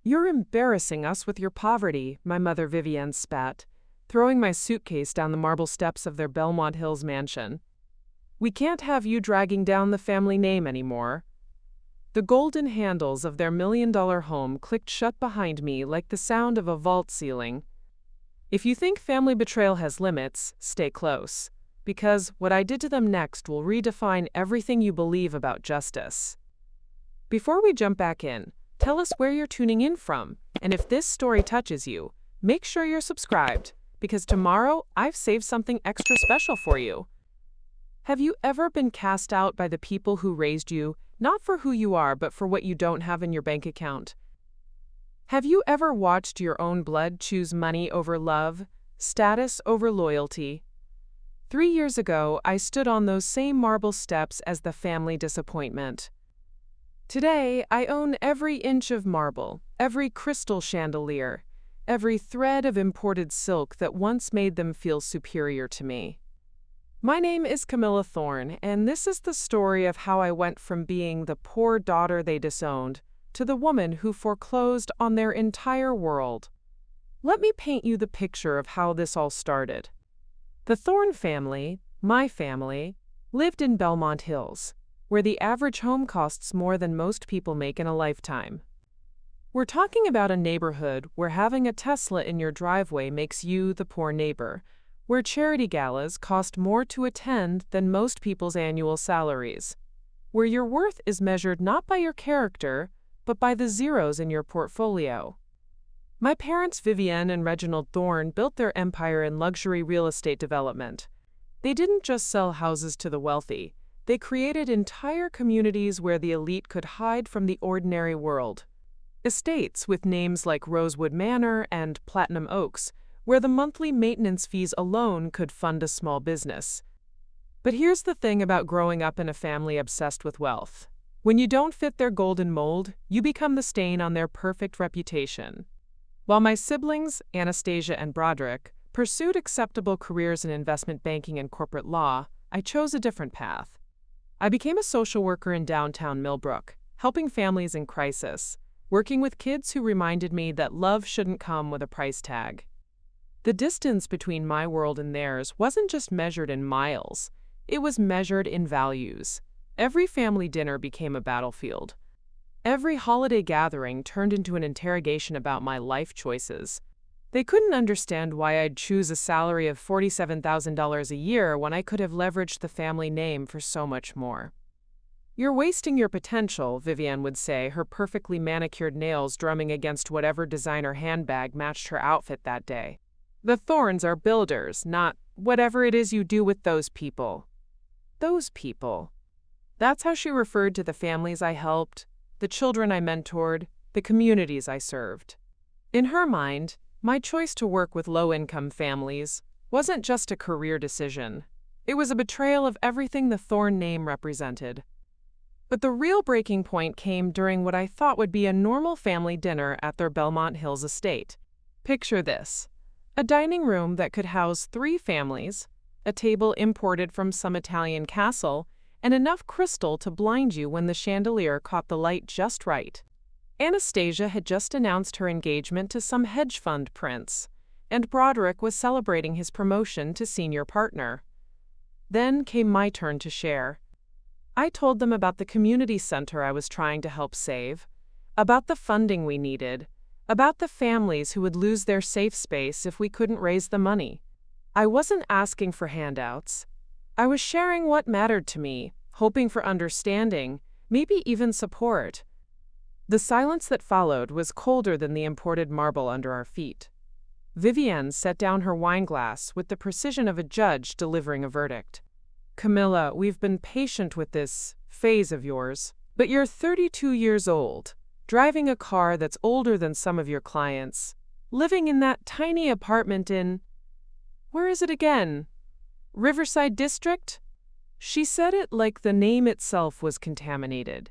"You're embarrassing us with your poverty," my mother Vivienne spat, throwing my suitcase down the marble steps of their Bellmont Hills mansion. "We can't have you dragging down the family name anymore." The golden handles of their $1 million home clicked shut behind me like the sound of a vault ceiling. If you think family betrayal has limits, stay close, because what I did to them next will redefine everything you believe about justice. Before we jump back in, tell us where you're tuning in from, and if this story touches you, make sure you're subscribed, because tomorrow I've saved something extra special for you. Have you ever been cast out by the people who raised you, not for who you are, but for what you don't have in your bank account? Have you ever watched your own blood choose money over love, status over loyalty? 3 years ago, I stood on those same marble steps as the family disappointment. Today, I own every inch of marble, every crystal chandelier, every thread of imported silk that once made them feel superior to me. My name is Camilla Thorne, and this is the story of how I went from being the poor daughter they disowned to the woman who foreclosed on their entire world. Let me paint you the picture of how this all started. The Thorne family, my family, lived in Bellmont Hills, where the average home costs more than most people make in a lifetime. We're talking about a neighborhood where having a Tesla in your driveway makes you the poor neighbor, where charity galas cost more to attend than most people's annual salaries, where your worth is measured not by your character, but by the zeros in your portfolio. My parents, Vivienne and Reginald Thorne, built their empire in luxury real estate development. They didn't just sell houses to the wealthy. They created entire communities where the elite could hide from the ordinary world. Estates with names like Rosewood Manor and Platinum Oaks, where the monthly maintenance fees alone could fund a small business. But here's the thing about growing up in a family obsessed with wealth. When you don't fit their golden mold, you become the stain on their perfect reputation. While my siblings, Anastasia and Broderick, pursued acceptable careers in investment banking and corporate law, I chose a different path. I became a social worker in downtown Millbrook, helping families in crisis, working with kids who reminded me that love shouldn't come with a price tag. The distance between my world and theirs wasn't just measured in miles, it was measured in values. Every family dinner became a battlefield. Every holiday gathering turned into an interrogation about my life choices. They couldn't understand why I'd choose a salary of $47,000 a year when I could have leveraged the family name for so much more. "You're wasting your potential," Vivienne would say, her perfectly manicured nails drumming against whatever designer handbag matched her outfit that day. "The Thornes are builders, not whatever it is you do with those people." Those people. That's how she referred to the families I helped, the children I mentored, the communities I served. In her mind, my choice to work with low-income families wasn't just a career decision. It was a betrayal of everything the Thorne name represented. But the real breaking point came during what I thought would be a normal family dinner at their Bellmont Hills estate. Picture this: a dining room that could house 3 families, a table imported from some Italian castle, and enough crystal to blind you when the chandelier caught the light just right. Anastasia had just announced her engagement to some hedge fund prince, and Broderick was celebrating his promotion to senior partner. Then came my turn to share. I told them about the community center I was trying to help save, about the funding we needed, about the families who would lose their safe space if we couldn't raise the money. I wasn't asking for handouts. I was sharing what mattered to me, hoping for understanding, maybe even support. The silence that followed was colder than the imported marble under our feet. Vivienne set down her wineglass with the precision of a judge delivering a verdict. "Camilla, we've been patient with this phase of yours, but you're 32 years old, driving a car that's older than some of your clients, living in that tiny apartment in, where is it again? Riverside District?" She said it like the name itself was contaminated.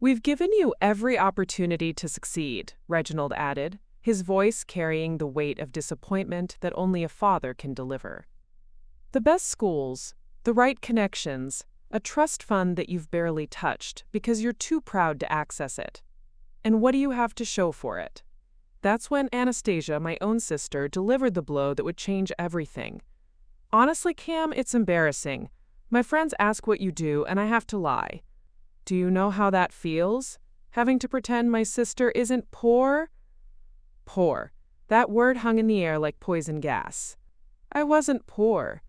"We've given you every opportunity to succeed," Reginald added, his voice carrying the weight of disappointment that only a father can deliver. "The best schools, the right connections, a trust fund that you've barely touched because you're too proud to access it. And what do you have to show for it? That's when Anastasia, my own sister, delivered the blow that would change everything. Honestly, Cam, it's embarrassing. My friends ask what you do, and I have to lie. Do you know how that feels? Having to pretend my sister isn't poor? Poor. That word hung in the air like poison gas. I wasn't poor.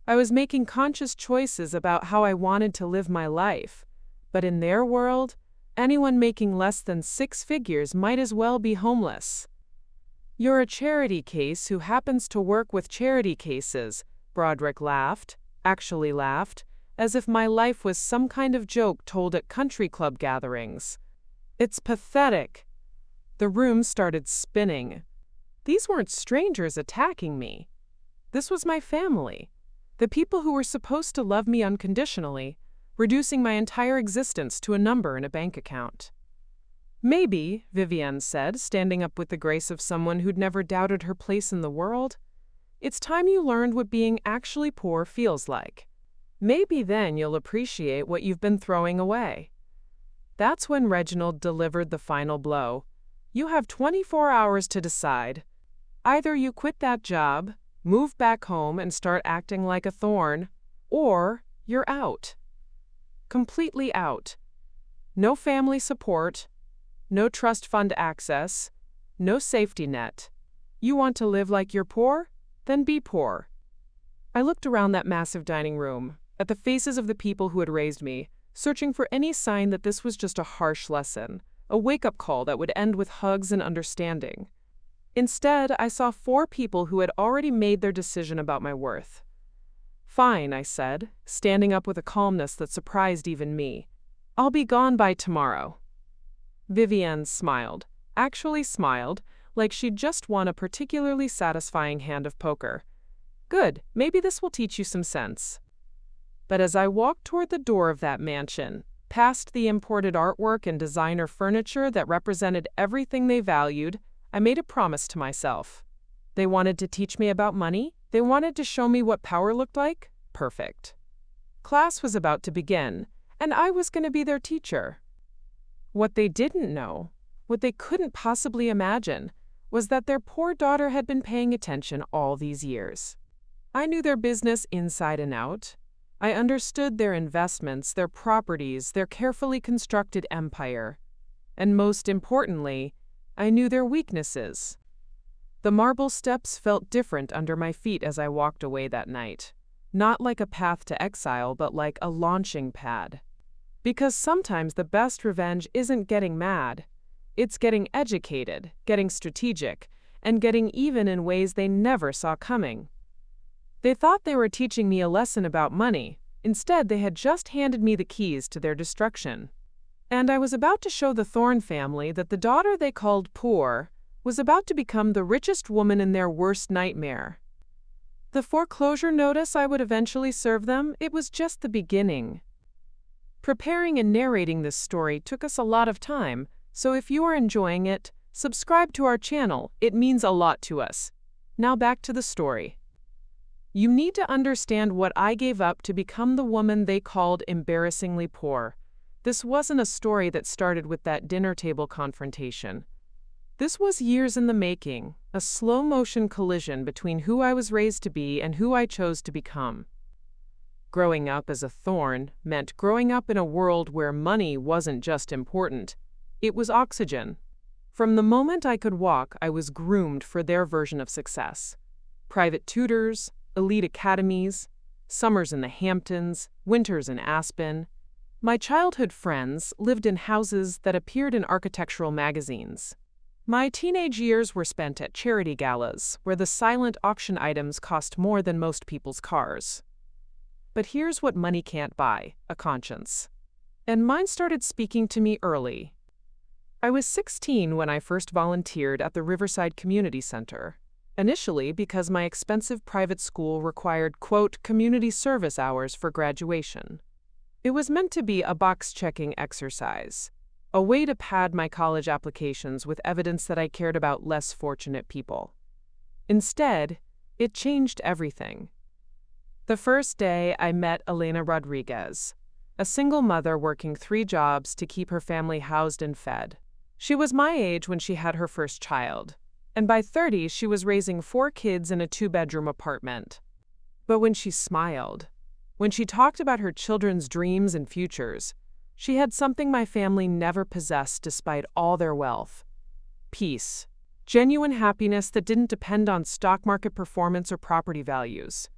I was making conscious choices about how I wanted to live my life. But in their world, anyone making less than 6 figures might as well be homeless. You're a charity case who happens to work with charity cases, Broderick laughed, actually laughed, as if my life was some kind of joke told at country club gatherings. It's pathetic. The room started spinning. These weren't strangers attacking me. This was my family, the people who were supposed to love me unconditionally, reducing my entire existence to a number in a bank account. Maybe, Vivienne said, standing up with the grace of someone who'd never doubted her place in the world, it's time you learned what being actually poor feels like. Maybe then you'll appreciate what you've been throwing away. That's when Reginald delivered the final blow. You have 24 hours to decide. Either you quit that job, move back home and start acting like a thorn, or you're out. Completely out. No family support, no trust fund access, no safety net. You want to live like you're poor? Then be poor. I looked around that massive dining room, at the faces of the people who had raised me, searching for any sign that this was just a harsh lesson, a wake-up call that would end with hugs and understanding. Instead, I saw 4 people who had already made their decision about my worth. Fine, I said, standing up with a calmness that surprised even me. I'll be gone by tomorrow. Vivienne smiled, actually smiled, like she'd just won a particularly satisfying hand of poker. Good, maybe this will teach you some sense. But as I walked toward the door of that mansion, past the imported artwork and designer furniture that represented everything they valued, I made a promise to myself. They wanted to teach me about money? They wanted to show me what power looked like? Perfect. Class was about to begin, and I was going to be their teacher. What they didn't know, what they couldn't possibly imagine, was that their poor daughter had been paying attention all these years. I knew their business inside and out. I understood their investments, their properties, their carefully constructed empire. And most importantly, I knew their weaknesses. The marble steps felt different under my feet as I walked away that night. Not like a path to exile, but like a launching pad. Because sometimes the best revenge isn't getting mad. It's getting educated, getting strategic, and getting even in ways they never saw coming. They thought they were teaching me a lesson about money. Instead, they had just handed me the keys to their destruction. And I was about to show the Thorne family that the daughter they called poor was about to become the richest woman in their worst nightmare. The foreclosure notice I would eventually serve them, it was just the beginning. Preparing and narrating this story took us a lot of time, so if you are enjoying it, subscribe to our channel, it means a lot to us. Now back to the story. You need to understand what I gave up to become the woman they called embarrassingly poor. This wasn't a story that started with that dinner table confrontation. This was years in the making, a slow-motion collision between who I was raised to be and who I chose to become. Growing up as a Thorne meant growing up in a world where money wasn't just important, it was oxygen. From the moment I could walk, I was groomed for their version of success. Private tutors, elite academies, summers in the Hamptons, winters in Aspen. My childhood friends lived in houses that appeared in architectural magazines. My teenage years were spent at charity galas, where the silent auction items cost more than most people's cars. But here's what money can't buy: a conscience. And mine started speaking to me early. I was 16 when I first volunteered at the Riverside Community Center, initially because my expensive private school required, quote, community service hours for graduation. It was meant to be a box-checking exercise, a way to pad my college applications with evidence that I cared about less fortunate people. Instead, it changed everything. The first day, I met Elena Rodriguez, a single mother working 3 jobs to keep her family housed and fed. She was my age when she had her first child, and by 30 she was raising 4 kids in a 2-bedroom apartment. But when she smiled, when she talked about her children's dreams and futures, she had something my family never possessed despite all their wealth: peace. Genuine happiness that didn't depend on stock market performance or property values.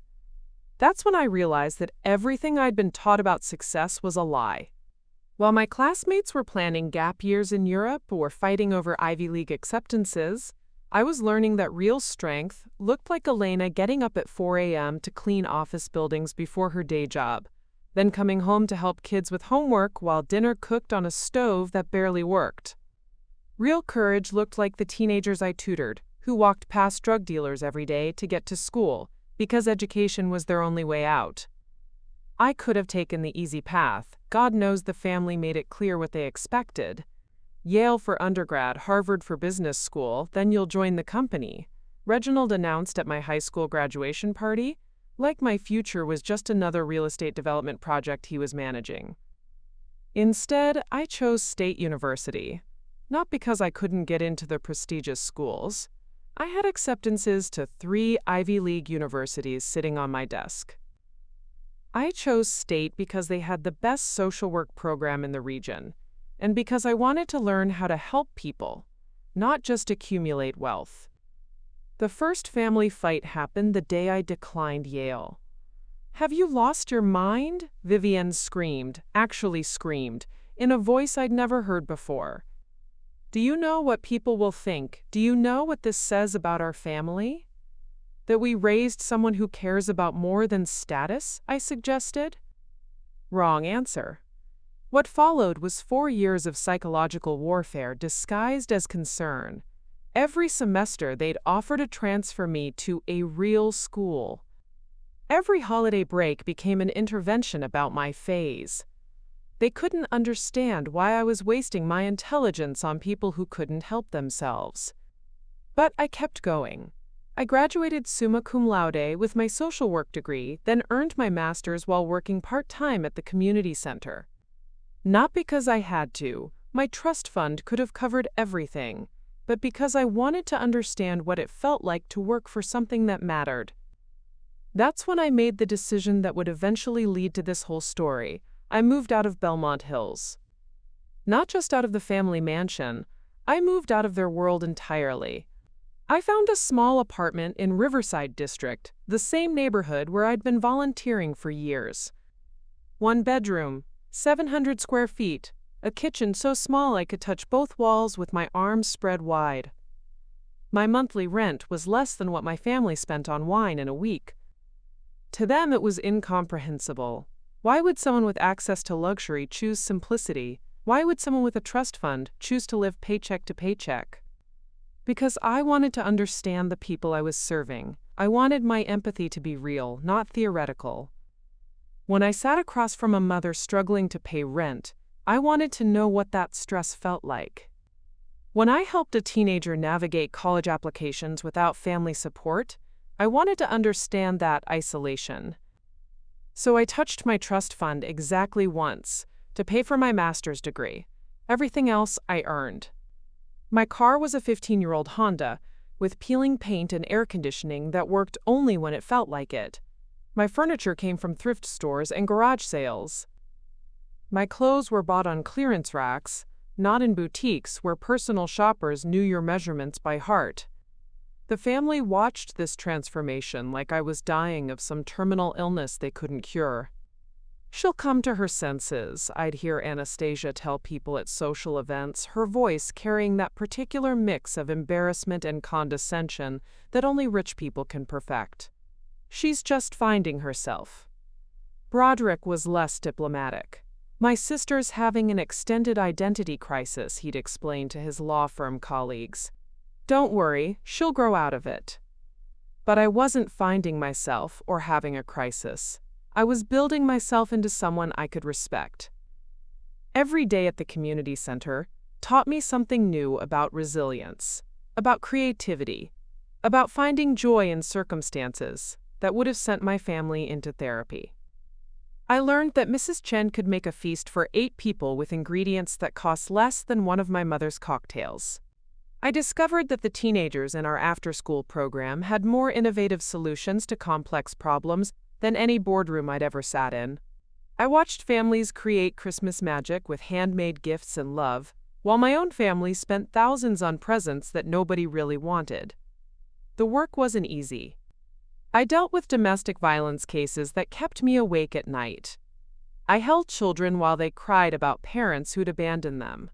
That's when I realized that everything I'd been taught about success was a lie. While my classmates were planning gap years in Europe or fighting over Ivy League acceptances, I was learning that real strength looked like Elena getting up at 4 a.m. to clean office buildings before her day job, then coming home to help kids with homework while dinner cooked on a stove that barely worked. Real courage looked like the teenagers I tutored, who walked past drug dealers every day to get to school because education was their only way out. I could have taken the easy path. God knows the family made it clear what they expected. Yale for undergrad, Harvard for business school, then you'll join the company, Reginald announced at my high school graduation party, like my future was just another real estate development project he was managing. Instead, I chose State University. Not because I couldn't get into the prestigious schools. I had acceptances to 3 Ivy League universities sitting on my desk. I chose State because they had the best social work program in the region, and because I wanted to learn how to help people, not just accumulate wealth. The first family fight happened the day I declined Yale. "Have you lost your mind?" Vivienne screamed, actually screamed, in a voice I'd never heard before. "Do you know what people will think? Do you know what this says about our family? That we raised someone who cares about more than status?" I suggested. Wrong answer. What followed was 4 years of psychological warfare disguised as concern. Every semester they'd offer to transfer me to a real school. Every holiday break became an intervention about my phase. They couldn't understand why I was wasting my intelligence on people who couldn't help themselves. But I kept going. I graduated summa cum laude with my social work degree, then earned my master's while working part-time at the community center. Not because I had to, my trust fund could have covered everything, but because I wanted to understand what it felt like to work for something that mattered. That's when I made the decision that would eventually lead to this whole story. I moved out of Bellmont Hills. Not just out of the family mansion, I moved out of their world entirely. I found a small apartment in Riverside District, the same neighborhood where I'd been volunteering for years. 1 bedroom, 700 square feet, a kitchen so small I could touch both walls with my arms spread wide. My monthly rent was less than what my family spent on wine in a week. To them it was incomprehensible. Why would someone with access to luxury choose simplicity? Why would someone with a trust fund choose to live paycheck to paycheck? Because I wanted to understand the people I was serving. I wanted my empathy to be real, not theoretical. When I sat across from a mother struggling to pay rent, I wanted to know what that stress felt like. When I helped a teenager navigate college applications without family support, I wanted to understand that isolation. So I touched my trust fund exactly once to pay for my master's degree. Everything else I earned. My car was a 15-year-old Honda with peeling paint and air conditioning that worked only when it felt like it. My furniture came from thrift stores and garage sales. My clothes were bought on clearance racks, not in boutiques where personal shoppers knew your measurements by heart. The family watched this transformation like I was dying of some terminal illness they couldn't cure. "She'll come to her senses," I'd hear Anastasia tell people at social events, her voice carrying that particular mix of embarrassment and condescension that only rich people can perfect. "She's just finding herself." Broderick was less diplomatic. "My sister's having an extended identity crisis," he'd explain to his law firm colleagues. "Don't worry, she'll grow out of it." But I wasn't finding myself or having a crisis. I was building myself into someone I could respect. Every day at the community center taught me something new about resilience, about creativity, about finding joy in circumstances that would have sent my family into therapy. I learned that Mrs. Chen could make a feast for 8 people with ingredients that cost less than one of my mother's cocktails. I discovered that the teenagers in our after-school program had more innovative solutions to complex problems than any boardroom I'd ever sat in. I watched families create Christmas magic with handmade gifts and love, while my own family spent thousands on presents that nobody really wanted. The work wasn't easy. I dealt with domestic violence cases that kept me awake at night. I held children while they cried about parents who'd abandoned them.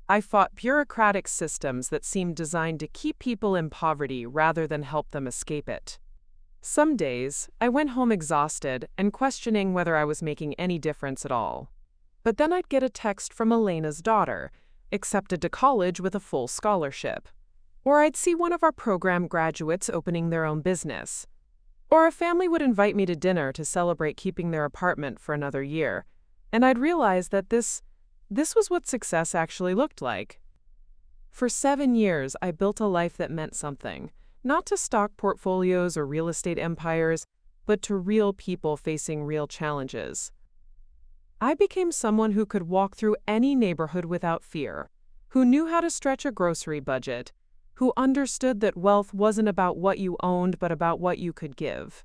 I fought bureaucratic systems that seemed designed to keep people in poverty rather than help them escape it. Some days, I went home exhausted and questioning whether I was making any difference at all. But then I'd get a text from Elena's daughter, accepted to college with a full scholarship. Or I'd see one of our program graduates opening their own business. Or a family would invite me to dinner to celebrate keeping their apartment for another year, and I'd realize that this was what success actually looked like. For 7 years, I built a life that meant something, not to stock portfolios or real estate empires, but to real people facing real challenges. I became someone who could walk through any neighborhood without fear, who knew how to stretch a grocery budget, who understood that wealth wasn't about what you owned but about what you could give.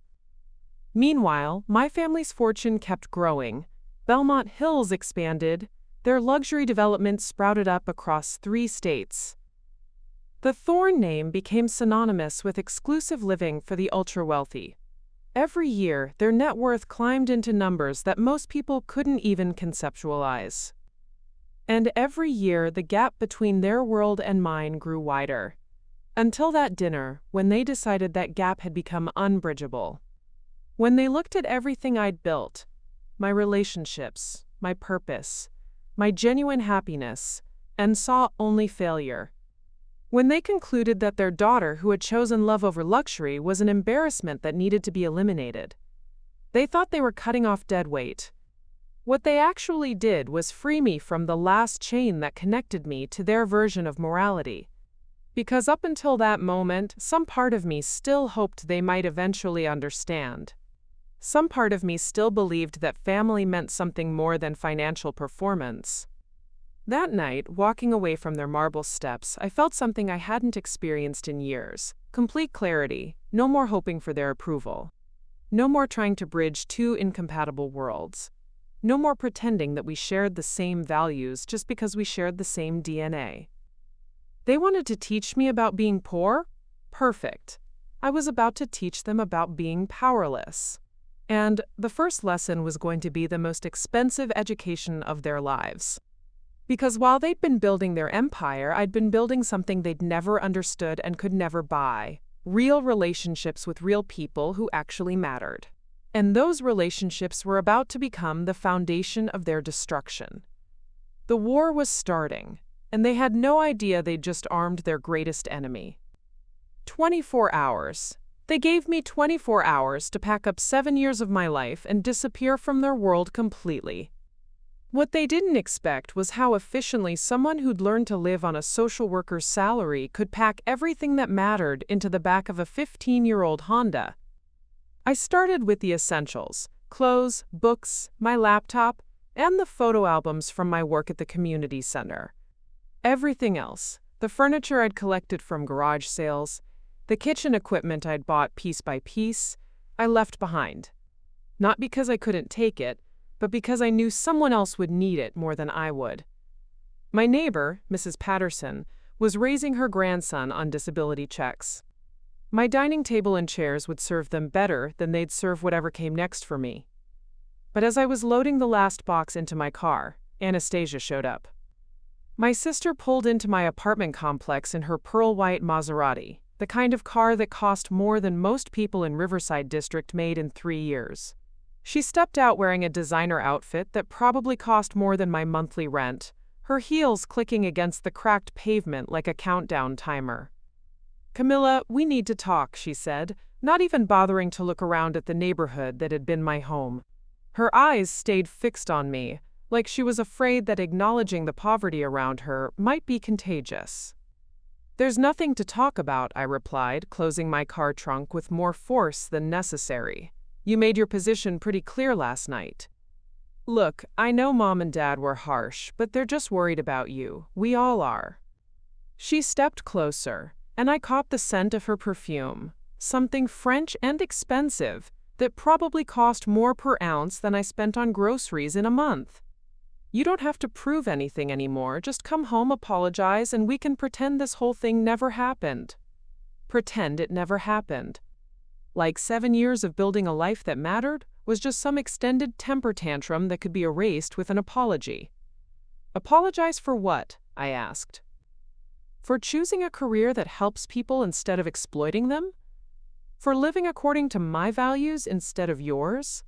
Meanwhile, my family's fortune kept growing. Bellmont Hills expanded. Their luxury development sprouted up across 3 states. The Thorne name became synonymous with exclusive living for the ultra-wealthy. Every year, their net worth climbed into numbers that most people couldn't even conceptualize. And every year, the gap between their world and mine grew wider. Until that dinner, when they decided that gap had become unbridgeable. When they looked at everything I'd built, my relationships, my purpose, my genuine happiness, and saw only failure. When they concluded that their daughter, who had chosen love over luxury, was an embarrassment that needed to be eliminated. They thought they were cutting off dead weight. What they actually did was free me from the last chain that connected me to their version of morality. Because up until that moment, some part of me still hoped they might eventually understand. Some part of me still believed that family meant something more than financial performance. That night, walking away from their marble steps, I felt something I hadn't experienced in years. Complete clarity, no more hoping for their approval. No more trying to bridge 2 incompatible worlds. No more pretending that we shared the same values just because we shared the same DNA. They wanted to teach me about being poor? Perfect. I was about to teach them about being powerless. And the first lesson was going to be the most expensive education of their lives. Because while they'd been building their empire, I'd been building something they'd never understood and could never buy. Real relationships with real people who actually mattered. And those relationships were about to become the foundation of their destruction. The war was starting, and they had no idea they'd just armed their greatest enemy. 24 hours. They gave me 24 hours to pack up 7 years of my life and disappear from their world completely. What they didn't expect was how efficiently someone who'd learned to live on a social worker's salary could pack everything that mattered into the back of a 15-year-old Honda. I started with the essentials: clothes, books, my laptop, and the photo albums from my work at the community center. Everything else, the furniture I'd collected from garage sales, the kitchen equipment I'd bought piece by piece, I left behind. Not because I couldn't take it, but because I knew someone else would need it more than I would. My neighbor, Mrs. Patterson, was raising her grandson on disability checks. My dining table and chairs would serve them better than they'd serve whatever came next for me. But as I was loading the last box into my car, Anastasia showed up. My sister pulled into my apartment complex in her pearl-white Maserati, the kind of car that cost more than most people in Riverside District made in 3 years. She stepped out wearing a designer outfit that probably cost more than my monthly rent, her heels clicking against the cracked pavement like a countdown timer. "Camilla, we need to talk," she said, not even bothering to look around at the neighborhood that had been my home. Her eyes stayed fixed on me, like she was afraid that acknowledging the poverty around her might be contagious. "There's nothing to talk about," I replied, closing my car trunk with more force than necessary. "You made your position pretty clear last night. Look, I know Mom and Dad were harsh, but they're just worried about you. We all are. She stepped closer, and I caught the scent of her perfume, something French and expensive that probably cost more per ounce than I spent on groceries in a month. You don't have to prove anything anymore. Just come home, apologize, and we can pretend this whole thing never happened. Pretend it never happened. Like 7 years of building a life that mattered was just some extended temper tantrum that could be erased with an apology. Apologize for what? I asked. For choosing a career that helps people instead of exploiting them? For living according to my values instead of yours?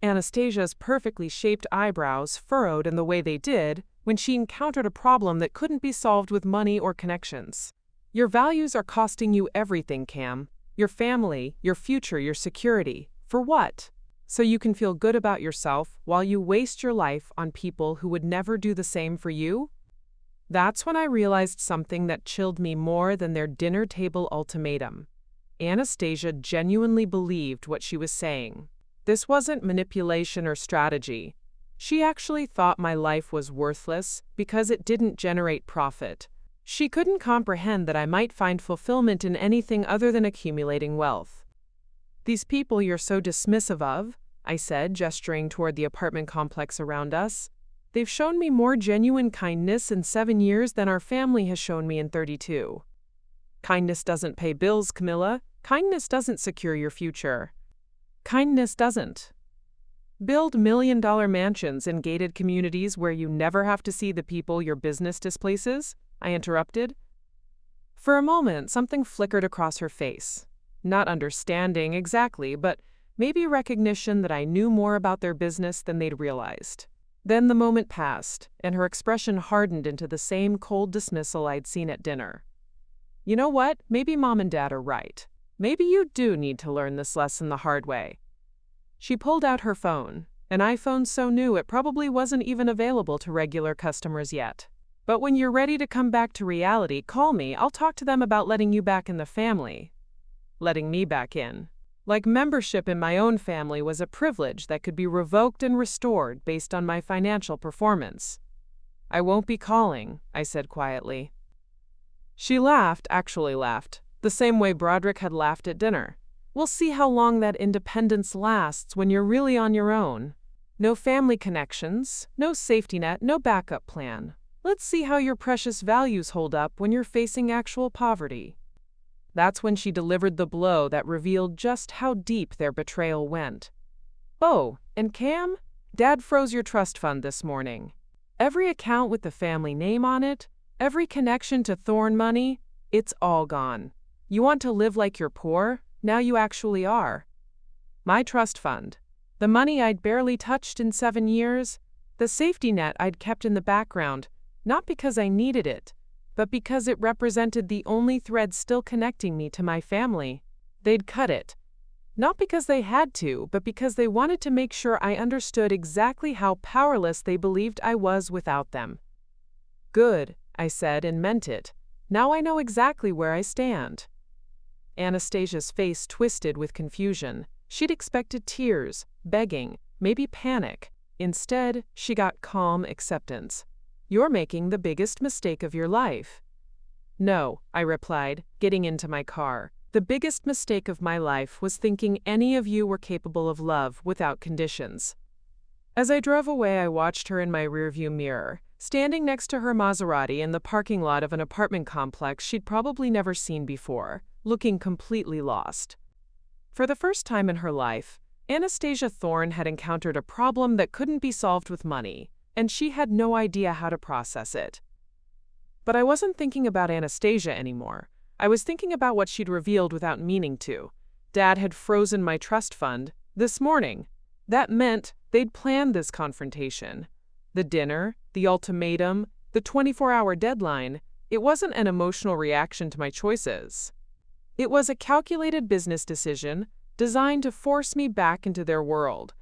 Anastasia's perfectly shaped eyebrows furrowed in the way they did when she encountered a problem that couldn't be solved with money or connections. Your values are costing you everything, Cam. Your family, your future, your security. For what? So you can feel good about yourself while you waste your life on people who would never do the same for you? That's when I realized something that chilled me more than their dinner table ultimatum. Anastasia genuinely believed what she was saying. This wasn't manipulation or strategy. She actually thought my life was worthless because it didn't generate profit. She couldn't comprehend that I might find fulfillment in anything other than accumulating wealth. These people you're so dismissive of, I said, gesturing toward the apartment complex around us, they've shown me more genuine kindness in 7 years than our family has shown me in 32. Kindness doesn't pay bills, Camilla. Kindness doesn't secure your future. Kindness doesn't build million-dollar mansions in gated communities where you never have to see the people your business displaces, I interrupted. For a moment, something flickered across her face. Not understanding exactly, but maybe recognition that I knew more about their business than they'd realized. Then the moment passed, and her expression hardened into the same cold dismissal I'd seen at dinner. You know what? Maybe Mom and Dad are right. Maybe you do need to learn this lesson the hard way. She pulled out her phone, an iPhone so new it probably wasn't even available to regular customers yet. But when you're ready to come back to reality, call me. I'll talk to them about letting you back in the family. Letting me back in. Like membership in my own family was a privilege that could be revoked and restored based on my financial performance. I won't be calling, I said quietly. She laughed, actually laughed, the same way Broderick had laughed at dinner. We'll see how long that independence lasts when you're really on your own. No family connections, no safety net, no backup plan. Let's see how your precious values hold up when you're facing actual poverty. That's when she delivered the blow that revealed just how deep their betrayal went. Oh, and Cam, Dad froze your trust fund this morning. Every account with the family name on it, every connection to Thorne money, it's all gone. You want to live like you're poor? Now you actually are. My trust fund, the money I'd barely touched in 7 years, the safety net I'd kept in the background, not because I needed it, but because it represented the only thread still connecting me to my family. They'd cut it. Not because they had to, but because they wanted to make sure I understood exactly how powerless they believed I was without them. Good, I said and meant it. Now I know exactly where I stand. Anastasia's face twisted with confusion. She'd expected tears, begging, maybe panic. Instead, she got calm acceptance. You're making the biggest mistake of your life. No, I replied, getting into my car. The biggest mistake of my life was thinking any of you were capable of love without conditions. As I drove away, I watched her in my rearview mirror, standing next to her Maserati in the parking lot of an apartment complex she'd probably never seen before, looking completely lost. For the first time in her life, Anastasia Thorne had encountered a problem that couldn't be solved with money, and she had no idea how to process it. But I wasn't thinking about Anastasia anymore. I was thinking about what she'd revealed without meaning to. Dad had frozen my trust fund this morning. That meant they'd planned this confrontation. The dinner, the ultimatum, the 24-hour deadline, it wasn't an emotional reaction to my choices. It was a calculated business decision designed to force me back into their world.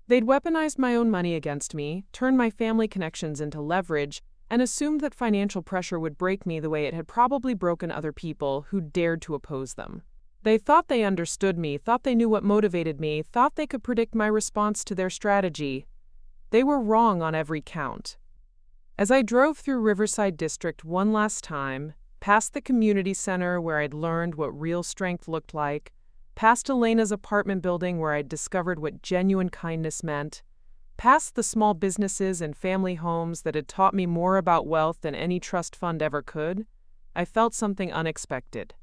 They'd weaponized my own money against me, turned my family connections into leverage, and assumed that financial pressure would break me the way it had probably broken other people who dared to oppose them. They thought they understood me, thought they knew what motivated me, thought they could predict my response to their strategy. They were wrong on every count. As I drove through Riverside District one last time, past the community center where I'd learned what real strength looked like, past Elena's apartment building where I'd discovered what genuine kindness meant, past the small businesses and family homes that had taught me more about wealth than any trust fund ever could, I felt something unexpected: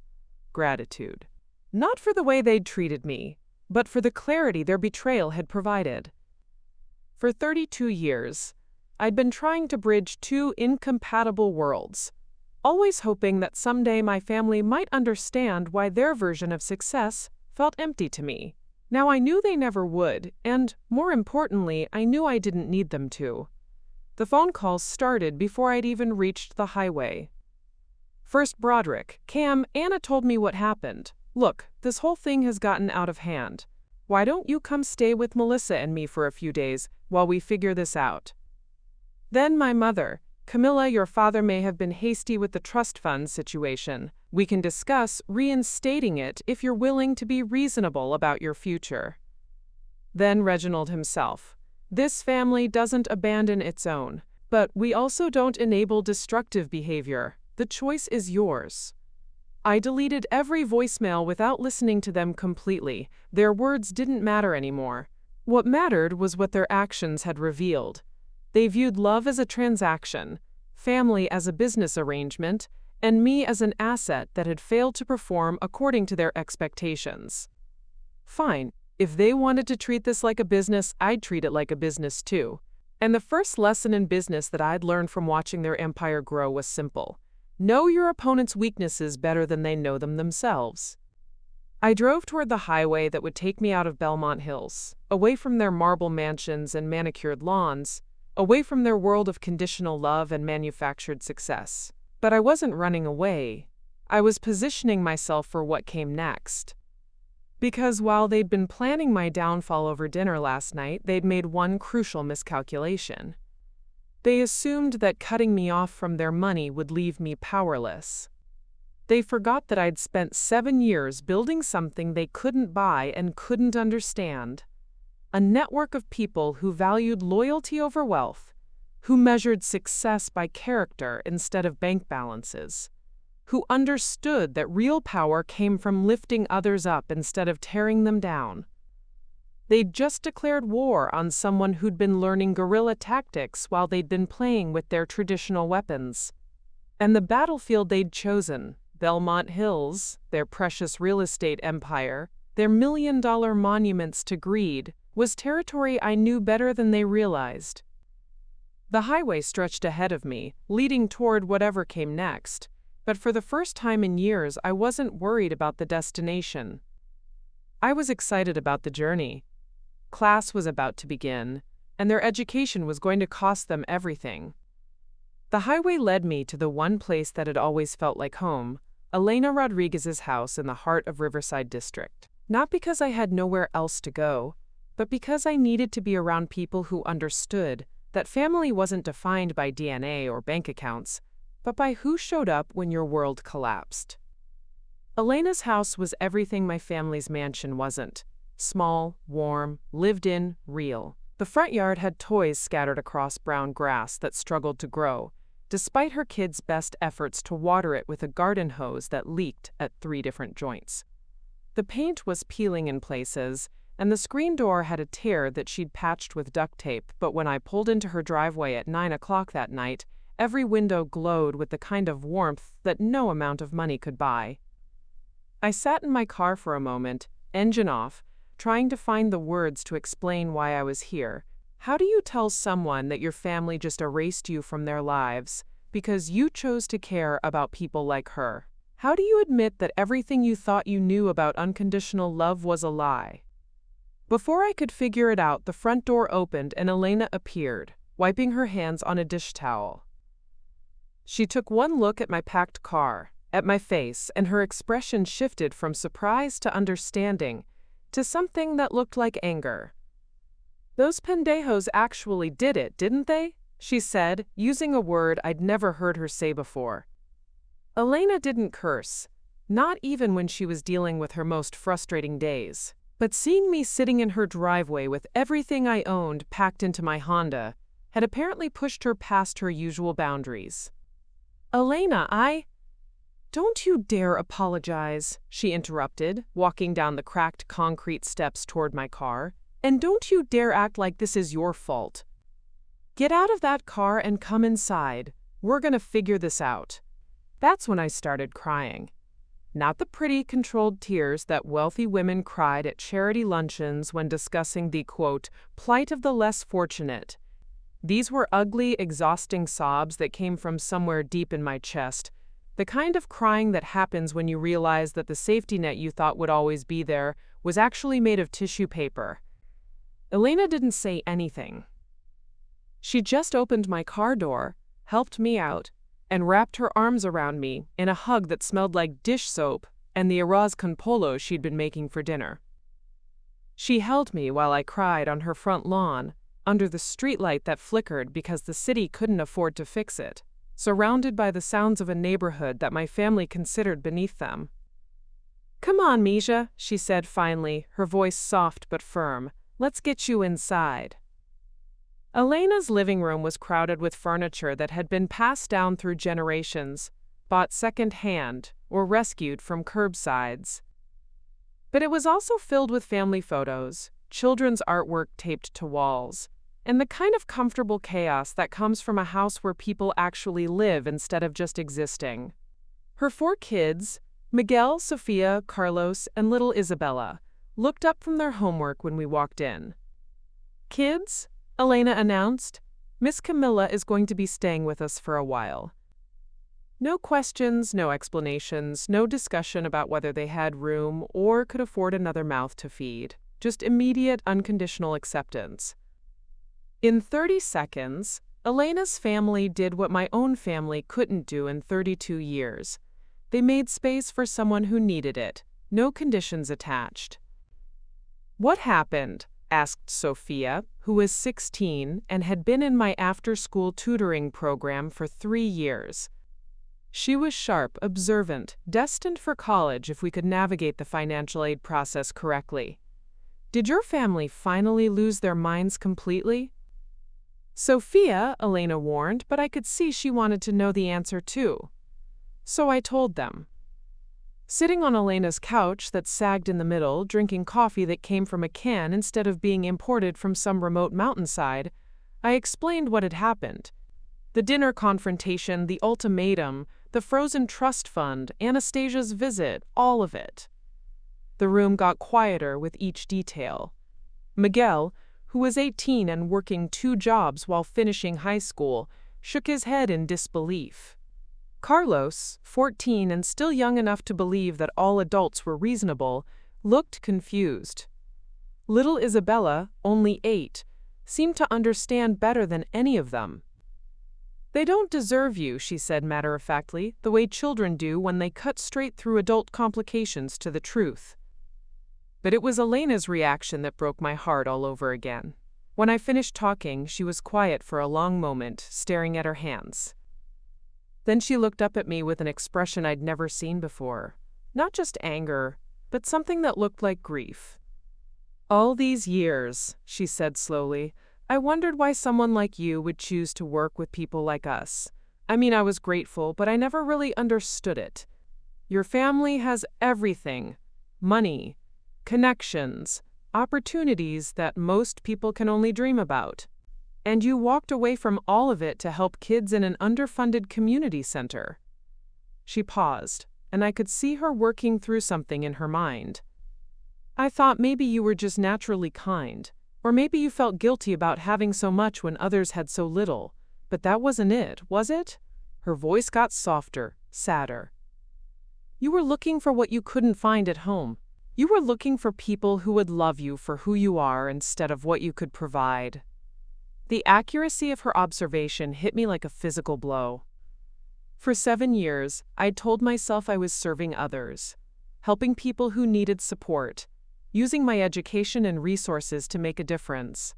gratitude. Not for the way they'd treated me, but for the clarity their betrayal had provided. For 32 years, I'd been trying to bridge two incompatible worlds, always hoping that someday my family might understand why their version of success felt empty to me. Now I knew they never would, and, more importantly, I knew I didn't need them to. The phone calls started before I'd even reached the highway. First Broderick, Cam, Anna told me what happened. Look, this whole thing has gotten out of hand. Why don't you come stay with Melissa and me for a few days while we figure this out? Then my mother, Camilla, your father may have been hasty with the trust fund situation. We can discuss reinstating it if you're willing to be reasonable about your future. Then Reginald himself. This family doesn't abandon its own, but we also don't enable destructive behavior. The choice is yours. I deleted every voicemail without listening to them completely. Their words didn't matter anymore. What mattered was what their actions had revealed. They viewed love as a transaction, family as a business arrangement, and me as an asset that had failed to perform according to their expectations. Fine, if they wanted to treat this like a business, I'd treat it like a business too. And the first lesson in business that I'd learned from watching their empire grow was simple: know your opponent's weaknesses better than they know them themselves. I drove toward the highway that would take me out of Bellmont Hills, away from their marble mansions and manicured lawns, away from their world of conditional love and manufactured success. But I wasn't running away. I was positioning myself for what came next. Because while they'd been planning my downfall over dinner last night, they'd made one crucial miscalculation. They assumed that cutting me off from their money would leave me powerless. They forgot that I'd spent 7 years building something they couldn't buy and couldn't understand. A network of people who valued loyalty over wealth, who measured success by character instead of bank balances, who understood that real power came from lifting others up instead of tearing them down. They'd just declared war on someone who'd been learning guerrilla tactics while they'd been playing with their traditional weapons. And the battlefield they'd chosen, Bellmont Hills, their precious real estate empire, their million-dollar monuments to greed, was territory I knew better than they realized. The highway stretched ahead of me, leading toward whatever came next, but for the first time in years I wasn't worried about the destination. I was excited about the journey. Class was about to begin, and their education was going to cost them everything. The highway led me to the one place that had always felt like home, Elena Rodriguez's house in the heart of Riverside District. Not because I had nowhere else to go, but because I needed to be around people who understood that family wasn't defined by DNA or bank accounts, but by who showed up when your world collapsed. Elena's house was everything my family's mansion wasn't. Small, warm, lived in, real. The front yard had toys scattered across brown grass that struggled to grow, despite her kids' best efforts to water it with a garden hose that leaked at 3 different joints. The paint was peeling in places, and the screen door had a tear that she'd patched with duct tape, but when I pulled into her driveway at 9 o'clock that night, every window glowed with the kind of warmth that no amount of money could buy. I sat in my car for a moment, engine off, trying to find the words to explain why I was here. How do you tell someone that your family just erased you from their lives because you chose to care about people like her? How do you admit that everything you thought you knew about unconditional love was a lie? Before I could figure it out, the front door opened and Elena appeared, wiping her hands on a dish towel. She took one look at my packed car, at my face, and her expression shifted from surprise to understanding, to something that looked like anger. "Those pendejos actually did it, didn't they?" she said, using a word I'd never heard her say before. Elena didn't curse, not even when she was dealing with her most frustrating days. But seeing me sitting in her driveway with everything I owned packed into my Honda had apparently pushed her past her usual boundaries. "Elena, Don't you dare apologize," she interrupted, walking down the cracked concrete steps toward my car. "And don't you dare act like this is your fault. Get out of that car and come inside. We're gonna figure this out." That's when I started crying. Not the pretty, controlled tears that wealthy women cried at charity luncheons when discussing the, quote, plight of the less fortunate. These were ugly, exhausting sobs that came from somewhere deep in my chest, the kind of crying that happens when you realize that the safety net you thought would always be there was actually made of tissue paper. Elena didn't say anything. She just opened my car door, helped me out, and wrapped her arms around me in a hug that smelled like dish soap and the arroz con pollo she'd been making for dinner. She held me while I cried on her front lawn, under the streetlight that flickered because the city couldn't afford to fix it, surrounded by the sounds of a neighborhood that my family considered beneath them. "Come on, Misha," she said finally, her voice soft but firm. "Let's get you inside." Elena's living room was crowded with furniture that had been passed down through generations, bought second-hand, or rescued from curbsides. But it was also filled with family photos, children's artwork taped to walls, and the kind of comfortable chaos that comes from a house where people actually live instead of just existing. Her 4 kids, Miguel, Sofia, Carlos, and little Isabella, looked up from their homework when we walked in. "Kids," Elena announced, "Miss Camilla is going to be staying with us for a while." No questions, no explanations, no discussion about whether they had room or could afford another mouth to feed. Just immediate, unconditional acceptance. In 30 seconds, Elena's family did what my own family couldn't do in 32 years. They made space for someone who needed it, no conditions attached. "What happened?" asked Sophia, who was 16 and had been in my after-school tutoring program for 3 years. She was sharp, observant, destined for college if we could navigate the financial aid process correctly. "Did your family finally lose their minds completely?" "Sophia," Elena warned, but I could see she wanted to know the answer too. So I told them. Sitting on Elena's couch that sagged in the middle, drinking coffee that came from a can instead of being imported from some remote mountainside, I explained what had happened. The dinner confrontation, the ultimatum, the frozen trust fund, Anastasia's visit, all of it. The room got quieter with each detail. Miguel, who was 18 and working 2 jobs while finishing high school, shook his head in disbelief. Carlos, 14 and still young enough to believe that all adults were reasonable, looked confused. Little Isabella, only 8, seemed to understand better than any of them. "They don't deserve you," she said matter-of-factly, the way children do when they cut straight through adult complications to the truth. But it was Elena's reaction that broke my heart all over again. When I finished talking, she was quiet for a long moment, staring at her hands. Then she looked up at me with an expression I'd never seen before. Not just anger, but something that looked like grief. "All these years," she said slowly, "I wondered why someone like you would choose to work with people like us. I mean, I was grateful, but I never really understood it. Your family has everything. Money, connections, opportunities that most people can only dream about. And you walked away from all of it to help kids in an underfunded community center." She paused, and I could see her working through something in her mind. "I thought maybe you were just naturally kind, or maybe you felt guilty about having so much when others had so little. But that wasn't it, was it?" Her voice got softer, sadder. "You were looking for what you couldn't find at home. You were looking for people who would love you for who you are instead of what you could provide." The accuracy of her observation hit me like a physical blow. For 7 years, I'd told myself I was serving others, helping people who needed support, using my education and resources to make a difference.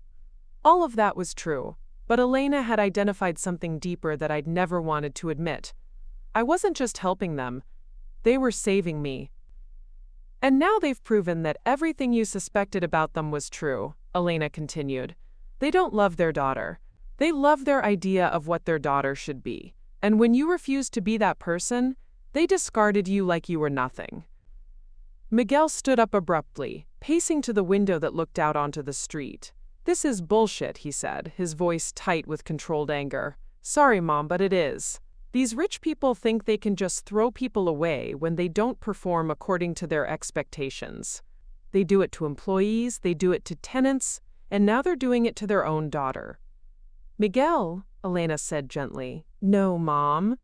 All of that was true, but Elena had identified something deeper that I'd never wanted to admit. I wasn't just helping them, they were saving me. And now they've proven that everything you suspected about them was true, Elena continued. They don't love their daughter. They love their idea of what their daughter should be. And when you refused to be that person, they discarded you like you were nothing. Miguel stood up abruptly, pacing to the window that looked out onto the street. This is bullshit, he said, his voice tight with controlled anger. Sorry, Mom, but it is. These rich people think they can just throw people away when they don't perform according to their expectations. They do it to employees, they do it to tenants, and now they're doing it to their own daughter. Miguel, Elena said gently. No, Mom.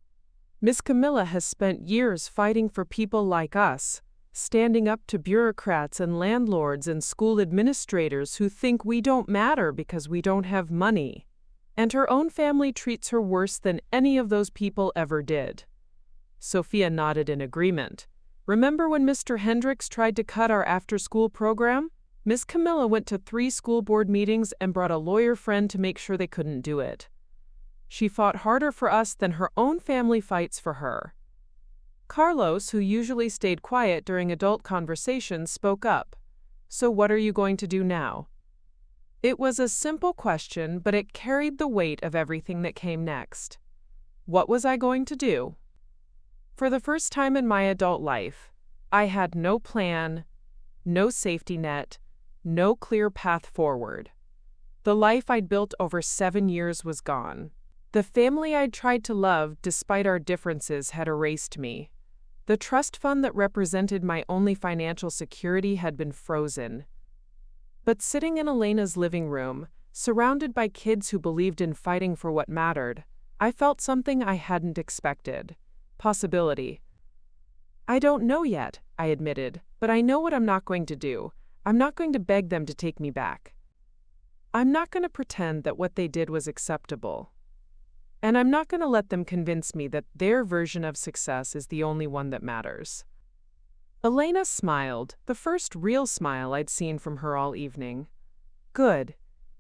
Miss Camilla has spent years fighting for people like us, standing up to bureaucrats and landlords and school administrators who think we don't matter because we don't have money. And her own family treats her worse than any of those people ever did. Sophia nodded in agreement. Remember when Mr. Hendricks tried to cut our after-school program? Miss Camilla went to 3 school board meetings and brought a lawyer friend to make sure they couldn't do it. She fought harder for us than her own family fights for her. Carlos, who usually stayed quiet during adult conversations, spoke up. So what are you going to do now? It was a simple question, but it carried the weight of everything that came next. What was I going to do? For the first time in my adult life, I had no plan, no safety net, no clear path forward. The life I'd built over 7 years was gone. The family I'd tried to love despite our differences had erased me. The trust fund that represented my only financial security had been frozen. But sitting in Elena's living room, surrounded by kids who believed in fighting for what mattered, I felt something I hadn't expected. Possibility. I don't know yet, I admitted, but I know what I'm not going to do. I'm not going to beg them to take me back. I'm not going to pretend that what they did was acceptable. And I'm not going to let them convince me that their version of success is the only one that matters. Elena smiled, the first real smile I'd seen from her all evening. Good,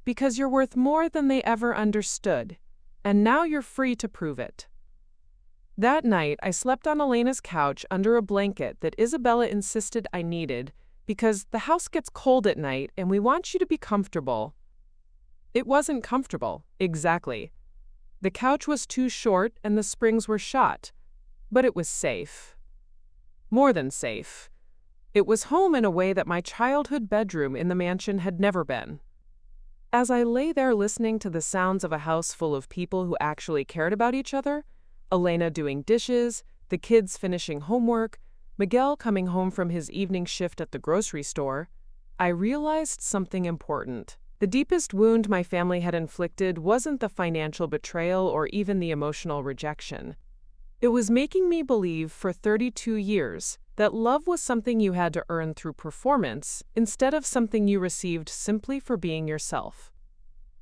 because you're worth more than they ever understood, and now you're free to prove it. That night, I slept on Elena's couch under a blanket that Isabella insisted I needed because the house gets cold at night and we want you to be comfortable. It wasn't comfortable, exactly. The couch was too short and the springs were shot, but it was safe. More than safe. It was home in a way that my childhood bedroom in the mansion had never been. As I lay there listening to the sounds of a house full of people who actually cared about each other, Elena doing dishes, the kids finishing homework, Miguel coming home from his evening shift at the grocery store, I realized something important. The deepest wound my family had inflicted wasn't the financial betrayal or even the emotional rejection. It was making me believe for 32 years that love was something you had to earn through performance instead of something you received simply for being yourself.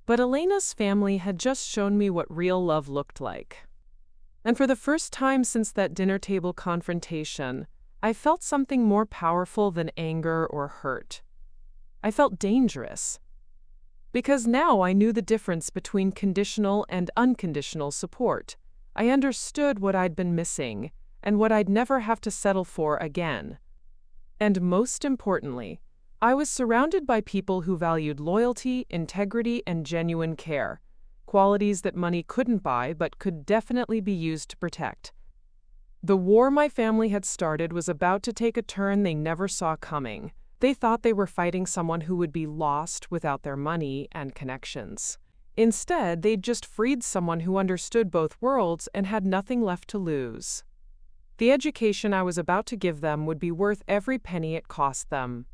But Elena's family had just shown me what real love looked like. And for the first time since that dinner table confrontation, I felt something more powerful than anger or hurt. I felt dangerous. Because now I knew the difference between conditional and unconditional support. I understood what I'd been missing and what I'd never have to settle for again. And most importantly, I was surrounded by people who valued loyalty, integrity, and genuine care, qualities that money couldn't buy but could definitely be used to protect. The war my family had started was about to take a turn they never saw coming. They thought they were fighting someone who would be lost without their money and connections. Instead, they'd just freed someone who understood both worlds and had nothing left to lose. The education I was about to give them would be worth every penny it cost them.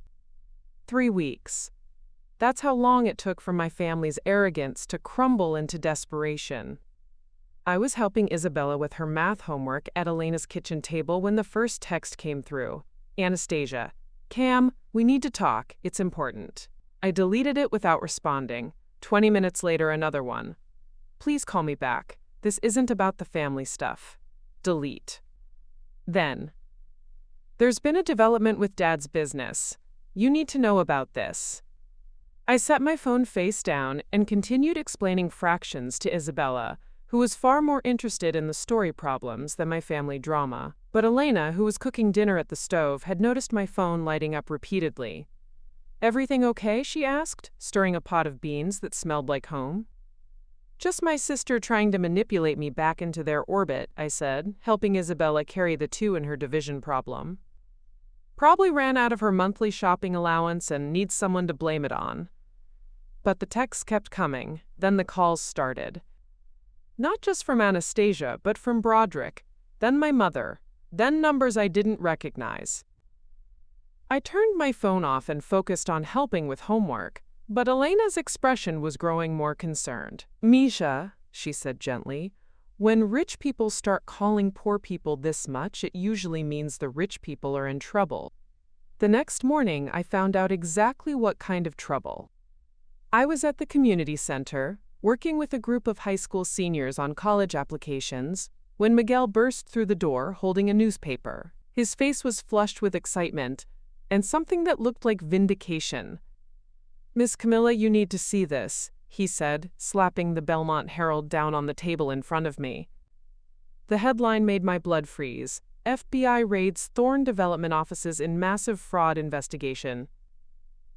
3 weeks. That's how long it took for my family's arrogance to crumble into desperation. I was helping Isabella with her math homework at Elena's kitchen table when the first text came through. Anastasia. Cam, we need to talk. It's important. I deleted it without responding. 20 minutes later, another one. Please call me back. This isn't about the family stuff. Delete. Then. There's been a development with Dad's business. You need to know about this. I set my phone face down and continued explaining fractions to Isabella, who was far more interested in the story problems than my family drama. But Elena, who was cooking dinner at the stove, had noticed my phone lighting up repeatedly. "Everything okay?" she asked, stirring a pot of beans that smelled like home. "Just my sister trying to manipulate me back into their orbit," I said, helping Isabella carry the two in her division problem. "Probably ran out of her monthly shopping allowance and needs someone to blame it on." But the texts kept coming, then the calls started. Not just from Anastasia, but from Broderick, then my mother, then numbers I didn't recognize. I turned my phone off and focused on helping with homework, but Elena's expression was growing more concerned. "Misha," she said gently, "when rich people start calling poor people this much, it usually means the rich people are in trouble." The next morning, I found out exactly what kind of trouble. I was at the community center, working with a group of high school seniors on college applications, when Miguel burst through the door holding a newspaper. His face was flushed with excitement and something that looked like vindication. "Miss Camilla, you need to see this," he said, slapping the Bellmont Herald down on the table in front of me. The headline made my blood freeze. "FBI raids Thorne Development Offices in Massive Fraud Investigation."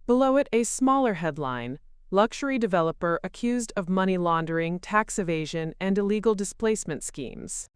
Below it, a smaller headline: "Luxury Developer Accused of Money Laundering, Tax Evasion, and Illegal Displacement Schemes."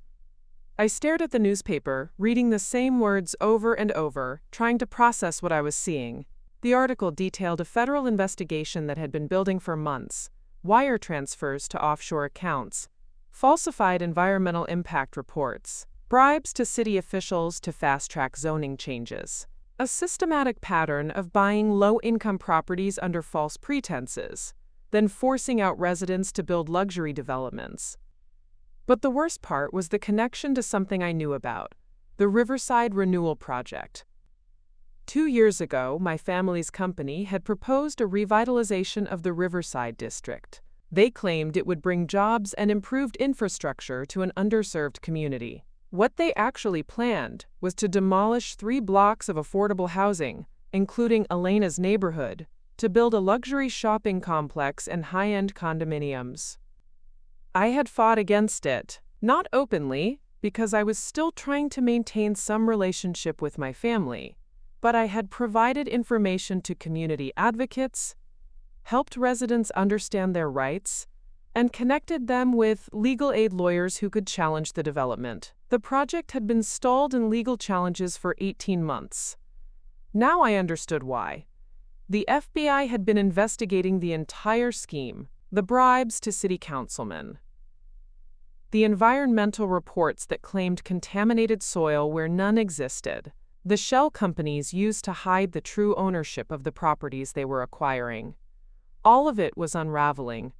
I stared at the newspaper, reading the same words over and over, trying to process what I was seeing. The article detailed a federal investigation that had been building for months: wire transfers to offshore accounts, falsified environmental impact reports, bribes to city officials to fast-track zoning changes. A systematic pattern of buying low-income properties under false pretenses, then forcing out residents to build luxury developments. But the worst part was the connection to something I knew about: the Riverside Renewal Project. 2 years ago, my family's company had proposed a revitalization of the Riverside district. They claimed it would bring jobs and improved infrastructure to an underserved community. What they actually planned was to demolish 3 blocks of affordable housing, including Elena's neighborhood, to build a luxury shopping complex and high-end condominiums. I had fought against it, not openly, because I was still trying to maintain some relationship with my family, but I had provided information to community advocates, helped residents understand their rights, and connected them with legal aid lawyers who could challenge the development. The project had been stalled in legal challenges for 18 months. Now I understood why. The FBI had been investigating the entire scheme: the bribes to city councilmen, the environmental reports that claimed contaminated soil where none existed, the shell companies used to hide the true ownership of the properties they were acquiring. All of it was unraveling,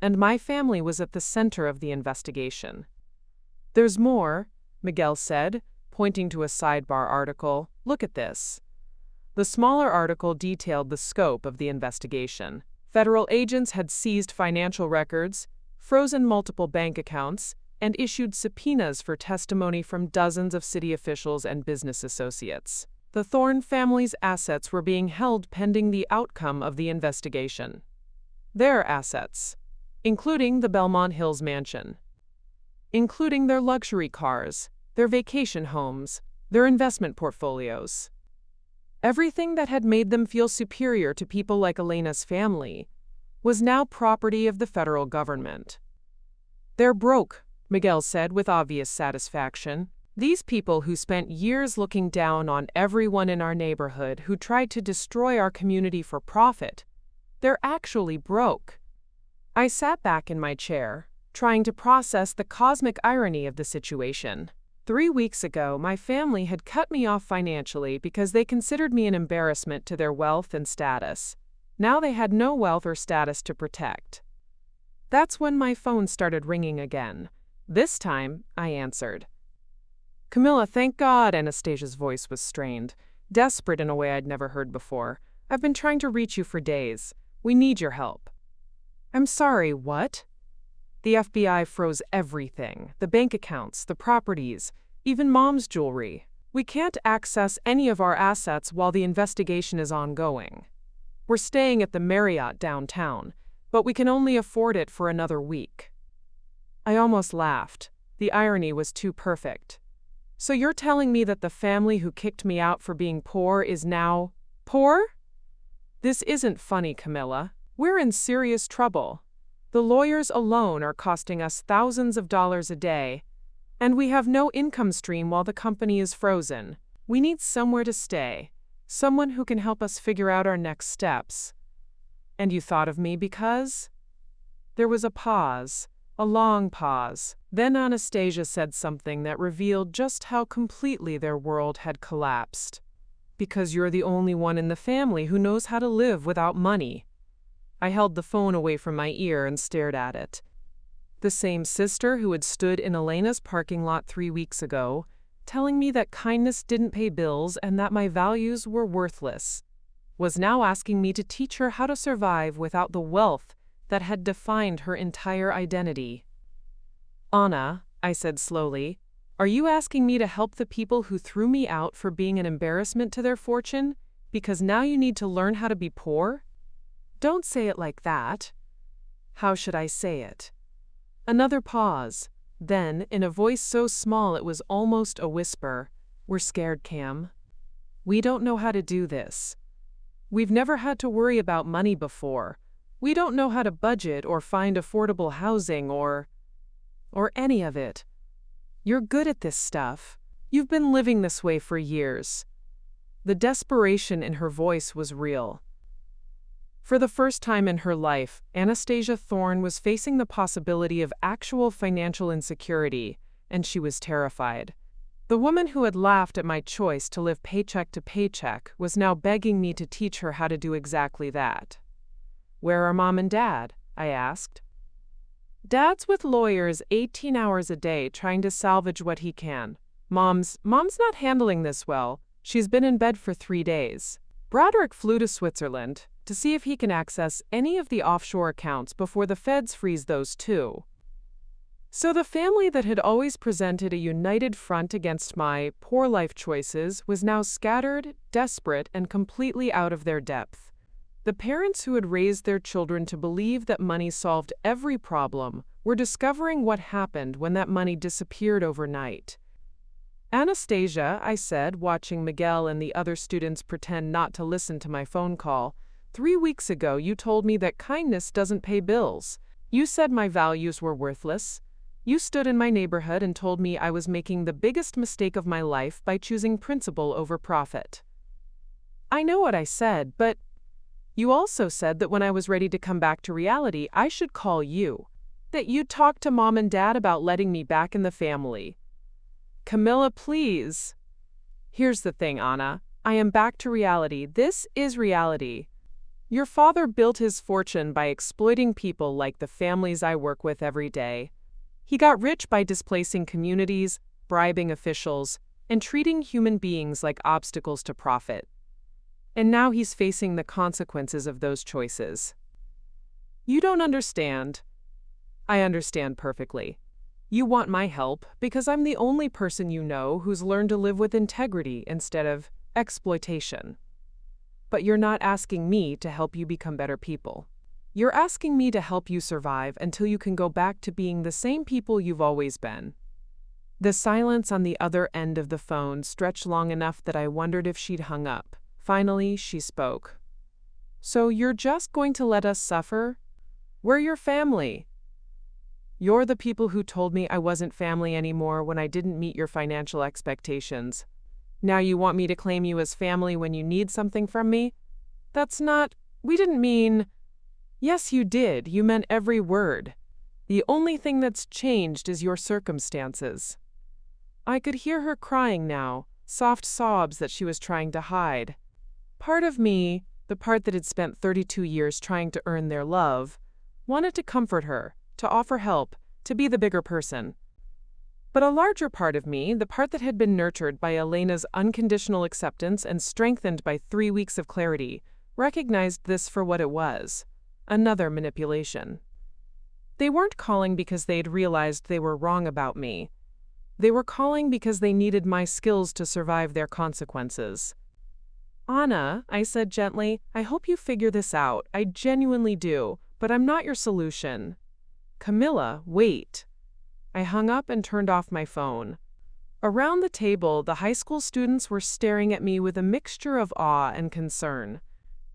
and my family was at the center of the investigation. "There's more," Miguel said, pointing to a sidebar article. "Look at this." The smaller article detailed the scope of the investigation. Federal agents had seized financial records, frozen multiple bank accounts, and issued subpoenas for testimony from dozens of city officials and business associates. The Thorne family's assets were being held pending the outcome of the investigation. Their assets, including the Bellmont Hills mansion, including their luxury cars, their vacation homes, their investment portfolios. Everything that had made them feel superior to people like Elena's family was now property of the federal government. "They're broke," Miguel said with obvious satisfaction. "These people who spent years looking down on everyone in our neighborhood who tried to destroy our community for profit, they're actually broke." I sat back in my chair, trying to process the cosmic irony of the situation. 3 weeks ago, my family had cut me off financially because they considered me an embarrassment to their wealth and status. Now they had no wealth or status to protect. That's when my phone started ringing again. This time, I answered. "Camilla, thank God," Anastasia's voice was strained, desperate in a way I'd never heard before. "I've been trying to reach you for days. We need your help." "I'm sorry, what?" The FBI froze everything: the bank accounts, the properties, even Mom's jewelry. "We can't access any of our assets while the investigation is ongoing. We're staying at the Marriott downtown, but we can only afford it for another week." I almost laughed. The irony was too perfect. So you're telling me that the family who kicked me out for being poor is now poor? This isn't funny, Camilla. We're in serious trouble. The lawyers alone are costing us thousands of dollars a day, and we have no income stream while the company is frozen. We need somewhere to stay, someone who can help us figure out our next steps. And you thought of me because? There was a pause, a long pause. Then Anastasia said something that revealed just how completely their world had collapsed. Because you're the only one in the family who knows how to live without money. I held the phone away from my ear and stared at it. The same sister who had stood in Elena's parking lot 3 weeks ago, telling me that kindness didn't pay bills and that my values were worthless, was now asking me to teach her how to survive without the wealth that had defined her entire identity. Anna, I said slowly, are you asking me to help the people who threw me out for being an embarrassment to their fortune, because now you need to learn how to be poor? Don't say it like that. How should I say it? Another pause. Then, in a voice so small it was almost a whisper, we're scared, Cam. We don't know how to do this. We've never had to worry about money before. We don't know how to budget or find affordable housing or any of it. You're good at this stuff. You've been living this way for years. The desperation in her voice was real. For the first time in her life, Anastasia Thorne was facing the possibility of actual financial insecurity, and she was terrified. The woman who had laughed at my choice to live paycheck to paycheck was now begging me to teach her how to do exactly that. Where are Mom and Dad? I asked. Dad's with lawyers 18 hours a day trying to salvage what he can. Mom's not handling this well. She's been in bed for 3 days. Broderick flew to Switzerland to see if he can access any of the offshore accounts before the feds freeze those too. So the family that had always presented a united front against my poor life choices was now scattered, desperate, and completely out of their depth. The parents who had raised their children to believe that money solved every problem were discovering what happened when that money disappeared overnight. Anastasia, I said, watching Miguel and the other students pretend not to listen to my phone call, 3 weeks ago you told me that kindness doesn't pay bills. You said my values were worthless. You stood in my neighborhood and told me I was making the biggest mistake of my life by choosing principle over profit. I know what I said, but you also said that when I was ready to come back to reality, I should call you. That you'd talk to Mom and Dad about letting me back in the family. Camilla, please. Here's the thing, Anna. I am back to reality. This is reality. Your father built his fortune by exploiting people like the families I work with every day. He got rich by displacing communities, bribing officials, and treating human beings like obstacles to profit. And now he's facing the consequences of those choices. You don't understand. I understand perfectly. You want my help because I'm the only person you know who's learned to live with integrity instead of exploitation. But you're not asking me to help you become better people. You're asking me to help you survive until you can go back to being the same people you've always been. The silence on the other end of the phone stretched long enough that I wondered if she'd hung up. Finally, she spoke. So you're just going to let us suffer? We're your family. You're the people who told me I wasn't family anymore when I didn't meet your financial expectations. Now you want me to claim you as family when you need something from me? That's not... We didn't mean... Yes, you did. You meant every word. The only thing that's changed is your circumstances. I could hear her crying now, soft sobs that she was trying to hide. Part of me, the part that had spent 32 years trying to earn their love, wanted to comfort her, to offer help, to be the bigger person. But a larger part of me, the part that had been nurtured by Elena's unconditional acceptance and strengthened by 3 weeks of clarity, recognized this for what it was, another manipulation. They weren't calling because they'd realized they were wrong about me. They were calling because they needed my skills to survive their consequences. Anna, I said gently, I hope you figure this out. I genuinely do, but I'm not your solution. Camilla, wait. I hung up and turned off my phone. Around the table, the high school students were staring at me with a mixture of awe and concern.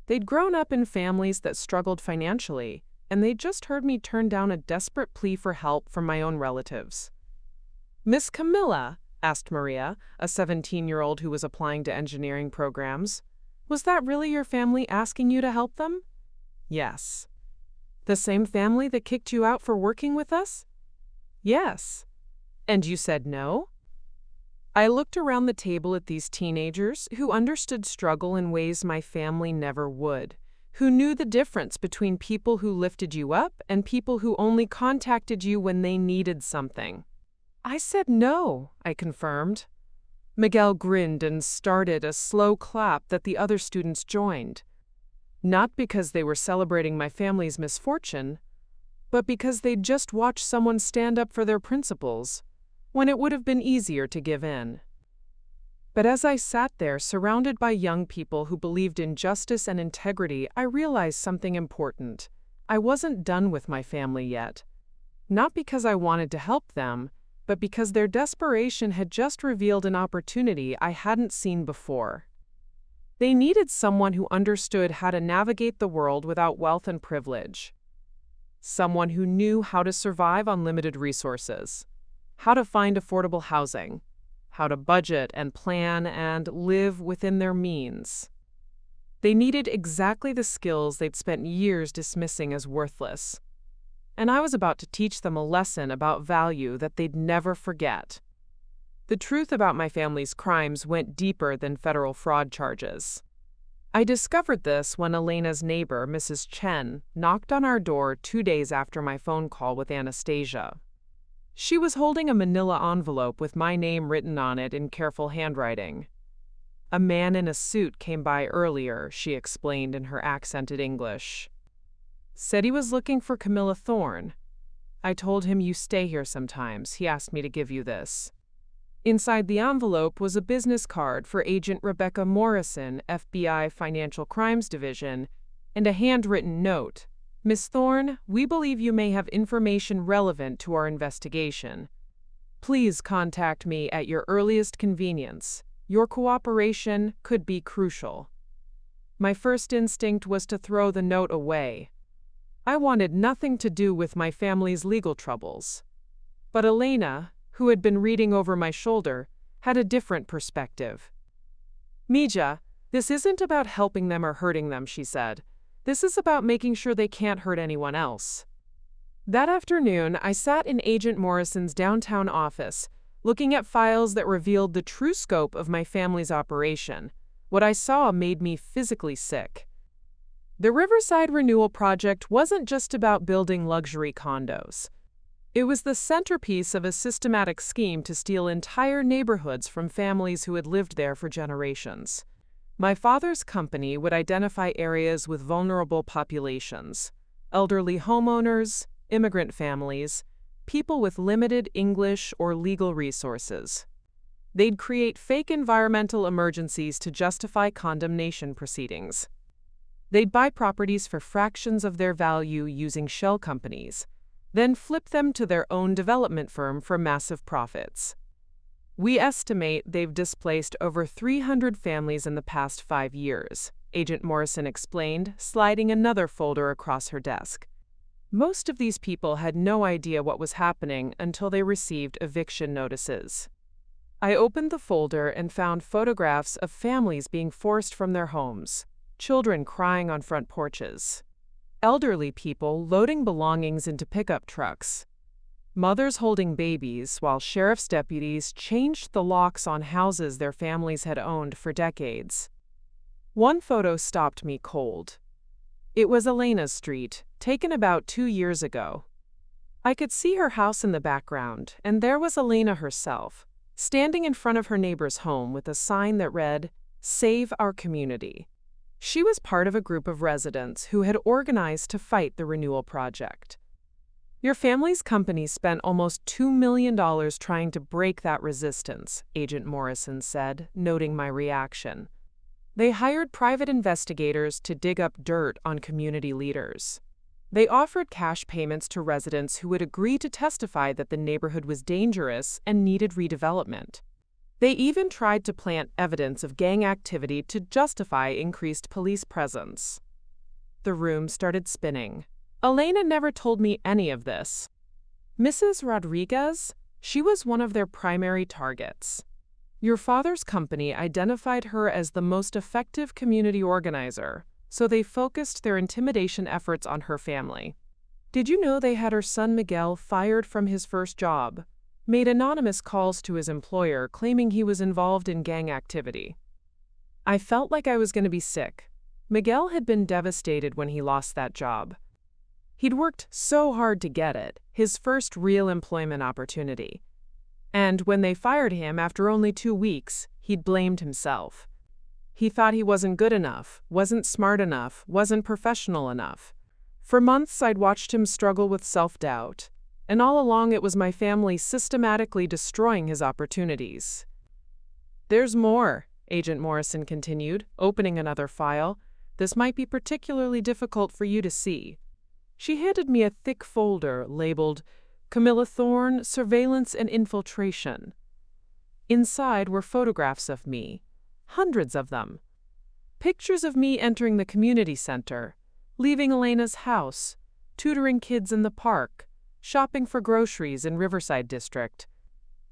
They'd grown up in families that struggled financially, and they'd just heard me turn down a desperate plea for help from my own relatives. "Miss Camilla," asked Maria, a 17-year-old who was applying to engineering programs, "was that really your family asking you to help them?" "Yes." "The same family that kicked you out for working with us?" "Yes." "And you said no?" I looked around the table at these teenagers who understood struggle in ways my family never would, who knew the difference between people who lifted you up and people who only contacted you when they needed something. "I said no," I confirmed. Miguel grinned and started a slow clap that the other students joined. Not because they were celebrating my family's misfortune, but because they'd just watched someone stand up for their principles when it would have been easier to give in. But as I sat there surrounded by young people who believed in justice and integrity, I realized something important. I wasn't done with my family yet. Not because I wanted to help them, but because their desperation had just revealed an opportunity I hadn't seen before. They needed someone who understood how to navigate the world without wealth and privilege. Someone who knew how to survive on limited resources, how to find affordable housing, how to budget and plan and live within their means. They needed exactly the skills they'd spent years dismissing as worthless. And I was about to teach them a lesson about value that they'd never forget. The truth about my family's crimes went deeper than federal fraud charges. I discovered this when Elena's neighbor, Mrs. Chen, knocked on our door 2 days after my phone call with Anastasia. She was holding a manila envelope with my name written on it in careful handwriting. "A man in a suit came by earlier," she explained in her accented English. "Said he was looking for Camilla Thorne. I told him you stay here sometimes. He asked me to give you this." Inside the envelope was a business card for Agent Rebecca Morrison, FBI Financial Crimes Division, and a handwritten note. "Miss Thorne, we believe you may have information relevant to our investigation. Please contact me at your earliest convenience. Your cooperation could be crucial." My first instinct was to throw the note away. I wanted nothing to do with my family's legal troubles. But Elena, who had been reading over my shoulder, had a different perspective. "Mija, this isn't about helping them or hurting them," she said. "This is about making sure they can't hurt anyone else." That afternoon, I sat in Agent Morrison's downtown office, looking at files that revealed the true scope of my family's operation. What I saw made me physically sick. The Riverside Renewal Project wasn't just about building luxury condos. It was the centerpiece of a systematic scheme to steal entire neighborhoods from families who had lived there for generations. My father's company would identify areas with vulnerable populations, elderly homeowners, immigrant families, people with limited English or legal resources. They'd create fake environmental emergencies to justify condemnation proceedings. They'd buy properties for fractions of their value using shell companies, then flip them to their own development firm for massive profits. We estimate they've displaced over 300 families in the past 5 years, Agent Morrison explained, sliding another folder across her desk. Most of these people had no idea what was happening until they received eviction notices. I opened the folder and found photographs of families being forced from their homes, children crying on front porches, elderly people loading belongings into pickup trucks, mothers holding babies while sheriff's deputies changed the locks on houses their families had owned for decades. One photo stopped me cold. It was Elena's street, taken about 2 years ago. I could see her house in the background, and there was Elena herself, standing in front of her neighbor's home with a sign that read, "Save Our Community." She was part of a group of residents who had organized to fight the renewal project. "Your family's company spent almost $2 million trying to break that resistance," Agent Morrison said, noting my reaction. "They hired private investigators to dig up dirt on community leaders. They offered cash payments to residents who would agree to testify that the neighborhood was dangerous and needed redevelopment. They even tried to plant evidence of gang activity to justify increased police presence. The room started spinning. Elena never told me any of this. Mrs. Rodriguez? She was one of their primary targets. Your father's company identified her as the most effective community organizer, so they focused their intimidation efforts on her family. Did you know they had her son Miguel fired from his first job? Made anonymous calls to his employer claiming he was involved in gang activity. I felt like I was going to be sick. Miguel had been devastated when he lost that job. He'd worked so hard to get it, his first real employment opportunity. And when they fired him after only 2 weeks, he'd blamed himself. He thought he wasn't good enough, wasn't smart enough, wasn't professional enough. For months I'd watched him struggle with self-doubt. And all along it was my family systematically destroying his opportunities. There's more, Agent Morrison continued, opening another file. This might be particularly difficult for you to see. She handed me a thick folder labeled Camilla Thorne, Surveillance and Infiltration. Inside were photographs of me, hundreds of them. Pictures of me entering the community center, leaving Elena's house, tutoring kids in the park, shopping for groceries in Riverside District.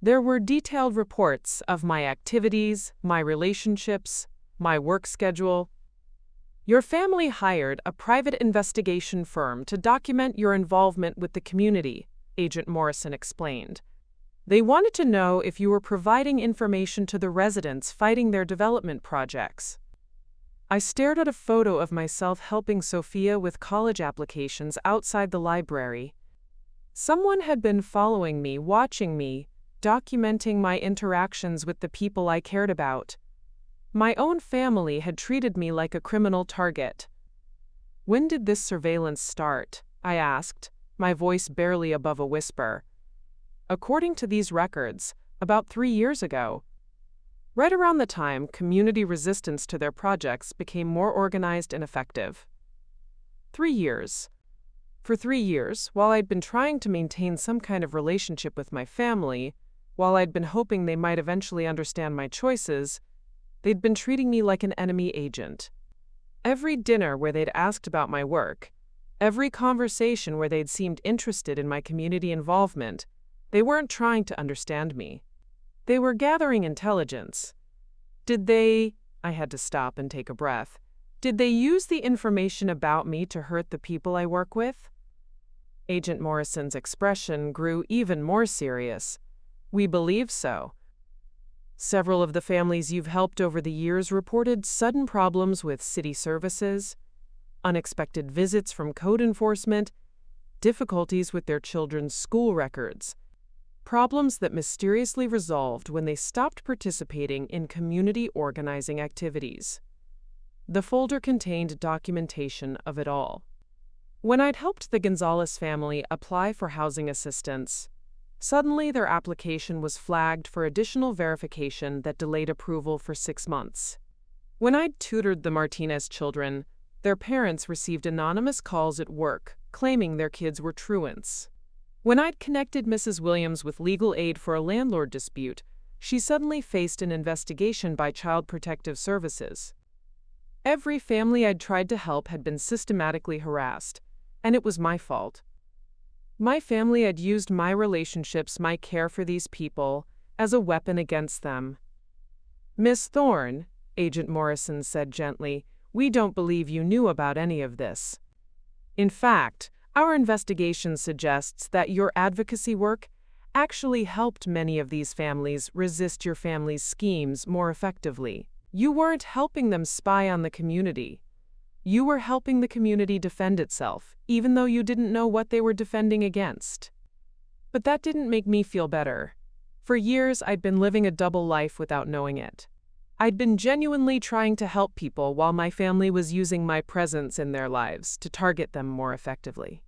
There were detailed reports of my activities, my relationships, my work schedule. Your family hired a private investigation firm to document your involvement with the community, Agent Morrison explained. They wanted to know if you were providing information to the residents fighting their development projects. I stared at a photo of myself helping Sophia with college applications outside the library. Someone had been following me, watching me, documenting my interactions with the people I cared about. My own family had treated me like a criminal target. When did this surveillance start? I asked, my voice barely above a whisper. According to these records, about 3 years ago. Right around the time community resistance to their projects became more organized and effective. 3 years. For 3 years, while I'd been trying to maintain some kind of relationship with my family, while I'd been hoping they might eventually understand my choices, they'd been treating me like an enemy agent. Every dinner where they'd asked about my work, every conversation where they'd seemed interested in my community involvement, they weren't trying to understand me. They were gathering intelligence. I had to stop and take a breath. Did they use the information about me to hurt the people I work with? Agent Morrison's expression grew even more serious. We believe so. Several of the families you've helped over the years reported sudden problems with city services, unexpected visits from code enforcement, difficulties with their children's school records, problems that mysteriously resolved when they stopped participating in community organizing activities. The folder contained documentation of it all. When I'd helped the Gonzalez family apply for housing assistance, suddenly their application was flagged for additional verification that delayed approval for 6 months. When I'd tutored the Martinez children, their parents received anonymous calls at work claiming their kids were truants. When I'd connected Mrs. Williams with legal aid for a landlord dispute, she suddenly faced an investigation by Child Protective Services. Every family I'd tried to help had been systematically harassed, and it was my fault. My family had used my relationships, my care for these people, as a weapon against them. Miss Thorne, Agent Morrison said gently, we don't believe you knew about any of this. In fact, our investigation suggests that your advocacy work actually helped many of these families resist your family's schemes more effectively. You weren't helping them spy on the community. You were helping the community defend itself, even though you didn't know what they were defending against. But that didn't make me feel better. For years, I'd been living a double life without knowing it. I'd been genuinely trying to help people while my family was using my presence in their lives to target them more effectively.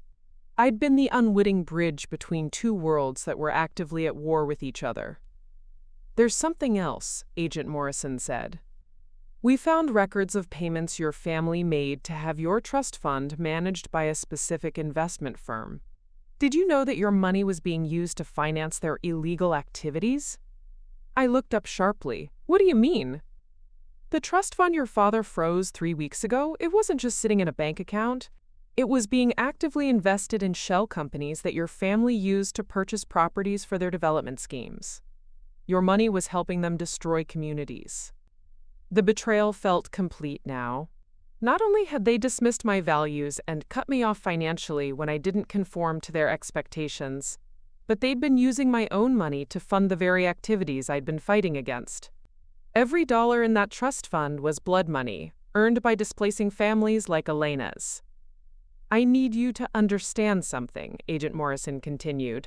I'd been the unwitting bridge between two worlds that were actively at war with each other. There's something else, Agent Morrison said. We found records of payments your family made to have your trust fund managed by a specific investment firm. Did you know that your money was being used to finance their illegal activities? I looked up sharply. What do you mean? The trust fund your father froze 3 weeks ago, it wasn't just sitting in a bank account. It was being actively invested in shell companies that your family used to purchase properties for their development schemes. Your money was helping them destroy communities. The betrayal felt complete now. Not only had they dismissed my values and cut me off financially when I didn't conform to their expectations, but they'd been using my own money to fund the very activities I'd been fighting against. Every dollar in that trust fund was blood money, earned by displacing families like Elena's. I need you to understand something, Agent Morrison continued.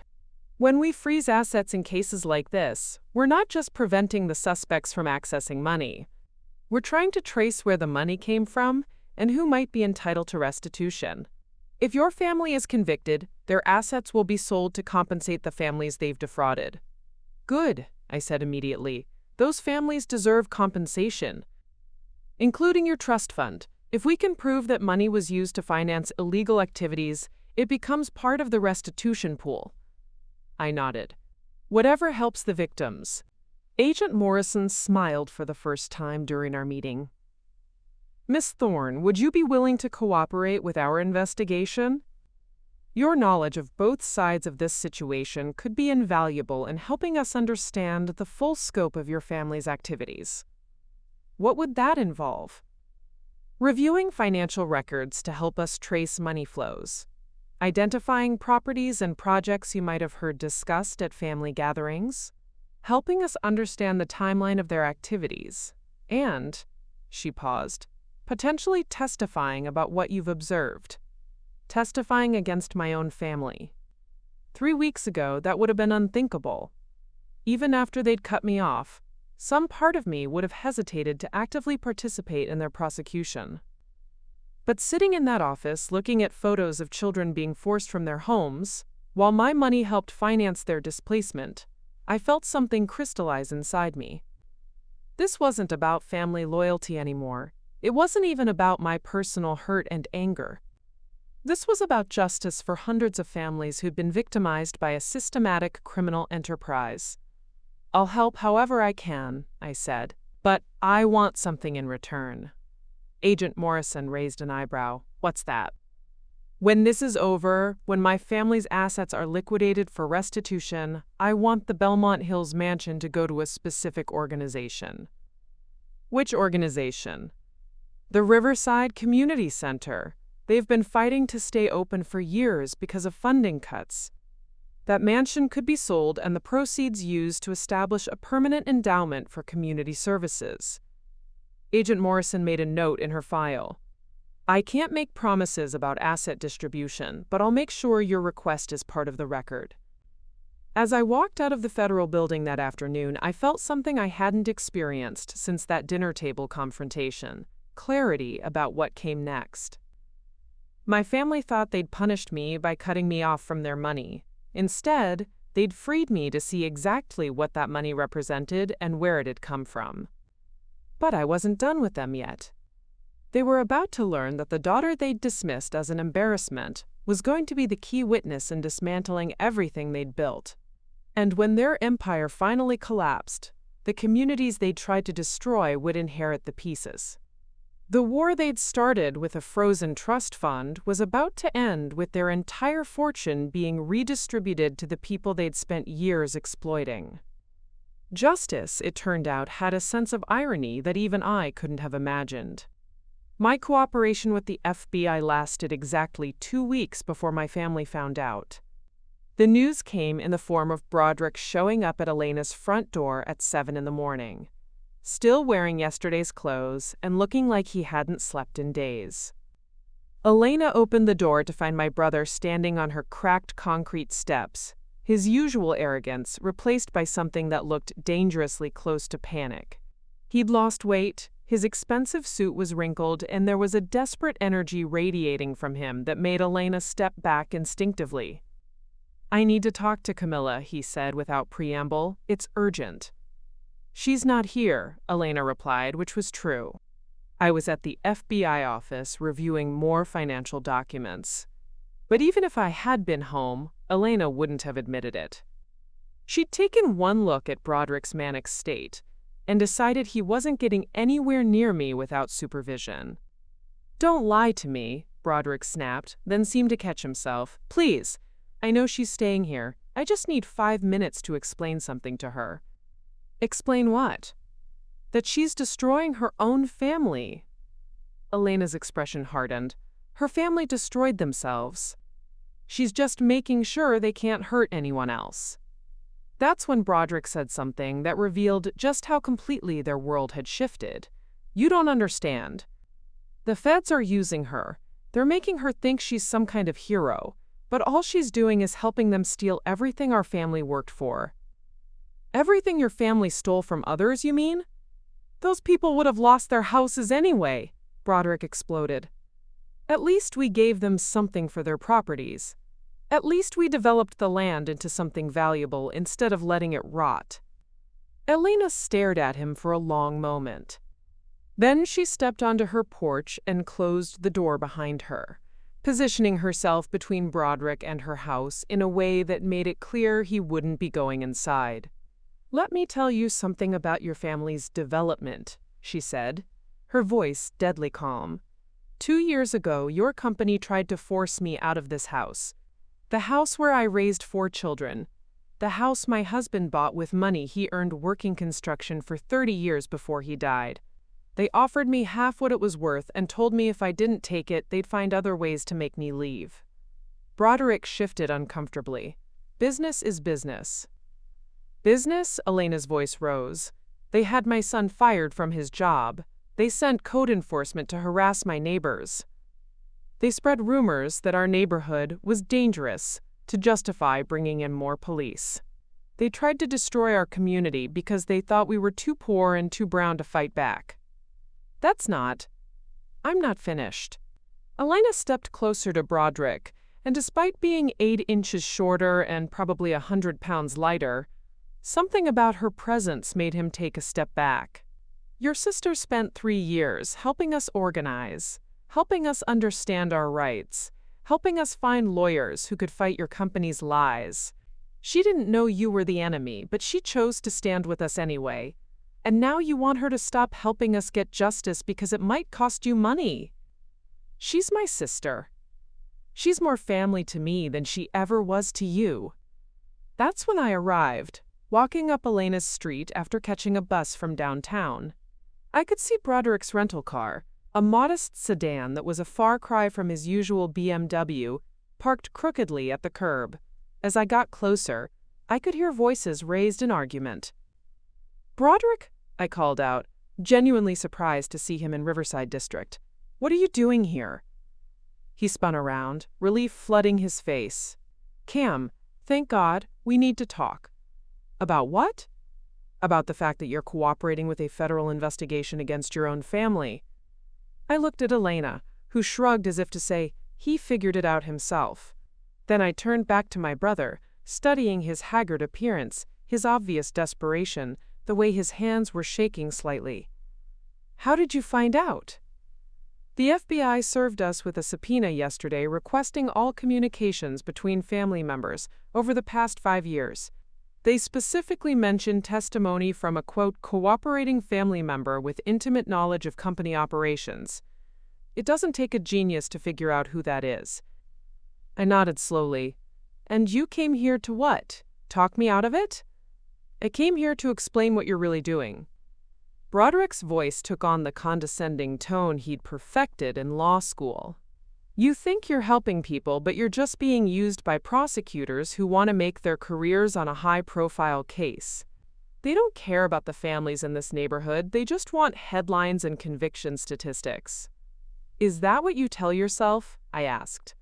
When we freeze assets in cases like this, we're not just preventing the suspects from accessing money. We're trying to trace where the money came from and who might be entitled to restitution. If your family is convicted, their assets will be sold to compensate the families they've defrauded. Good, I said immediately. Those families deserve compensation, including your trust fund. If we can prove that money was used to finance illegal activities, it becomes part of the restitution pool. I nodded. Whatever helps the victims. Agent Morrison smiled for the first time during our meeting. Miss Thorne, would you be willing to cooperate with our investigation? Your knowledge of both sides of this situation could be invaluable in helping us understand the full scope of your family's activities. What would that involve? Reviewing financial records to help us trace money flows, identifying properties and projects you might have heard discussed at family gatherings, helping us understand the timeline of their activities, and, she paused, potentially testifying about what you've observed. Testifying against my own family. 3 weeks ago, that would have been unthinkable. Even after they'd cut me off, some part of me would have hesitated to actively participate in their prosecution. But sitting in that office, looking at photos of children being forced from their homes, while my money helped finance their displacement, I felt something crystallize inside me. This wasn't about family loyalty anymore. It wasn't even about my personal hurt and anger. This was about justice for hundreds of families who'd been victimized by a systematic criminal enterprise. I'll help however I can, I said, but I want something in return. Agent Morrison raised an eyebrow. What's that? When this is over, when my family's assets are liquidated for restitution, I want the Bellmont Hills mansion to go to a specific organization. Which organization? The Riverside Community Center. They've been fighting to stay open for years because of funding cuts. That mansion could be sold and the proceeds used to establish a permanent endowment for community services. Agent Morrison made a note in her file. I can't make promises about asset distribution, but I'll make sure your request is part of the record. As I walked out of the federal building that afternoon, I felt something I hadn't experienced since that dinner table confrontation: clarity about what came next. My family thought they'd punished me by cutting me off from their money. Instead, they'd freed me to see exactly what that money represented and where it had come from. But I wasn't done with them yet. They were about to learn that the daughter they'd dismissed as an embarrassment was going to be the key witness in dismantling everything they'd built. And when their empire finally collapsed, the communities they'd tried to destroy would inherit the pieces. The war they'd started with a frozen trust fund was about to end with their entire fortune being redistributed to the people they'd spent years exploiting. Justice, it turned out, had a sense of irony that even I couldn't have imagined. My cooperation with the FBI lasted exactly 2 weeks before my family found out. The news came in the form of Broderick showing up at Elena's front door at 7 in the morning. Still wearing yesterday's clothes and looking like he hadn't slept in days. Elena opened the door to find my brother standing on her cracked concrete steps, his usual arrogance replaced by something that looked dangerously close to panic. He'd lost weight, his expensive suit was wrinkled, and there was a desperate energy radiating from him that made Elena step back instinctively. I need to talk to Camilla, he said without preamble. It's urgent. She's not here, Elena replied, which was true. I was at the FBI office reviewing more financial documents. But even if I had been home, Elena wouldn't have admitted it. She'd taken one look at Broderick's manic state and decided he wasn't getting anywhere near me without supervision. "Don't lie to me," Broderick snapped, then seemed to catch himself. "Please, I know she's staying here. I just need 5 minutes to explain something to her." "Explain what?" "That she's destroying her own family." Elena's expression hardened. "Her family destroyed themselves. She's just making sure they can't hurt anyone else." That's when Broderick said something that revealed just how completely their world had shifted. "You don't understand. The feds are using her. They're making her think she's some kind of hero, but all she's doing is helping them steal everything our family worked for." "Everything your family stole from others, you mean? Those people would have lost their houses anyway," Broderick exploded. "At least we gave them something for their properties. At least we developed the land into something valuable instead of letting it rot." Elena stared at him for a long moment. Then she stepped onto her porch and closed the door behind her, positioning herself between Broderick and her house in a way that made it clear he wouldn't be going inside. "Let me tell you something about your family's development," she said, her voice deadly calm. 2 years ago, your company tried to force me out of this house. The house where I raised 4 children. The house my husband bought with money he earned working construction for 30 years before he died. They offered me half what it was worth and told me if I didn't take it, they'd find other ways to make me leave. Broderick shifted uncomfortably. "Business is business." "Business?" Elena's voice rose. "They had my son fired from his job. They sent code enforcement to harass my neighbors. They spread rumors that our neighborhood was dangerous to justify bringing in more police. They tried to destroy our community because they thought we were too poor and too brown to fight back." I'm not finished." Elena stepped closer to Broderick, and despite being 8 inches shorter and probably 100 pounds lighter, something about her presence made him take a step back. "Your sister spent 3 years helping us organize, helping us understand our rights, helping us find lawyers who could fight your company's lies. She didn't know you were the enemy, but she chose to stand with us anyway. And now you want her to stop helping us get justice because it might cost you money." "She's my sister. She's more family to me than she ever was to you." That's when I arrived, walking up Elena's street after catching a bus from downtown. I could see Broderick's rental car, a modest sedan that was a far cry from his usual BMW, parked crookedly at the curb. As I got closer, I could hear voices raised in argument. "Broderick," I called out, genuinely surprised to see him in Riverside District. "What are you doing here?" He spun around, relief flooding his face. "Cam, thank God, we need to talk." "About what?" "About the fact that you're cooperating with a federal investigation against your own family." I looked at Elena, who shrugged as if to say, he figured it out himself. Then I turned back to my brother, studying his haggard appearance, his obvious desperation, the way his hands were shaking slightly. "How did you find out?" "The FBI served us with a subpoena yesterday requesting all communications between family members over the past 5 years. They specifically mentioned testimony from a, quote, cooperating family member with intimate knowledge of company operations. It doesn't take a genius to figure out who that is." I nodded slowly. "And you came here to what? Talk me out of it?" "I came here to explain what you're really doing." Broderick's voice took on the condescending tone he'd perfected in law school. "You think you're helping people, but you're just being used by prosecutors who want to make their careers on a high-profile case. They don't care about the families in this neighborhood, they just want headlines and conviction statistics." "Is that what you tell yourself?" I asked.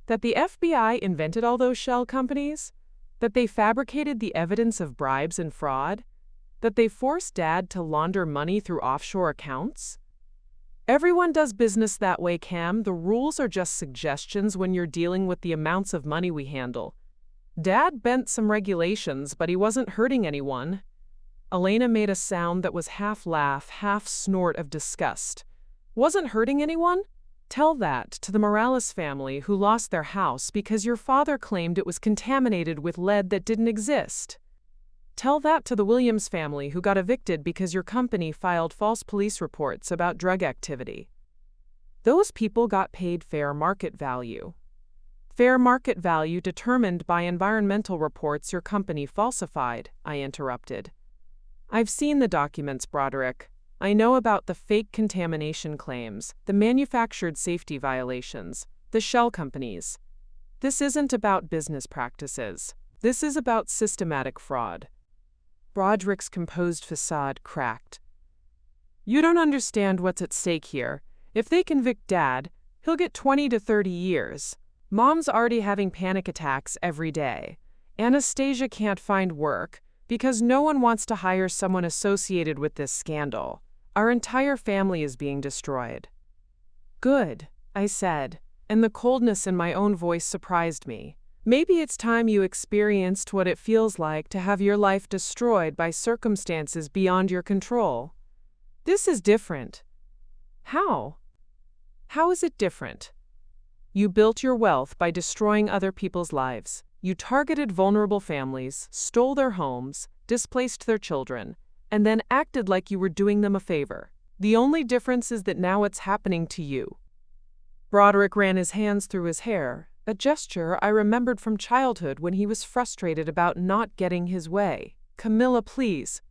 "That the FBI invented all those shell companies? That they fabricated the evidence of bribes and fraud? That they forced Dad to launder money through offshore accounts?" "Everyone does business that way, Cam. The rules are just suggestions when you're dealing with the amounts of money we handle. Dad bent some regulations, but he wasn't hurting anyone." Elena made a sound that was half laugh, half snort of disgust. "Wasn't hurting anyone? Tell that to the Morales family who lost their house because your father claimed it was contaminated with lead that didn't exist." Tell that to the Williams family who got evicted because your company filed false police reports about drug activity. Those people got paid fair market value. Fair market value determined by environmental reports your company falsified, I interrupted. I've seen the documents, Broderick. I know about the fake contamination claims, the manufactured safety violations, the shell companies. This isn't about business practices. This is about systematic fraud. Broderick's composed facade cracked. You don't understand what's at stake here. If they convict Dad, he'll get 20 to 30 years. Mom's already having panic attacks every day. Anastasia can't find work because no one wants to hire someone associated with this scandal. Our entire family is being destroyed. Good, I said, and the coldness in my own voice surprised me. Maybe it's time you experienced what it feels like to have your life destroyed by circumstances beyond your control. This is different. How? How is it different? You built your wealth by destroying other people's lives. You targeted vulnerable families, stole their homes, displaced their children, and then acted like you were doing them a favor. The only difference is that now it's happening to you. Broderick ran his hands through his hair, a gesture I remembered from childhood when he was frustrated about not getting his way. Camilla, please.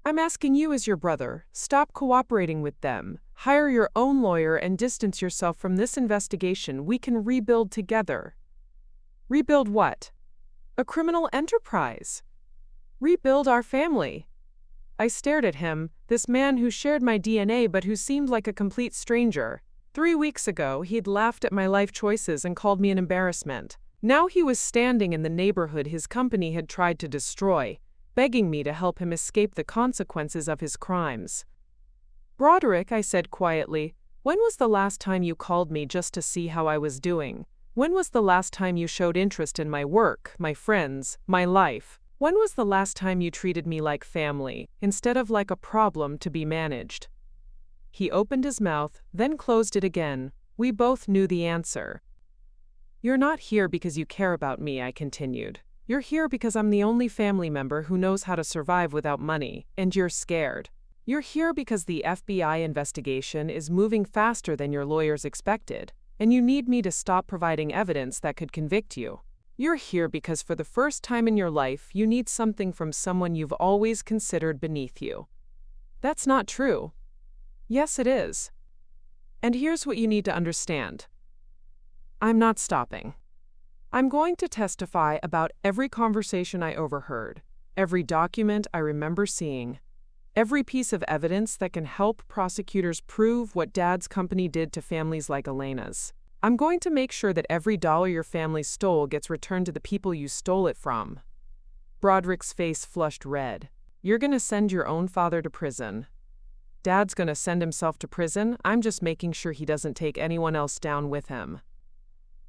I'm asking you as your brother, stop cooperating with them. Hire your own lawyer and distance yourself from this investigation. We can rebuild together. Rebuild what? A criminal enterprise. Rebuild our family. I stared at him, this man who shared my DNA but who seemed like a complete stranger. 3 weeks ago, he'd laughed at my life choices and called me an embarrassment. Now he was standing in the neighborhood his company had tried to destroy, begging me to help him escape the consequences of his crimes. Broderick, I said quietly, when was the last time you called me just to see how I was doing? When was the last time you showed interest in my work, my friends, my life? When was the last time you treated me like family, instead of like a problem to be managed? He opened his mouth, then closed it again. We both knew the answer. You're not here because you care about me, I continued. You're here because I'm the only family member who knows how to survive without money, and you're scared. You're here because the FBI investigation is moving faster than your lawyers expected, and you need me to stop providing evidence that could convict you. You're here because for the first time in your life, you need something from someone you've always considered beneath you. That's not true. Yes, it is. And here's what you need to understand. I'm not stopping. I'm going to testify about every conversation I overheard, every document I remember seeing, every piece of evidence that can help prosecutors prove what Dad's company did to families like Elena's. I'm going to make sure that every dollar your family stole gets returned to the people you stole it from. Broderick's face flushed red. You're going to send your own father to prison. Dad's going to send himself to prison. I'm just making sure he doesn't take anyone else down with him.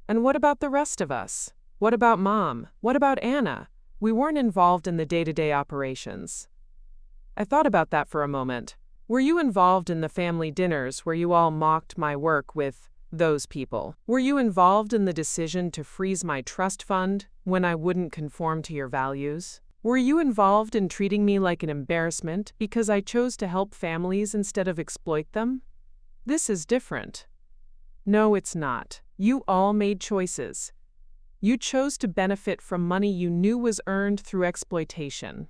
And what about the rest of us? What about Mom? What about Anna? We weren't involved in the day-to-day operations. I thought about that for a moment. Were you involved in the family dinners where you all mocked my work with those people? Were you involved in the decision to freeze my trust fund when I wouldn't conform to your values? Were you involved in treating me like an embarrassment because I chose to help families instead of exploit them? This is different. No, it's not. You all made choices. You chose to benefit from money you knew was earned through exploitation.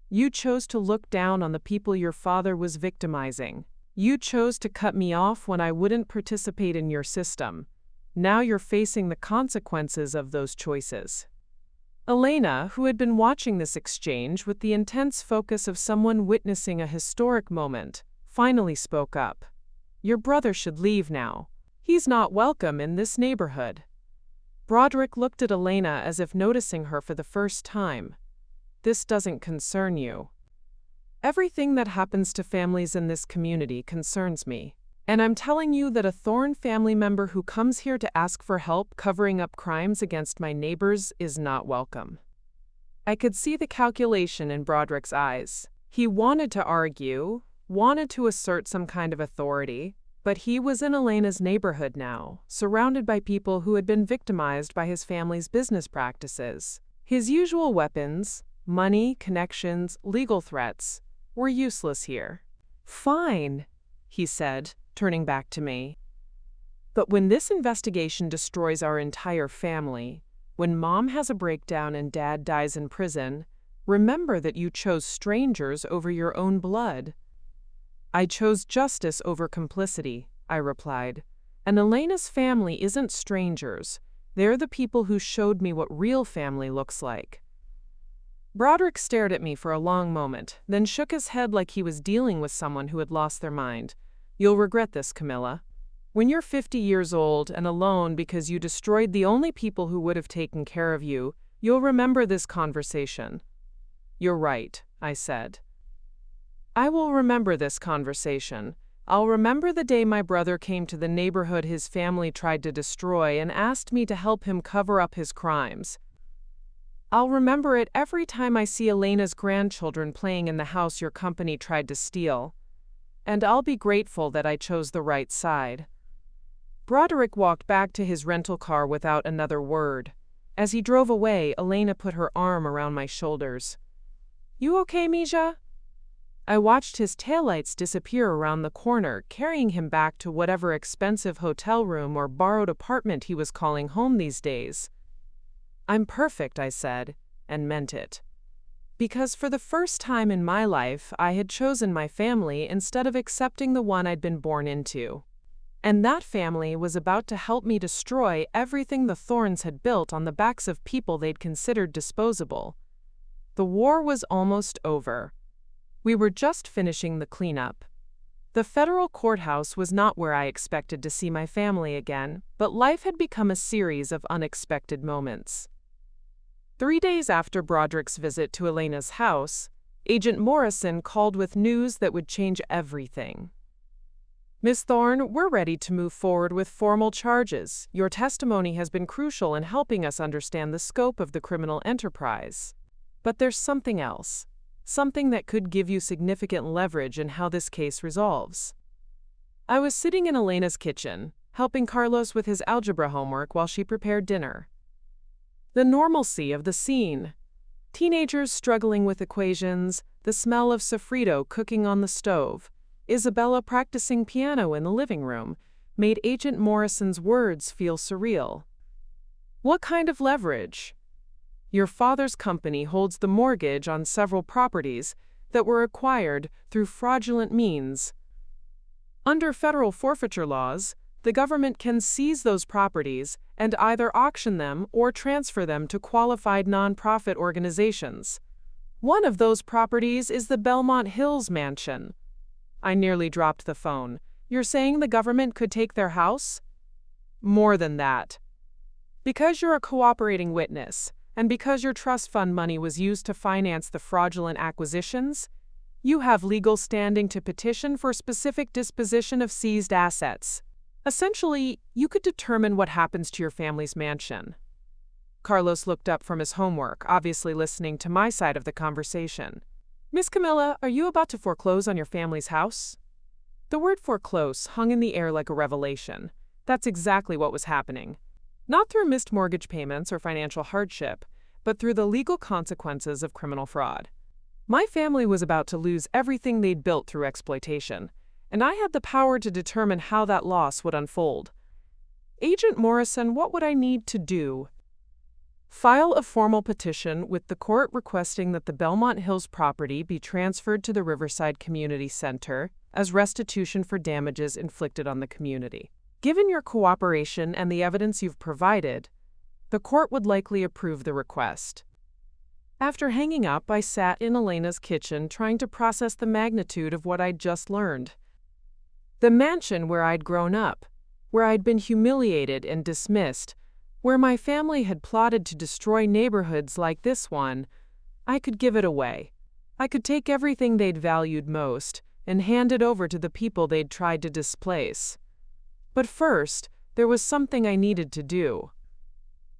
You chose to look down on the people your father was victimizing. You chose to cut me off when I wouldn't participate in your system. Now you're facing the consequences of those choices. Elena, who had been watching this exchange with the intense focus of someone witnessing a historic moment, finally spoke up. Your brother should leave now. He's not welcome in this neighborhood. Broderick looked at Elena as if noticing her for the first time. This doesn't concern you. Everything that happens to families in this community concerns me. And I'm telling you that a Thorne family member who comes here to ask for help covering up crimes against my neighbors is not welcome. I could see the calculation in Broderick's eyes. He wanted to argue, wanted to assert some kind of authority, but he was in Elena's neighborhood now, surrounded by people who had been victimized by his family's business practices. His usual weapons, Money, connections, legal threats were useless here. "Fine," he said, turning back to me. "But when this investigation destroys our entire family, when Mom has a breakdown and Dad dies in prison, remember that you chose strangers over your own blood." "I chose justice over complicity," I replied. "And Elena's family isn't strangers. They're the people who showed me what real family looks like." Broderick stared at me for a long moment, then shook his head like he was dealing with someone who had lost their mind. "You'll regret this, Camilla. When you're 50 years old and alone because you destroyed the only people who would have taken care of you, you'll remember this conversation." "You're right," I said. "I will remember this conversation. I'll remember the day my brother came to the neighborhood his family tried to destroy and asked me to help him cover up his crimes. I'll remember it every time I see Elena's grandchildren playing in the house your company tried to steal. And I'll be grateful that I chose the right side." Broderick walked back to his rental car without another word. As he drove away, Elena put her arm around my shoulders. "You okay, Misha?" I watched his taillights disappear around the corner, carrying him back to whatever expensive hotel room or borrowed apartment he was calling home these days. "I'm perfect," I said, and meant it. Because for the first time in my life, I had chosen my family instead of accepting the one I'd been born into. And that family was about to help me destroy everything the Thorns had built on the backs of people they'd considered disposable. The war was almost over. We were just finishing the cleanup. The federal courthouse was not where I expected to see my family again, but life had become a series of unexpected moments. 3 days after Broderick's visit to Elena's house, Agent Morrison called with news that would change everything. "Miss Thorne, we're ready to move forward with formal charges. Your testimony has been crucial in helping us understand the scope of the criminal enterprise. But there's something else. Something that could give you significant leverage in how this case resolves." I was sitting in Elena's kitchen, helping Carlos with his algebra homework while she prepared dinner. The normalcy of the scene. Teenagers struggling with equations, the smell of sofrito cooking on the stove, Isabella practicing piano in the living room, made Agent Morrison's words feel surreal. "What kind of leverage?" "Your father's company holds the mortgage on several properties that were acquired through fraudulent means. Under federal forfeiture laws, the government can seize those properties and either auction them or transfer them to qualified nonprofit organizations. One of those properties is the Bellmont Hills mansion." I nearly dropped the phone. "You're saying the government could take their house?" "More than that. Because you're a cooperating witness, and because your trust fund money was used to finance the fraudulent acquisitions, you have legal standing to petition for specific disposition of seized assets. Essentially, you could determine what happens to your family's mansion." Carlos looked up from his homework, obviously listening to my side of the conversation. "Miss Camilla, are you about to foreclose on your family's house?" The word foreclose hung in the air like a revelation. That's exactly what was happening. Not through missed mortgage payments or financial hardship, but through the legal consequences of criminal fraud. My family was about to lose everything they'd built through exploitation, and I had the power to determine how that loss would unfold. "Agent Morrison, what would I need to do?" "File a formal petition with the court requesting that the Bellmont Hills property be transferred to the Riverside Community Center as restitution for damages inflicted on the community. Given your cooperation and the evidence you've provided, the court would likely approve the request." After hanging up, I sat in Elena's kitchen trying to process the magnitude of what I'd just learned. The mansion where I'd grown up, where I'd been humiliated and dismissed, where my family had plotted to destroy neighborhoods like this one, I could give it away. I could take everything they'd valued most and hand it over to the people they'd tried to displace. But first, there was something I needed to do.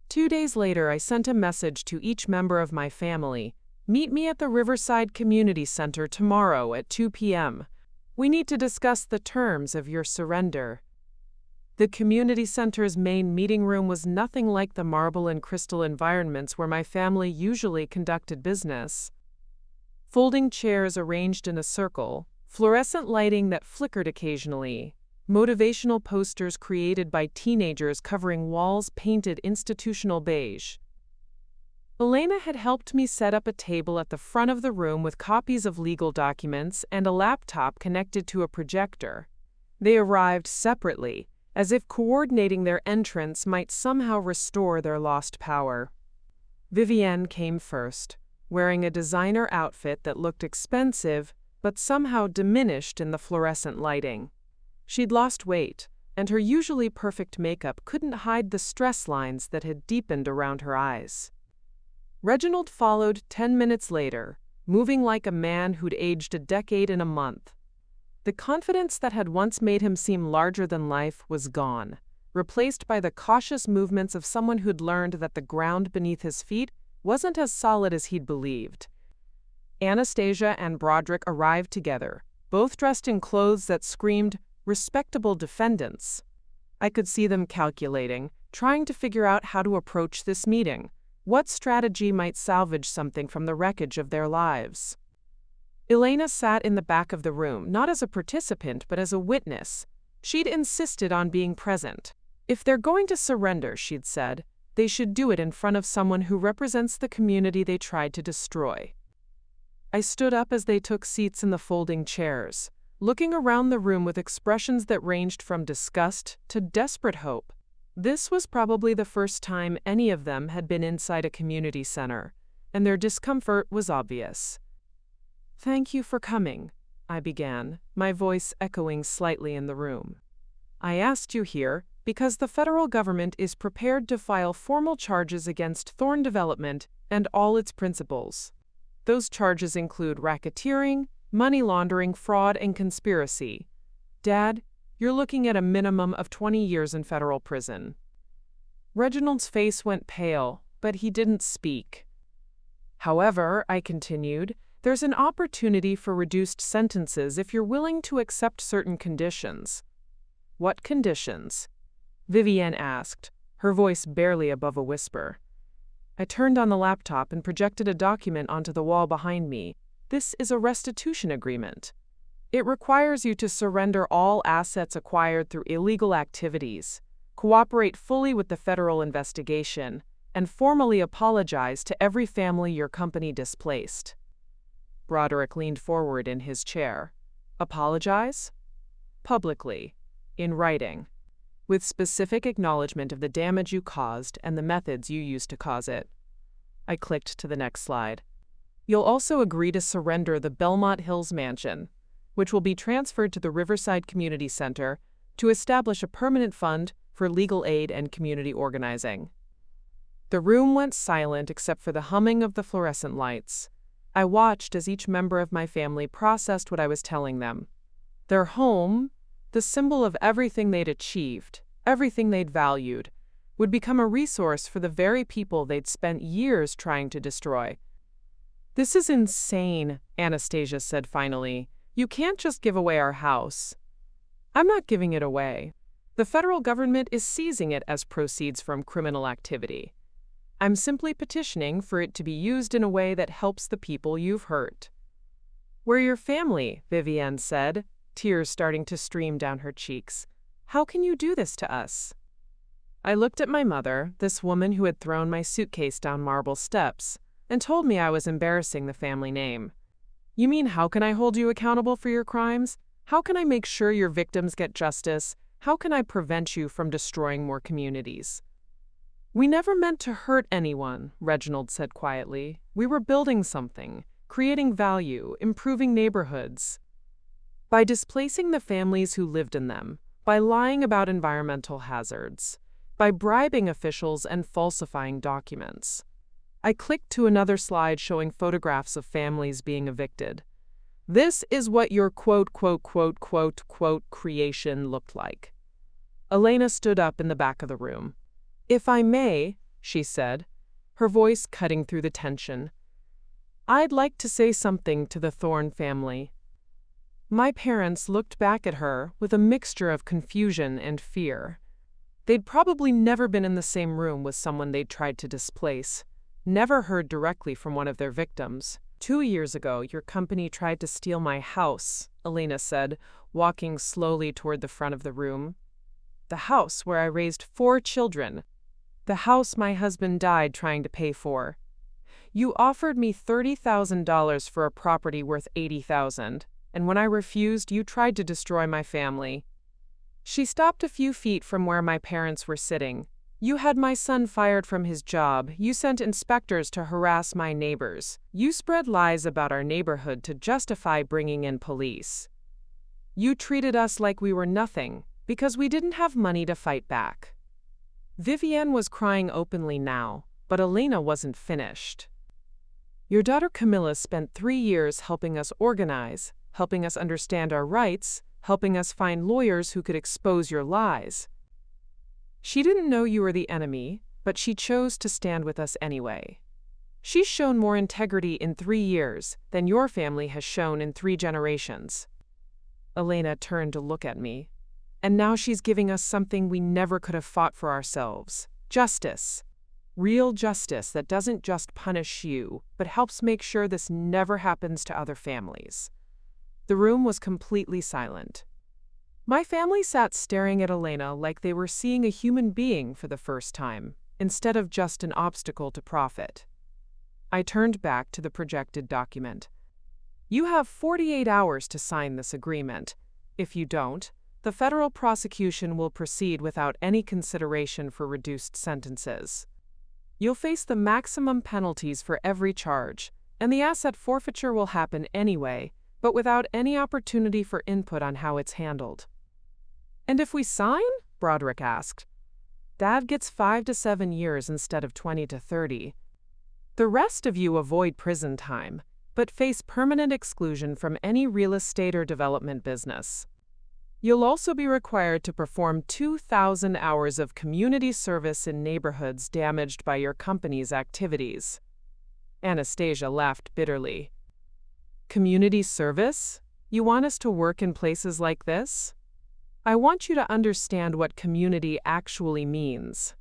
2 days later, I sent a message to each member of my family. "Meet me at the Riverside Community Center tomorrow at 2 p.m. We need to discuss the terms of your surrender." The community center's main meeting room was nothing like the marble and crystal environments where my family usually conducted business. Folding chairs arranged in a circle, fluorescent lighting that flickered occasionally, motivational posters created by teenagers covering walls painted institutional beige. Elena had helped me set up a table at the front of the room with copies of legal documents and a laptop connected to a projector. They arrived separately, as if coordinating their entrance might somehow restore their lost power. Vivienne came first, wearing a designer outfit that looked expensive but somehow diminished in the fluorescent lighting. She'd lost weight, and her usually perfect makeup couldn't hide the stress lines that had deepened around her eyes. Reginald followed 10 minutes later, moving like a man who'd aged a decade in a month. The confidence that had once made him seem larger than life was gone, replaced by the cautious movements of someone who'd learned that the ground beneath his feet wasn't as solid as he'd believed. Anastasia and Broderick arrived together, both dressed in clothes that screamed, "respectable defendants." I could see them calculating, trying to figure out how to approach this meeting. What strategy might salvage something from the wreckage of their lives? Elena sat in the back of the room, not as a participant but as a witness. She'd insisted on being present. If they're going to surrender, she'd said, they should do it in front of someone who represents the community they tried to destroy. I stood up as they took seats in the folding chairs, looking around the room with expressions that ranged from disgust to desperate hope. This was probably the first time any of them had been inside a community center, and their discomfort was obvious. "Thank you for coming," I began, my voice echoing slightly in the room. "I asked you here because the federal government is prepared to file formal charges against Thorn Development and all its principals. Those charges include racketeering, money laundering, fraud, and conspiracy. Dad, you're looking at a minimum of 20 years in federal prison." Reginald's face went pale, but he didn't speak. "However," I continued, "there's an opportunity for reduced sentences if you're willing to accept certain conditions." "What conditions?" Vivienne asked, her voice barely above a whisper. I turned on the laptop and projected a document onto the wall behind me. "This is a restitution agreement. It requires you to surrender all assets acquired through illegal activities, cooperate fully with the federal investigation, and formally apologize to every family your company displaced." Broderick leaned forward in his chair. "Apologize?" "Publicly, in writing, with specific acknowledgement of the damage you caused and the methods you used to cause it." I clicked to the next slide. "You'll also agree to surrender the Bellmont Hills mansion, which will be transferred to the Riverside Community Center to establish a permanent fund for legal aid and community organizing." The room went silent except for the humming of the fluorescent lights. I watched as each member of my family processed what I was telling them. Their home, the symbol of everything they'd achieved, everything they'd valued, would become a resource for the very people they'd spent years trying to destroy. "This is insane," Anastasia said finally. "You can't just give away our house." "I'm not giving it away. The federal government is seizing it as proceeds from criminal activity. I'm simply petitioning for it to be used in a way that helps the people you've hurt." "We're your family," Vivienne said, tears starting to stream down her cheeks. "How can you do this to us?" I looked at my mother, this woman who had thrown my suitcase down marble steps, and told me I was embarrassing the family name. "You mean how can I hold you accountable for your crimes? How can I make sure your victims get justice? How can I prevent you from destroying more communities?" "We never meant to hurt anyone," Reginald said quietly. "We were building something, creating value, improving neighborhoods. By displacing the families who lived in them, by lying about environmental hazards, by bribing officials and falsifying documents." I clicked to another slide showing photographs of families being evicted. "This is what your quote, quote, quote, quote, quote creation looked like." Elena stood up in the back of the room. "If I may," she said, her voice cutting through the tension, "I'd like to say something to the Thorn family." My parents looked back at her with a mixture of confusion and fear. They'd probably never been in the same room with someone they'd tried to displace, never heard directly from one of their victims. 2 years ago, your company tried to steal my house, Elena said, walking slowly toward the front of the room. The house where I raised 4 children. The house my husband died trying to pay for. You offered me $30,000 for a property worth $80,000, and when I refused, you tried to destroy my family. She stopped a few feet from where my parents were sitting. You had my son fired from his job. You sent inspectors to harass my neighbors. You spread lies about our neighborhood to justify bringing in police. You treated us like we were nothing because we didn't have money to fight back. Vivienne was crying openly now, but Elena wasn't finished. Your daughter Camilla spent 3 years helping us organize, helping us understand our rights, helping us find lawyers who could expose your lies. She didn't know you were the enemy, but she chose to stand with us anyway. She's shown more integrity in 3 years than your family has shown in 3 generations. Elena turned to look at me. And now she's giving us something we never could have fought for ourselves. Justice. Real justice that doesn't just punish you, but helps make sure this never happens to other families. The room was completely silent. My family sat staring at Elena like they were seeing a human being for the first time, instead of just an obstacle to profit. I turned back to the projected document. You have 48 hours to sign this agreement. If you don't, the federal prosecution will proceed without any consideration for reduced sentences. You'll face the maximum penalties for every charge, and the asset forfeiture will happen anyway, but without any opportunity for input on how it's handled. And if we sign? Broderick asked. Dad gets 5 to 7 years instead of 20 to 30. The rest of you avoid prison time, but face permanent exclusion from any real estate or development business. You'll also be required to perform 2,000 hours of community service in neighborhoods damaged by your company's activities. Anastasia laughed bitterly. Community service? You want us to work in places like this? I want you to understand what community actually means.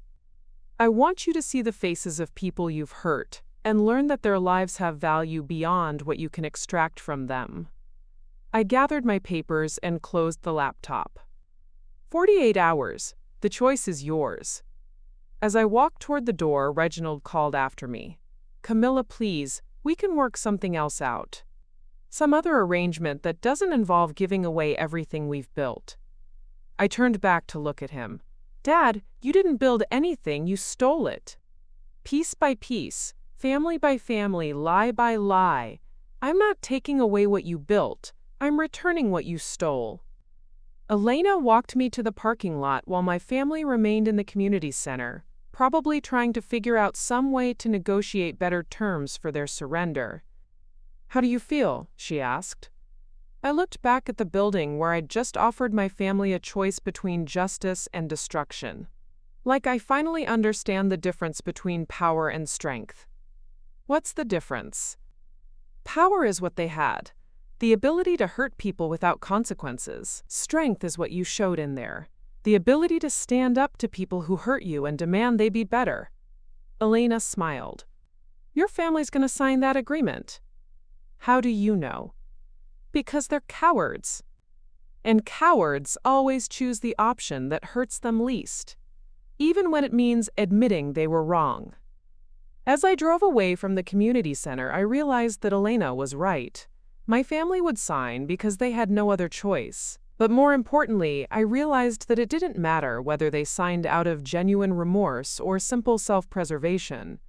I want you to see the faces of people you've hurt and learn that their lives have value beyond what you can extract from them. I gathered my papers and closed the laptop. 48 hours. The choice is yours. As I walked toward the door, Reginald called after me. Camilla, please, we can work something else out. Some other arrangement that doesn't involve giving away everything we've built. I turned back to look at him. Dad, you didn't build anything, you stole it. Piece by piece, family by family, lie by lie. I'm not taking away what you built. I'm returning what you stole. Elena walked me to the parking lot while my family remained in the community center, probably trying to figure out some way to negotiate better terms for their surrender. How do you feel? She asked. I looked back at the building where I'd just offered my family a choice between justice and destruction. Like I finally understand the difference between power and strength. What's the difference? Power is what they had. The ability to hurt people without consequences. Strength is what you showed in there. The ability to stand up to people who hurt you and demand they be better. Elena smiled. Your family's going to sign that agreement. How do you know? Because they're cowards. And cowards always choose the option that hurts them least, even when it means admitting they were wrong. As I drove away from the community center, I realized that Elena was right. My family would sign because they had no other choice. But more importantly, I realized that it didn't matter whether they signed out of genuine remorse or simple self-preservation.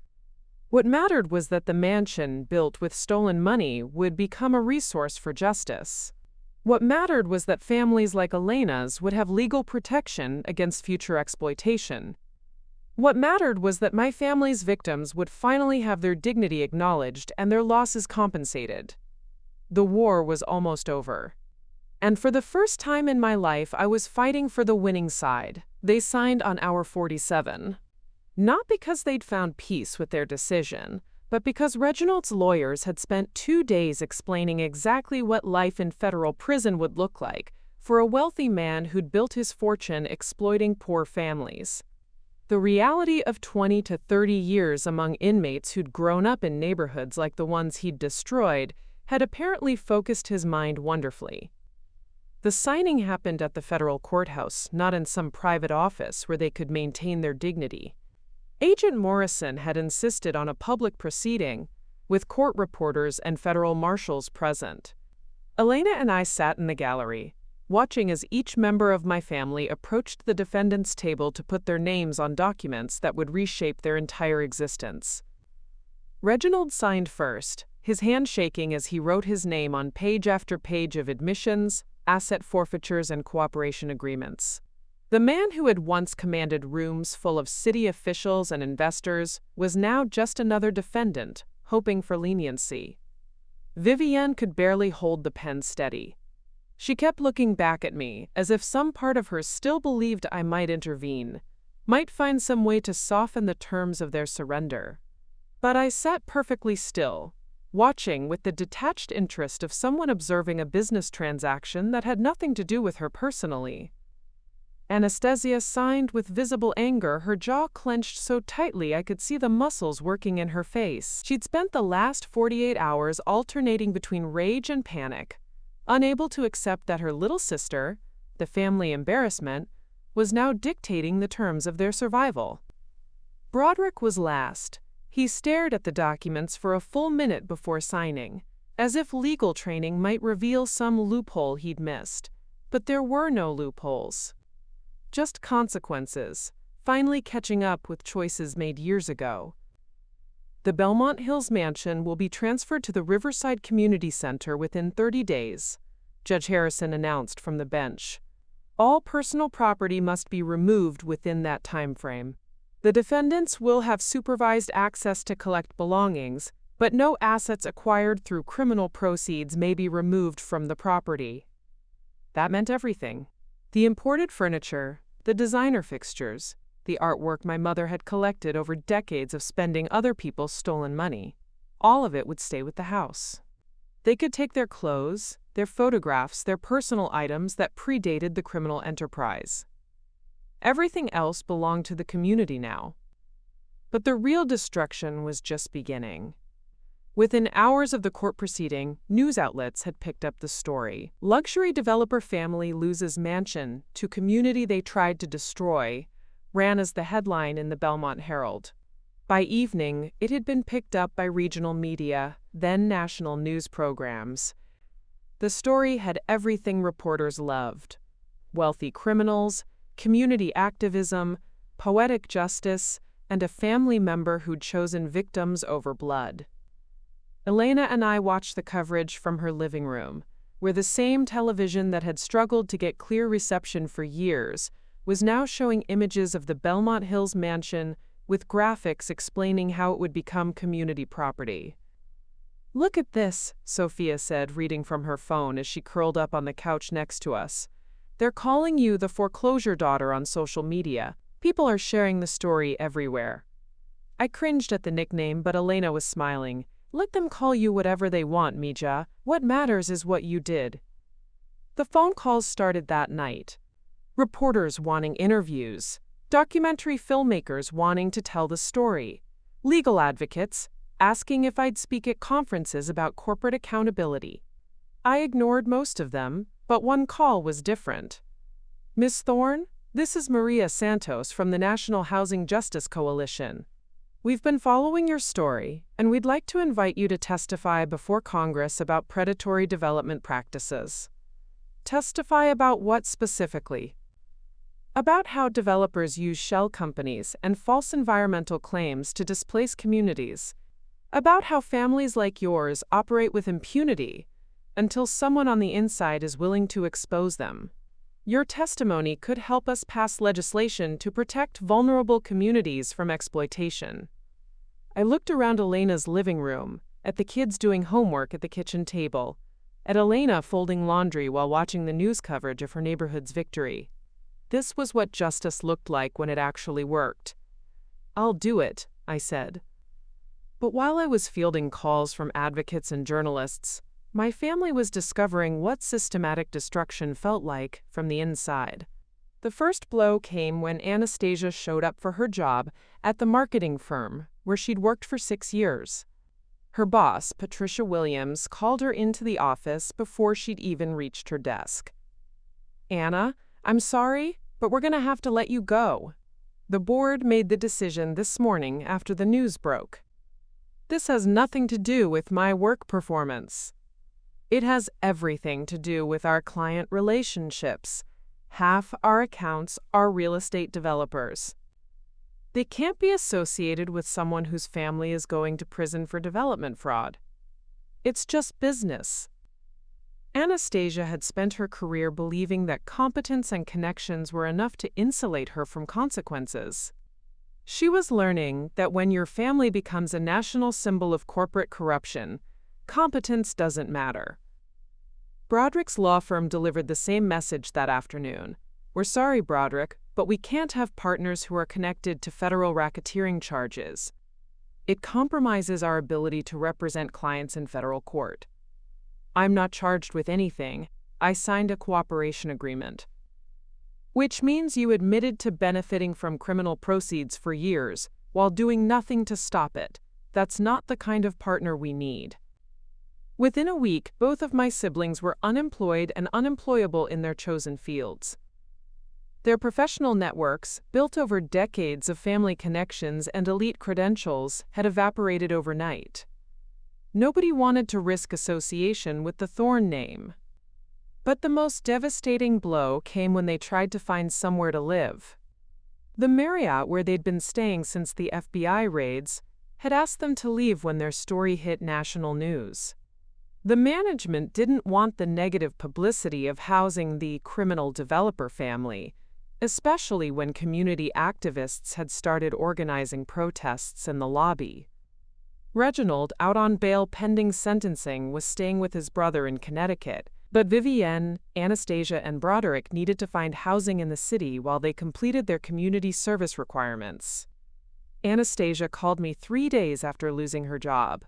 What mattered was that the mansion built with stolen money would become a resource for justice. What mattered was that families like Elena's would have legal protection against future exploitation. What mattered was that my family's victims would finally have their dignity acknowledged and their losses compensated. The war was almost over. And for the first time in my life, I was fighting for the winning side. They signed on hour 47. Not because they'd found peace with their decision, but because Reginald's lawyers had spent 2 days explaining exactly what life in federal prison would look like for a wealthy man who'd built his fortune exploiting poor families. The reality of 20 to 30 years among inmates who'd grown up in neighborhoods like the ones he'd destroyed had apparently focused his mind wonderfully. The signing happened at the federal courthouse, not in some private office where they could maintain their dignity. Agent Morrison had insisted on a public proceeding, with court reporters and federal marshals present. Elena and I sat in the gallery, watching as each member of my family approached the defendant's table to put their names on documents that would reshape their entire existence. Reginald signed first, his hand shaking as he wrote his name on page after page of admissions, asset forfeitures, and cooperation agreements. The man who had once commanded rooms full of city officials and investors was now just another defendant, hoping for leniency. Vivienne could barely hold the pen steady. She kept looking back at me, as if some part of her still believed I might intervene, might find some way to soften the terms of their surrender. But I sat perfectly still, watching with the detached interest of someone observing a business transaction that had nothing to do with her personally. Anastasia signed with visible anger, her jaw clenched so tightly I could see the muscles working in her face. She'd spent the last 48 hours alternating between rage and panic, unable to accept that her little sister, the family embarrassment, was now dictating the terms of their survival. Broderick was last. He stared at the documents for a full minute before signing, as if legal training might reveal some loophole he'd missed. But there were no loopholes. Just consequences, finally catching up with choices made years ago. The Bellmont Hills mansion will be transferred to the Riverside Community Center within 30 days, Judge Harrison announced from the bench. All personal property must be removed within that time frame. The defendants will have supervised access to collect belongings, but no assets acquired through criminal proceeds may be removed from the property. That meant everything. The imported furniture, the designer fixtures, the artwork my mother had collected over decades of spending other people's stolen money. All of it would stay with the house. They could take their clothes, their photographs, their personal items that predated the criminal enterprise. Everything else belonged to the community now. But the real destruction was just beginning. Within hours of the court proceeding, news outlets had picked up the story. Luxury developer family loses mansion to community they tried to destroy, ran as the headline in the Bellmont Herald. By evening, it had been picked up by regional media, then national news programs. The story had everything reporters loved: wealthy criminals, community activism, poetic justice, and a family member who'd chosen victims over blood. Elena and I watched the coverage from her living room, where the same television that had struggled to get clear reception for years was now showing images of the Bellmont Hills mansion with graphics explaining how it would become community property. "Look at this," Sophia said, reading from her phone as she curled up on the couch next to us. "They're calling you the foreclosure daughter on social media. People are sharing the story everywhere." I cringed at the nickname, but Elena was smiling. "Let them call you whatever they want, Mija. What matters is what you did." The phone calls started that night. Reporters wanting interviews, documentary filmmakers wanting to tell the story, legal advocates asking if I'd speak at conferences about corporate accountability. I ignored most of them, but one call was different. "Ms. Thorne, this is Maria Santos from the National Housing Justice Coalition. We've been following your story, and we'd like to invite you to testify before Congress about predatory development practices." "Testify about what specifically?" "About how developers use shell companies and false environmental claims to displace communities. About how families like yours operate with impunity until someone on the inside is willing to expose them. Your testimony could help us pass legislation to protect vulnerable communities from exploitation." I looked around Elena's living room, at the kids doing homework at the kitchen table, at Elena folding laundry while watching the news coverage of her neighborhood's victory. This was what justice looked like when it actually worked. "I'll do it," I said. But while I was fielding calls from advocates and journalists, My family was discovering what systematic destruction felt like from the inside. The first blow came when Anastasia showed up for her job at the marketing firm where she'd worked for 6 years. Her boss, Patricia Williams, called her into the office before she'd even reached her desk. "Anna, I'm sorry, but we're going to have to let you go. The board made the decision this morning after the news broke. This has nothing to do with my work performance. It has everything to do with our client relationships. Half our accounts are real estate developers. They can't be associated with someone whose family is going to prison for development fraud. It's just business." Anastasia had spent her career believing that competence and connections were enough to insulate her from consequences. She was learning that when your family becomes a national symbol of corporate corruption, competence doesn't matter. Broderick's law firm delivered the same message that afternoon. "We're sorry, Broderick, but we can't have partners who are connected to federal racketeering charges. It compromises our ability to represent clients in federal court. I'm not charged with anything. I signed a cooperation agreement." "Which means you admitted to benefiting from criminal proceeds for years while doing nothing to stop it. That's not the kind of partner we need." Within a week, both of my siblings were unemployed and unemployable in their chosen fields. Their professional networks, built over decades of family connections and elite credentials, had evaporated overnight. Nobody wanted to risk association with the Thorn name. But the most devastating blow came when they tried to find somewhere to live. The Marriott, where they'd been staying since the FBI raids, had asked them to leave when their story hit national news. The management didn't want the negative publicity of housing the criminal developer family, especially when community activists had started organizing protests in the lobby. Reginald, out on bail pending sentencing, was staying with his brother in Connecticut, but Vivienne, Anastasia, and Broderick needed to find housing in the city while they completed their community service requirements. Anastasia called me 3 days after losing her job.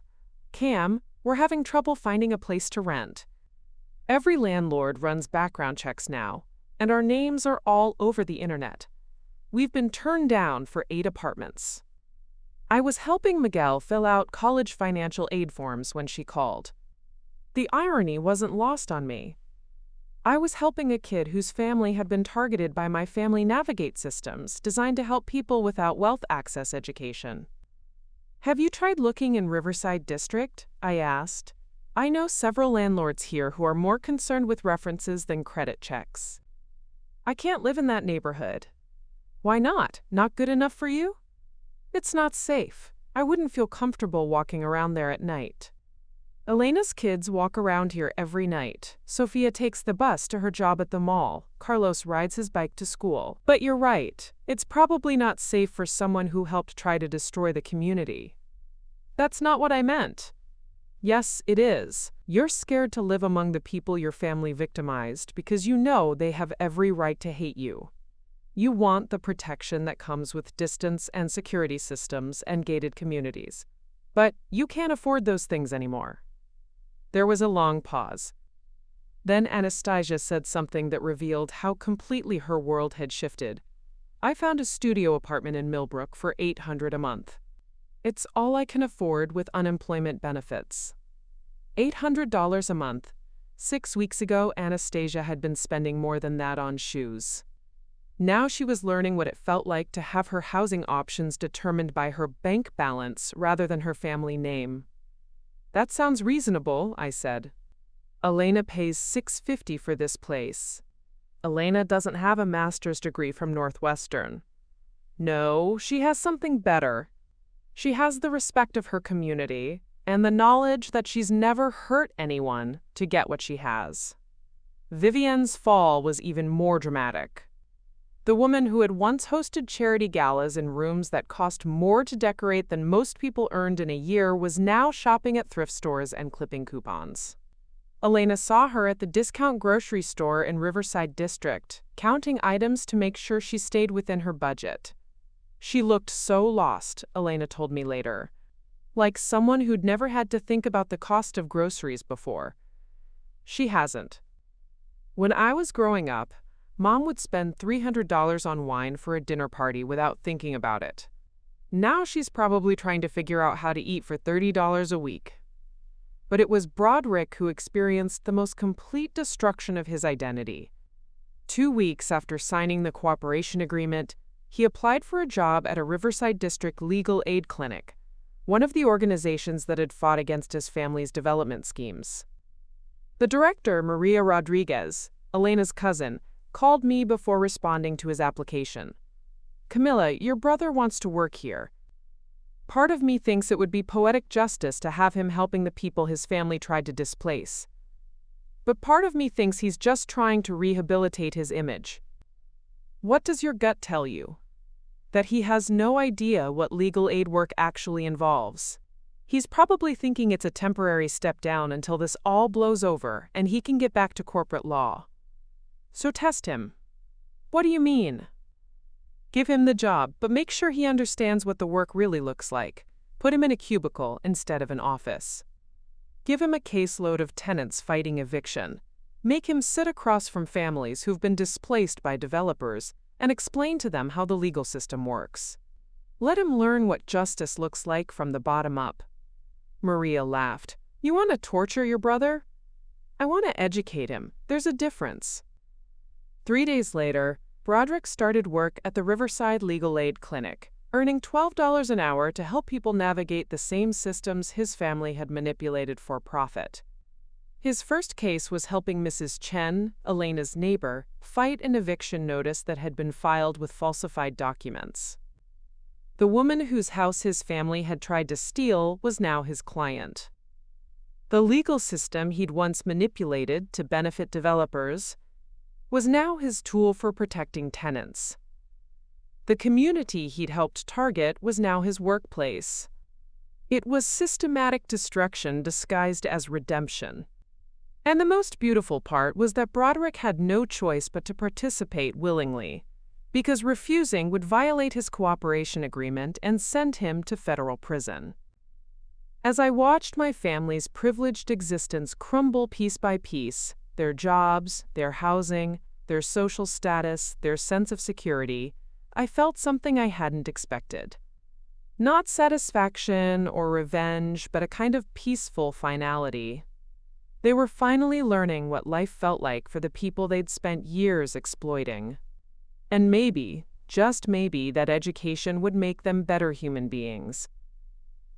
"Cam, we're having trouble finding a place to rent. Every landlord runs background checks now, and our names are all over the internet. We've been turned down for 8 apartments." I was helping Miguel fill out college financial aid forms when she called. The irony wasn't lost on me. I was helping a kid whose family had been targeted by my Family Navigate systems designed to help people without wealth access education. "Have you tried looking in Riverside District?" I asked. "I know several landlords here who are more concerned with references than credit checks." "I can't live in that neighborhood." "Why not? Not good enough for you?" "It's not safe. I wouldn't feel comfortable walking around there at night." Elena's kids walk around here every night. Sophia takes the bus to her job at the mall. Carlos rides his bike to school. But you're right. It's probably not safe for someone who helped try to destroy the community. That's not what I meant. Yes, it is. You're scared to live among the people your family victimized because you know they have every right to hate you. You want the protection that comes with distance and security systems and gated communities. But you can't afford those things anymore. There was a long pause. Then Anastasia said something that revealed how completely her world had shifted. "I found a studio apartment in Millbrook for $800 a month. It's all I can afford with unemployment benefits." $800 a month. 6 weeks ago, Anastasia had been spending more than that on shoes. Now she was learning what it felt like to have her housing options determined by her bank balance rather than her family name. "That sounds reasonable," I said. "Elena pays $650 for this place." "Elena doesn't have a master's degree from Northwestern." "No, she has something better. She has the respect of her community and the knowledge that she's never hurt anyone to get what she has." Vivienne's fall was even more dramatic. The woman who had once hosted charity galas in rooms that cost more to decorate than most people earned in a year was now shopping at thrift stores and clipping coupons. Elena saw her at the discount grocery store in Riverside District, counting items to make sure she stayed within her budget. She looked so lost, Elena told me later. Like someone who'd never had to think about the cost of groceries before. She hasn't. When I was growing up, Mom would spend $300 on wine for a dinner party without thinking about it. Now she's probably trying to figure out how to eat for $30 a week. But it was Broderick who experienced the most complete destruction of his identity. 2 weeks after signing the cooperation agreement, he applied for a job at a Riverside District legal aid clinic, one of the organizations that had fought against his family's development schemes. The director, Maria Rodriguez, Elena's cousin, called me before responding to his application. "Camilla, your brother wants to work here. Part of me thinks it would be poetic justice to have him helping the people his family tried to displace. But part of me thinks he's just trying to rehabilitate his image." What does your gut tell you? That he has no idea what legal aid work actually involves. He's probably thinking it's a temporary step down until this all blows over and he can get back to corporate law. So test him. What do you mean? Give him the job, but make sure he understands what the work really looks like. Put him in a cubicle instead of an office. Give him a caseload of tenants fighting eviction. Make him sit across from families who've been displaced by developers and explain to them how the legal system works. Let him learn what justice looks like from the bottom up. Maria laughed. You want to torture your brother? I want to educate him. There's a difference. 3 days later, Broderick started work at the Riverside Legal Aid Clinic, earning $12 an hour to help people navigate the same systems his family had manipulated for profit. His first case was helping Mrs. Chen, Elena's neighbor, fight an eviction notice that had been filed with falsified documents. The woman whose house his family had tried to steal was now his client. The legal system he'd once manipulated to benefit developers was now his tool for protecting tenants. The community he'd helped target was now his workplace. It was systematic destruction disguised as redemption. And the most beautiful part was that Broderick had no choice but to participate willingly, because refusing would violate his cooperation agreement and send him to federal prison. As I watched my family's privileged existence crumble piece by piece, their jobs, their housing, their social status, their sense of security, I felt something I hadn't expected. Not satisfaction or revenge, but a kind of peaceful finality. They were finally learning what life felt like for the people they'd spent years exploiting. And maybe, just maybe, that education would make them better human beings.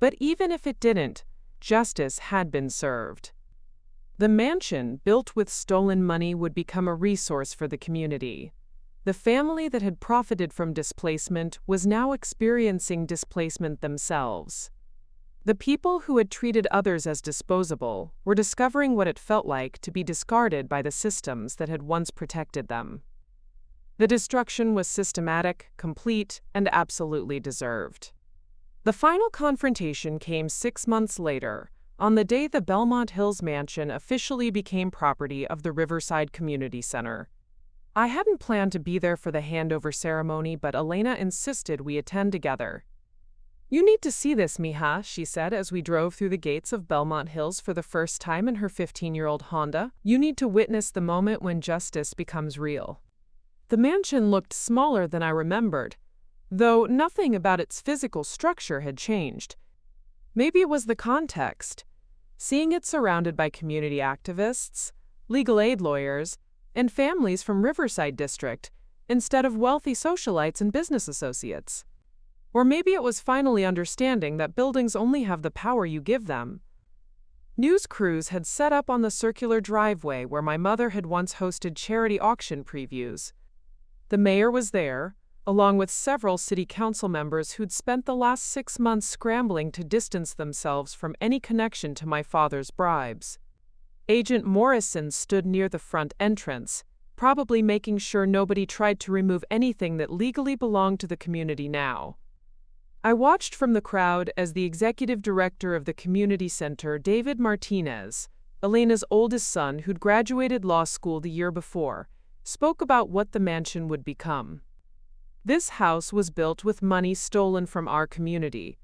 But even if it didn't, justice had been served. The mansion, built with stolen money, would become a resource for the community. The family that had profited from displacement was now experiencing displacement themselves. The people who had treated others as disposable were discovering what it felt like to be discarded by the systems that had once protected them. The destruction was systematic, complete, and absolutely deserved. The final confrontation came 6 months later, on the day the Bellmont Hills mansion officially became property of the Riverside Community Center. I hadn't planned to be there for the handover ceremony, but Elena insisted we attend together. "You need to see this, mija," she said as we drove through the gates of Bellmont Hills for the first time in her 15-year-old Honda. "You need to witness the moment when justice becomes real." The mansion looked smaller than I remembered, though nothing about its physical structure had changed. Maybe it was the context. Seeing it surrounded by community activists, legal aid lawyers, and families from Riverside District, instead of wealthy socialites and business associates. Or maybe it was finally understanding that buildings only have the power you give them. News crews had set up on the circular driveway where my mother had once hosted charity auction previews. The mayor was there, along with several city council members who'd spent the last 6 months scrambling to distance themselves from any connection to my father's bribes. Agent Morrison stood near the front entrance, probably making sure nobody tried to remove anything that legally belonged to the community now. I watched from the crowd as the executive director of the community center, David Martinez, Elena's oldest son who'd graduated law school the year before, spoke about what the mansion would become. This house was built with money stolen from our community.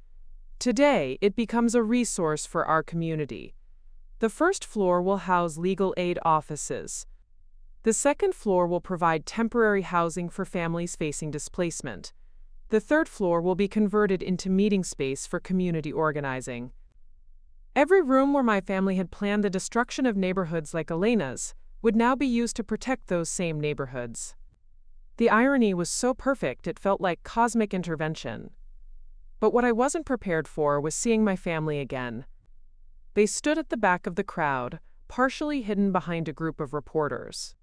Today, it becomes a resource for our community. The first floor will house legal aid offices. The second floor will provide temporary housing for families facing displacement. The third floor will be converted into meeting space for community organizing. Every room where my family had planned the destruction of neighborhoods like Elena's would now be used to protect those same neighborhoods. The irony was so perfect it felt like cosmic intervention. But what I wasn't prepared for was seeing my family again. They stood at the back of the crowd, partially hidden behind a group of reporters.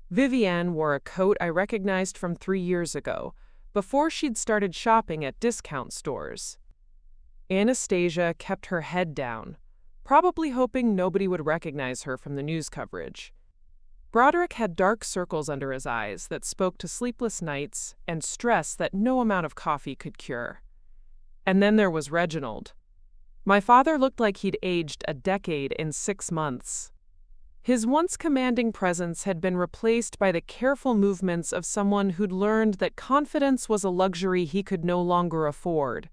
Vivienne wore a coat I recognized from 3 years ago, before she'd started shopping at discount stores. Anastasia kept her head down, probably hoping nobody would recognize her from the news coverage. Broderick had dark circles under his eyes that spoke to sleepless nights and stress that no amount of coffee could cure. And then there was Reginald. My father looked like he'd aged a decade in 6 months. His once commanding presence had been replaced by the careful movements of someone who'd learned that confidence was a luxury he could no longer afford.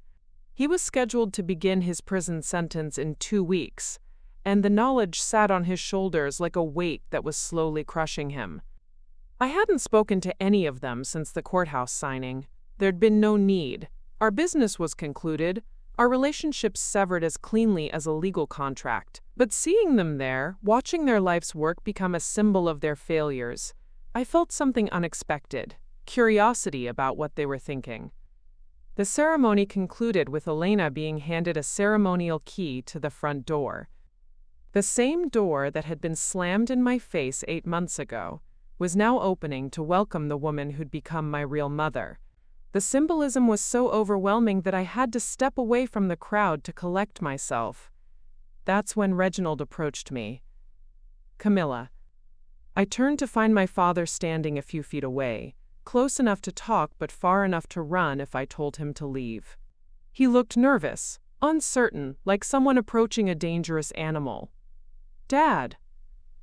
He was scheduled to begin his prison sentence in 2 weeks, and the knowledge sat on his shoulders like a weight that was slowly crushing him. I hadn't spoken to any of them since the courthouse signing. There'd been no need. Our business was concluded, our relationships severed as cleanly as a legal contract. But seeing them there, watching their life's work become a symbol of their failures, I felt something unexpected, curiosity about what they were thinking. The ceremony concluded with Elena being handed a ceremonial key to the front door. The same door that had been slammed in my face 8 months ago was now opening to welcome the woman who'd become my real mother. The symbolism was so overwhelming that I had to step away from the crowd to collect myself. That's when Reginald approached me. "Camilla." I turned to find my father standing a few feet away, close enough to talk but far enough to run if I told him to leave. He looked nervous, uncertain, like someone approaching a dangerous animal. "Dad,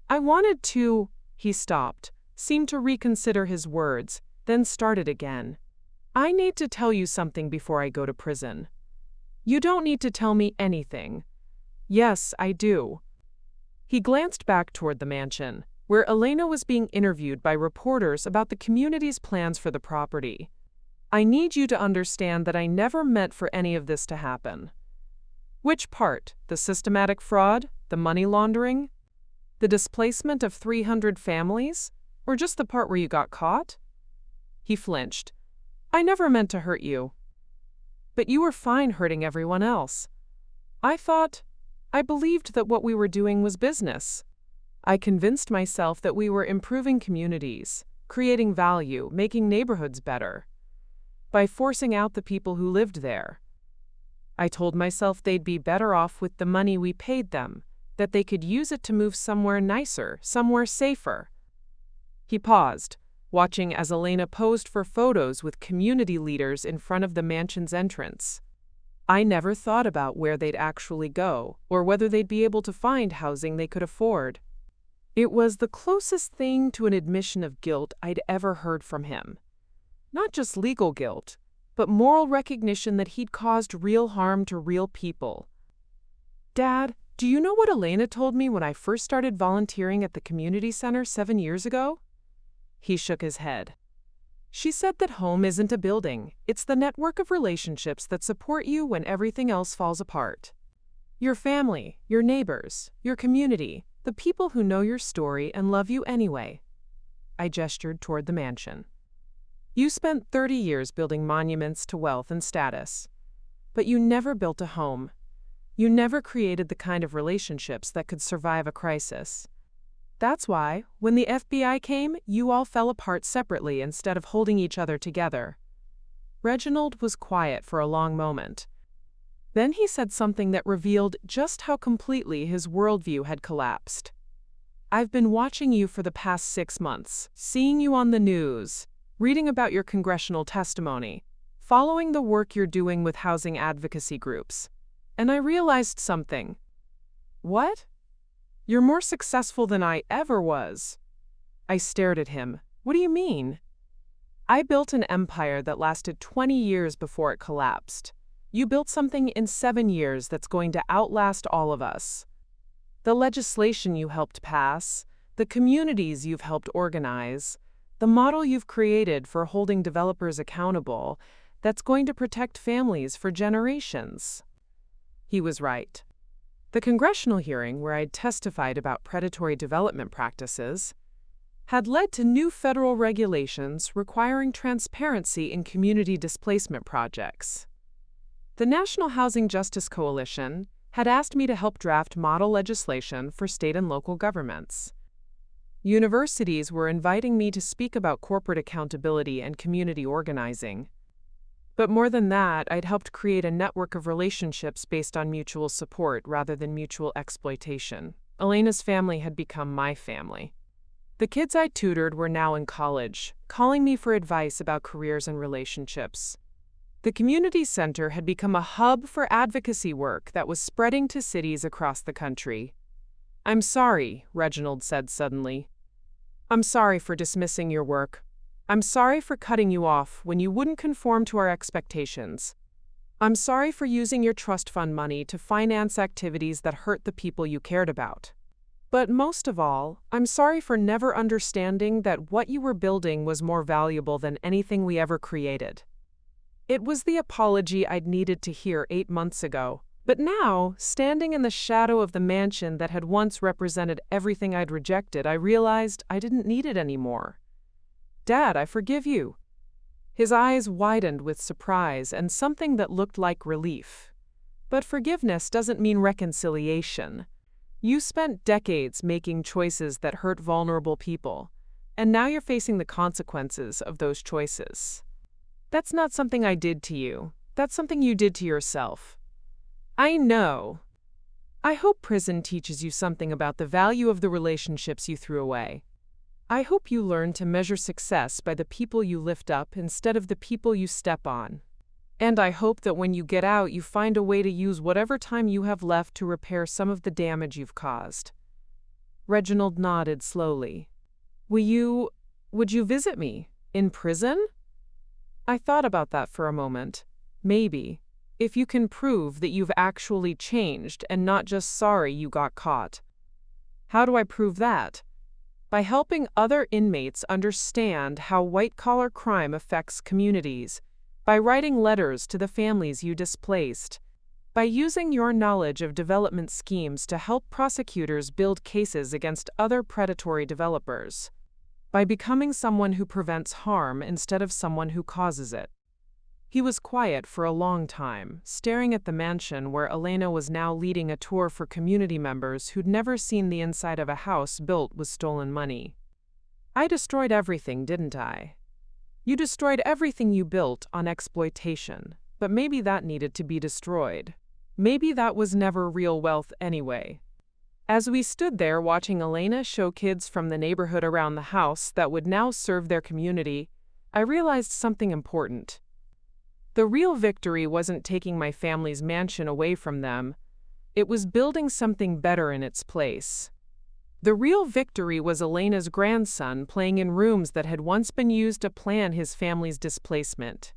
I wanted to—" He stopped, seemed to reconsider his words, then started again. "I need to tell you something before I go to prison." "You don't need to tell me anything." "Yes, I do." He glanced back toward the mansion, where Elena was being interviewed by reporters about the community's plans for the property. "I need you to understand that I never meant for any of this to happen." "Which part? The systematic fraud? The money laundering? The displacement of 300 families? Or just the part where you got caught?" He flinched. "I never meant to hurt you." "But you were fine hurting everyone else." I believed that what we were doing was business. I convinced myself that we were improving communities, creating value, making neighborhoods better, by forcing out the people who lived there. I told myself they'd be better off with the money we paid them, that they could use it to move somewhere nicer, somewhere safer. He paused, watching as Elena posed for photos with community leaders in front of the mansion's entrance. I never thought about where they'd actually go, or whether they'd be able to find housing they could afford. It was the closest thing to an admission of guilt I'd ever heard from him. Not just legal guilt, but moral recognition that he'd caused real harm to real people. "Dad, do you know what Elena told me when I first started volunteering at the community center 7 years ago?" He shook his head. "She said that home isn't a building, it's the network of relationships that support you when everything else falls apart. Your family, your neighbors, your community, the people who know your story and love you anyway." I gestured toward the mansion. "You spent 30 years building monuments to wealth and status. But you never built a home. You never created the kind of relationships that could survive a crisis. That's why, when the FBI came, you all fell apart separately instead of holding each other together." Reginald was quiet for a long moment. Then he said something that revealed just how completely his worldview had collapsed. "I've been watching you for the past 6 months, seeing you on the news, reading about your congressional testimony, following the work you're doing with housing advocacy groups. And I realized something." "What?" "You're more successful than I ever was." I stared at him. "What do you mean?" "I built an empire that lasted 20 years before it collapsed. You built something in 7 years that's going to outlast all of us." The legislation you helped pass, the communities you've helped organize, the model you've created for holding developers accountable, that's going to protect families for generations. He was right. The congressional hearing where I'd testified about predatory development practices had led to new federal regulations requiring transparency in community displacement projects. The National Housing Justice Coalition had asked me to help draft model legislation for state and local governments. Universities were inviting me to speak about corporate accountability and community organizing. But more than that, I'd helped create a network of relationships based on mutual support rather than mutual exploitation. Elena's family had become my family. The kids I tutored were now in college, calling me for advice about careers and relationships. The community center had become a hub for advocacy work that was spreading to cities across the country. "I'm sorry," Reginald said suddenly. "I'm sorry for dismissing your work. I'm sorry for cutting you off when you wouldn't conform to our expectations. I'm sorry for using your trust fund money to finance activities that hurt the people you cared about. But most of all, I'm sorry for never understanding that what you were building was more valuable than anything we ever created." It was the apology I'd needed to hear 8 months ago. But now, standing in the shadow of the mansion that had once represented everything I'd rejected, I realized I didn't need it anymore. "Dad, I forgive you." His eyes widened with surprise and something that looked like relief. "But forgiveness doesn't mean reconciliation. You spent decades making choices that hurt vulnerable people, and now you're facing the consequences of those choices. That's not something I did to you. That's something you did to yourself." "I know. I hope prison teaches you something about the value of the relationships you threw away. I hope you learn to measure success by the people you lift up instead of the people you step on. And I hope that when you get out, you find a way to use whatever time you have left to repair some of the damage you've caused." Reginald nodded slowly. Would you visit me? In prison?" I thought about that for a moment. Maybe. If you can prove that you've actually changed and not just sorry you got caught. "How do I prove that?" "By helping other inmates understand how white-collar crime affects communities, by writing letters to the families you displaced, by using your knowledge of development schemes to help prosecutors build cases against other predatory developers, by becoming someone who prevents harm instead of someone who causes it." He was quiet for a long time, staring at the mansion where Elena was now leading a tour for community members who'd never seen the inside of a house built with stolen money. "I destroyed everything, didn't I?" "You destroyed everything you built on exploitation, but maybe that needed to be destroyed. Maybe that was never real wealth anyway." As we stood there watching Elena show kids from the neighborhood around the house that would now serve their community, I realized something important. The real victory wasn't taking my family's mansion away from them. It was building something better in its place. The real victory was Elena's grandson playing in rooms that had once been used to plan his family's displacement.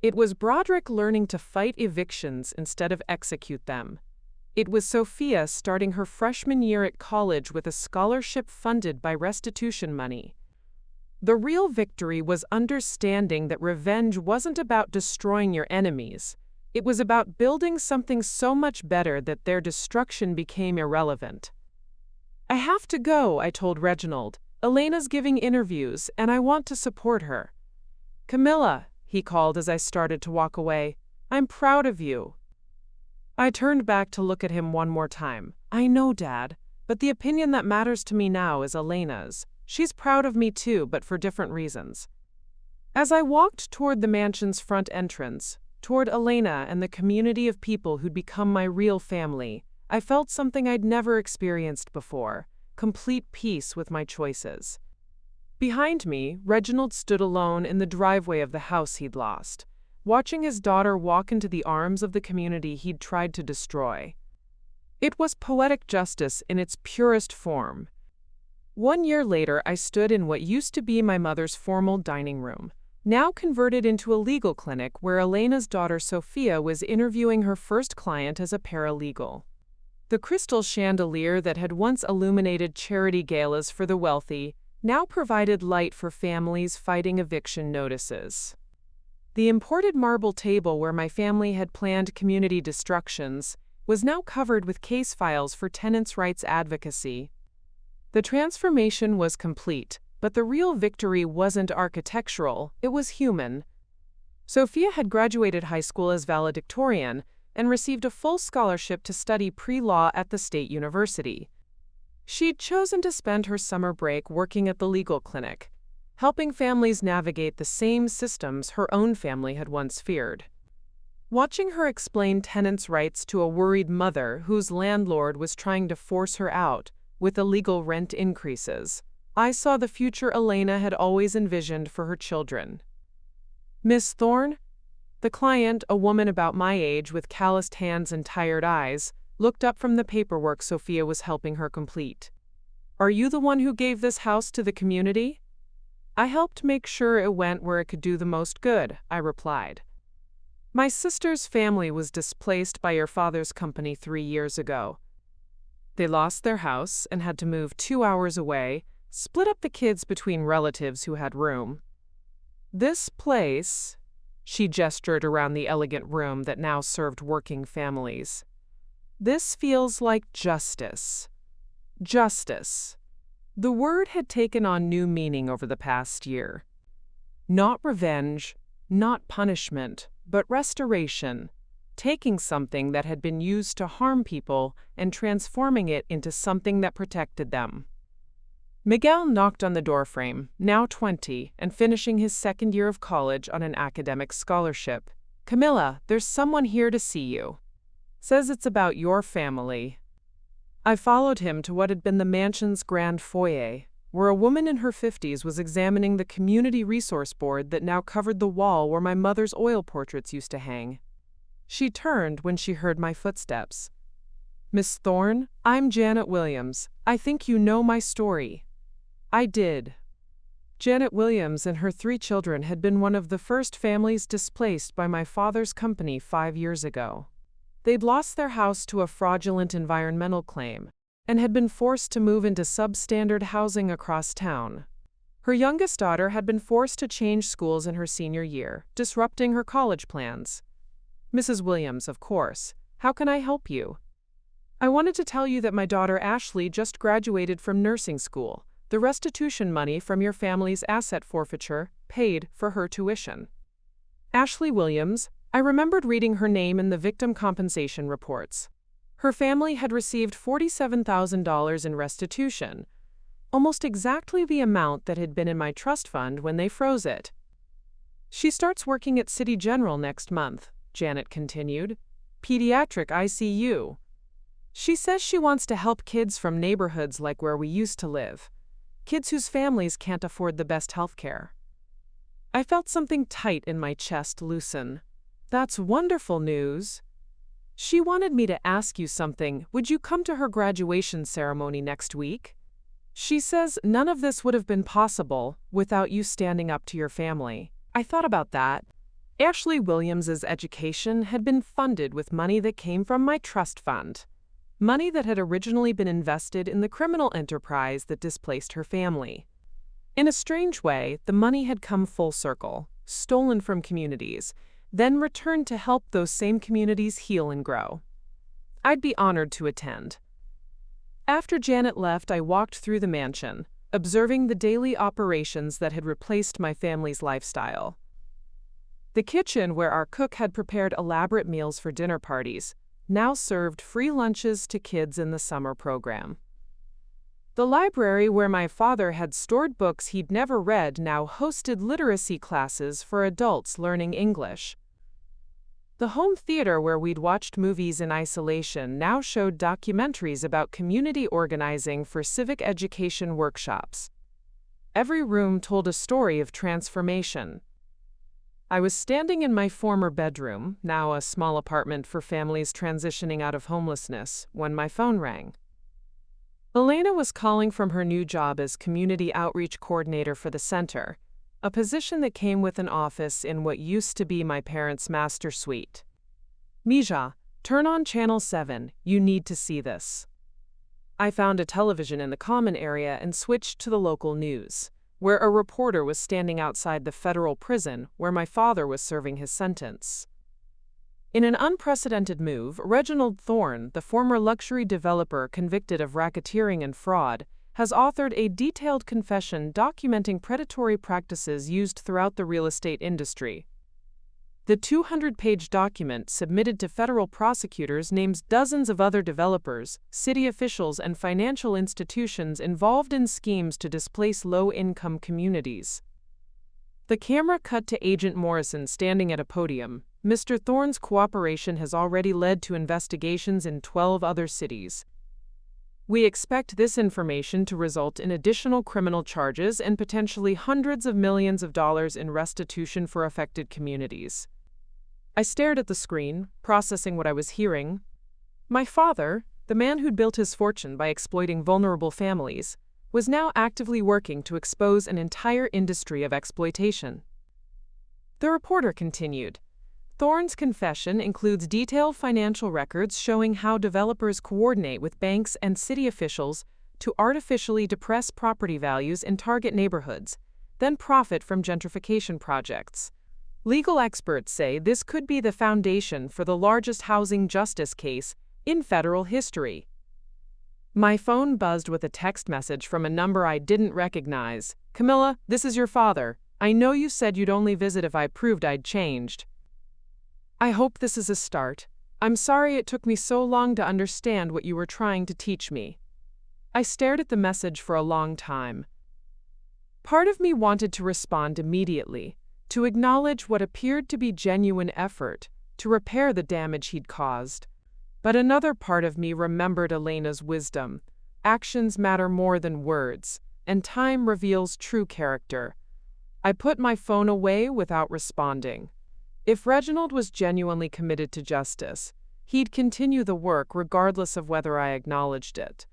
It was Broderick learning to fight evictions instead of execute them. It was Sophia starting her freshman year at college with a scholarship funded by restitution money. The real victory was understanding that revenge wasn't about destroying your enemies. It was about building something so much better that their destruction became irrelevant. "I have to go," I told Reginald. "Elena's giving interviews, and I want to support her." "Camilla," he called as I started to walk away, "I'm proud of you." I turned back to look at him one more time. "I know, Dad, but the opinion that matters to me now is Elena's. She's proud of me too, but for different reasons." As I walked toward the mansion's front entrance, toward Elena and the community of people who'd become my real family, I felt something I'd never experienced before: complete peace with my choices. Behind me, Reginald stood alone in the driveway of the house he'd lost, watching his daughter walk into the arms of the community he'd tried to destroy. It was poetic justice in its purest form. 1 year later, I stood in what used to be my mother's formal dining room, now converted into a legal clinic where Elena's daughter Sophia was interviewing her first client as a paralegal. The crystal chandelier that had once illuminated charity galas for the wealthy now provided light for families fighting eviction notices. The imported marble table where my family had planned community destructions was now covered with case files for tenants' rights advocacy. The transformation was complete, but the real victory wasn't architectural, it was human. Sophia had graduated high school as valedictorian and received a full scholarship to study pre-law at the state university. She'd chosen to spend her summer break working at the legal clinic, helping families navigate the same systems her own family had once feared. Watching her explain tenants' rights to a worried mother whose landlord was trying to force her out with illegal rent increases, I saw the future Elena had always envisioned for her children. "Miss Thorne?" The client, a woman about my age with calloused hands and tired eyes, looked up from the paperwork Sophia was helping her complete. "Are you the one who gave this house to the community?" "I helped make sure it went where it could do the most good," I replied. "My sister's family was displaced by your father's company 3 years ago. They lost their house and had to move 2 hours away, split up the kids between relatives who had room. This place," she gestured around the elegant room that now served working families, "this feels like justice. Justice." The word had taken on new meaning over the past year. Not revenge, not punishment, but restoration, taking something that had been used to harm people and transforming it into something that protected them. Miguel knocked on the doorframe, now 20 and finishing his second year of college on an academic scholarship. "Camilla, there's someone here to see you. Says it's about your family." I followed him to what had been the mansion's grand foyer, where a woman in her 50s was examining the community resource board that now covered the wall where my mother's oil portraits used to hang. She turned when she heard my footsteps. "Miss Thorne, I'm Janet Williams. I think you know my story." I did. Janet Williams and her 3 children had been one of the first families displaced by my father's company 5 years ago. They'd lost their house to a fraudulent environmental claim and had been forced to move into substandard housing across town. Her youngest daughter had been forced to change schools in her senior year, disrupting her college plans. "Mrs. Williams, of course. How can I help you?" "I wanted to tell you that my daughter Ashley just graduated from nursing school. The restitution money from your family's asset forfeiture paid for her tuition." Ashley Williams, I remembered reading her name in the victim compensation reports. Her family had received $47,000 in restitution, almost exactly the amount that had been in my trust fund when they froze it. "She starts working at City General next month," Janet continued. "Pediatric ICU. She says she wants to help kids from neighborhoods like where we used to live. Kids whose families can't afford the best health care." I felt something tight in my chest loosen. "That's wonderful news. She wanted me to ask you something. Would you come to her graduation ceremony next week? She says none of this would have been possible without you standing up to your family." I thought about that. Ashley Williams's education had been funded with money that came from my trust fund. Money that had originally been invested in the criminal enterprise that displaced her family. In a strange way, the money had come full circle, stolen from communities, then returned to help those same communities heal and grow. I'd be honored to attend. After Janet left, I walked through the mansion, observing the daily operations that had replaced my family's lifestyle. The kitchen, where our cook had prepared elaborate meals for dinner parties, now served free lunches to kids in the summer program. The library, where my father had stored books he'd never read, now hosted literacy classes for adults learning English. The home theater, where we'd watched movies in isolation, now showed documentaries about community organizing for civic education workshops. Every room told a story of transformation. I was standing in my former bedroom, now a small apartment for families transitioning out of homelessness, when my phone rang. Elena was calling from her new job as community outreach coordinator for the center, a position that came with an office in what used to be my parents' master suite. "Mija, Turn on Channel 7, you need to see this. I found a television in the common area and switched to the local news, where a reporter was standing outside the federal prison where my father was serving his sentence. In an unprecedented move, Reginald Thorne, the former luxury developer convicted of racketeering and fraud, has authored a detailed confession documenting predatory practices used throughout the real estate industry. The 200-page document submitted to federal prosecutors names dozens of other developers, city officials, and financial institutions involved in schemes to displace low-income communities. The camera cut to Agent Morrison standing at a podium. Mr. Thorne's cooperation has already led to investigations in 12 other cities. We expect this information to result in additional criminal charges and potentially hundreds of millions of dollars in restitution for affected communities. I stared at the screen, processing what I was hearing. My father, the man who'd built his fortune by exploiting vulnerable families, was now actively working to expose an entire industry of exploitation. The reporter continued. Thorne's confession includes detailed financial records showing how developers coordinate with banks and city officials to artificially depress property values in target neighborhoods, then profit from gentrification projects. Legal experts say this could be the foundation for the largest housing justice case in federal history. My phone buzzed with a text message from a number I didn't recognize. Camilla, this is your father. I know you said you'd only visit if I proved I'd changed. I hope this is a start. I'm sorry it took me so long to understand what you were trying to teach me. I stared at the message for a long time. Part of me wanted to respond immediately, to acknowledge what appeared to be genuine effort to repair the damage he'd caused. But another part of me remembered Elena's wisdom. Actions matter more than words, and time reveals true character. I put my phone away without responding. If Reginald was genuinely committed to justice, he'd continue the work regardless of whether I acknowledged it.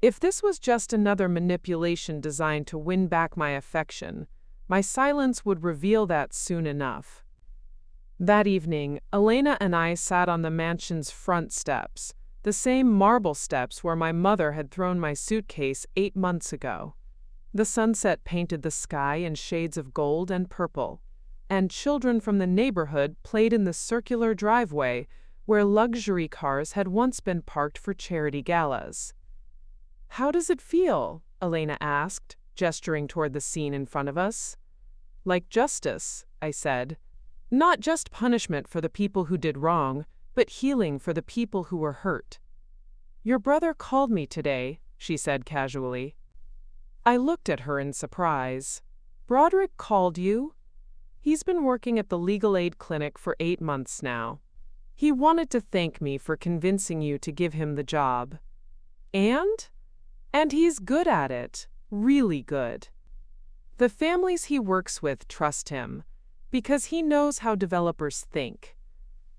If this was just another manipulation designed to win back my affection, my silence would reveal that soon enough. That evening, Elena and I sat on the mansion's front steps, the same marble steps where my mother had thrown my suitcase 8 months ago. The sunset painted the sky in shades of gold and purple, and children from the neighborhood played in the circular driveway where luxury cars had once been parked for charity galas. "How does it feel?" Elena asked, gesturing toward the scene in front of us. "Like justice," I said. "Not just punishment for the people who did wrong, but healing for the people who were hurt." "Your brother called me today," she said casually. I looked at her in surprise. "Broderick called you?" "He's been working at the legal aid clinic for 8 months now. He wanted to thank me for convincing you to give him the job." And he's good at it. Really good. The families he works with trust him, because he knows how developers think,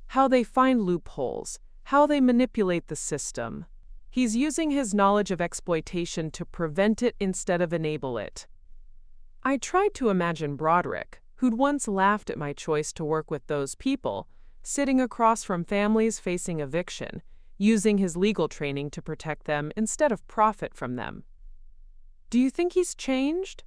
how they find loopholes, how they manipulate the system. He's using his knowledge of exploitation to prevent it instead of enable it. I tried to imagine Broderick, who'd once laughed at my choice to work with those people, sitting across from families facing eviction, using his legal training to protect them instead of profit from them. "Do you think he's changed?"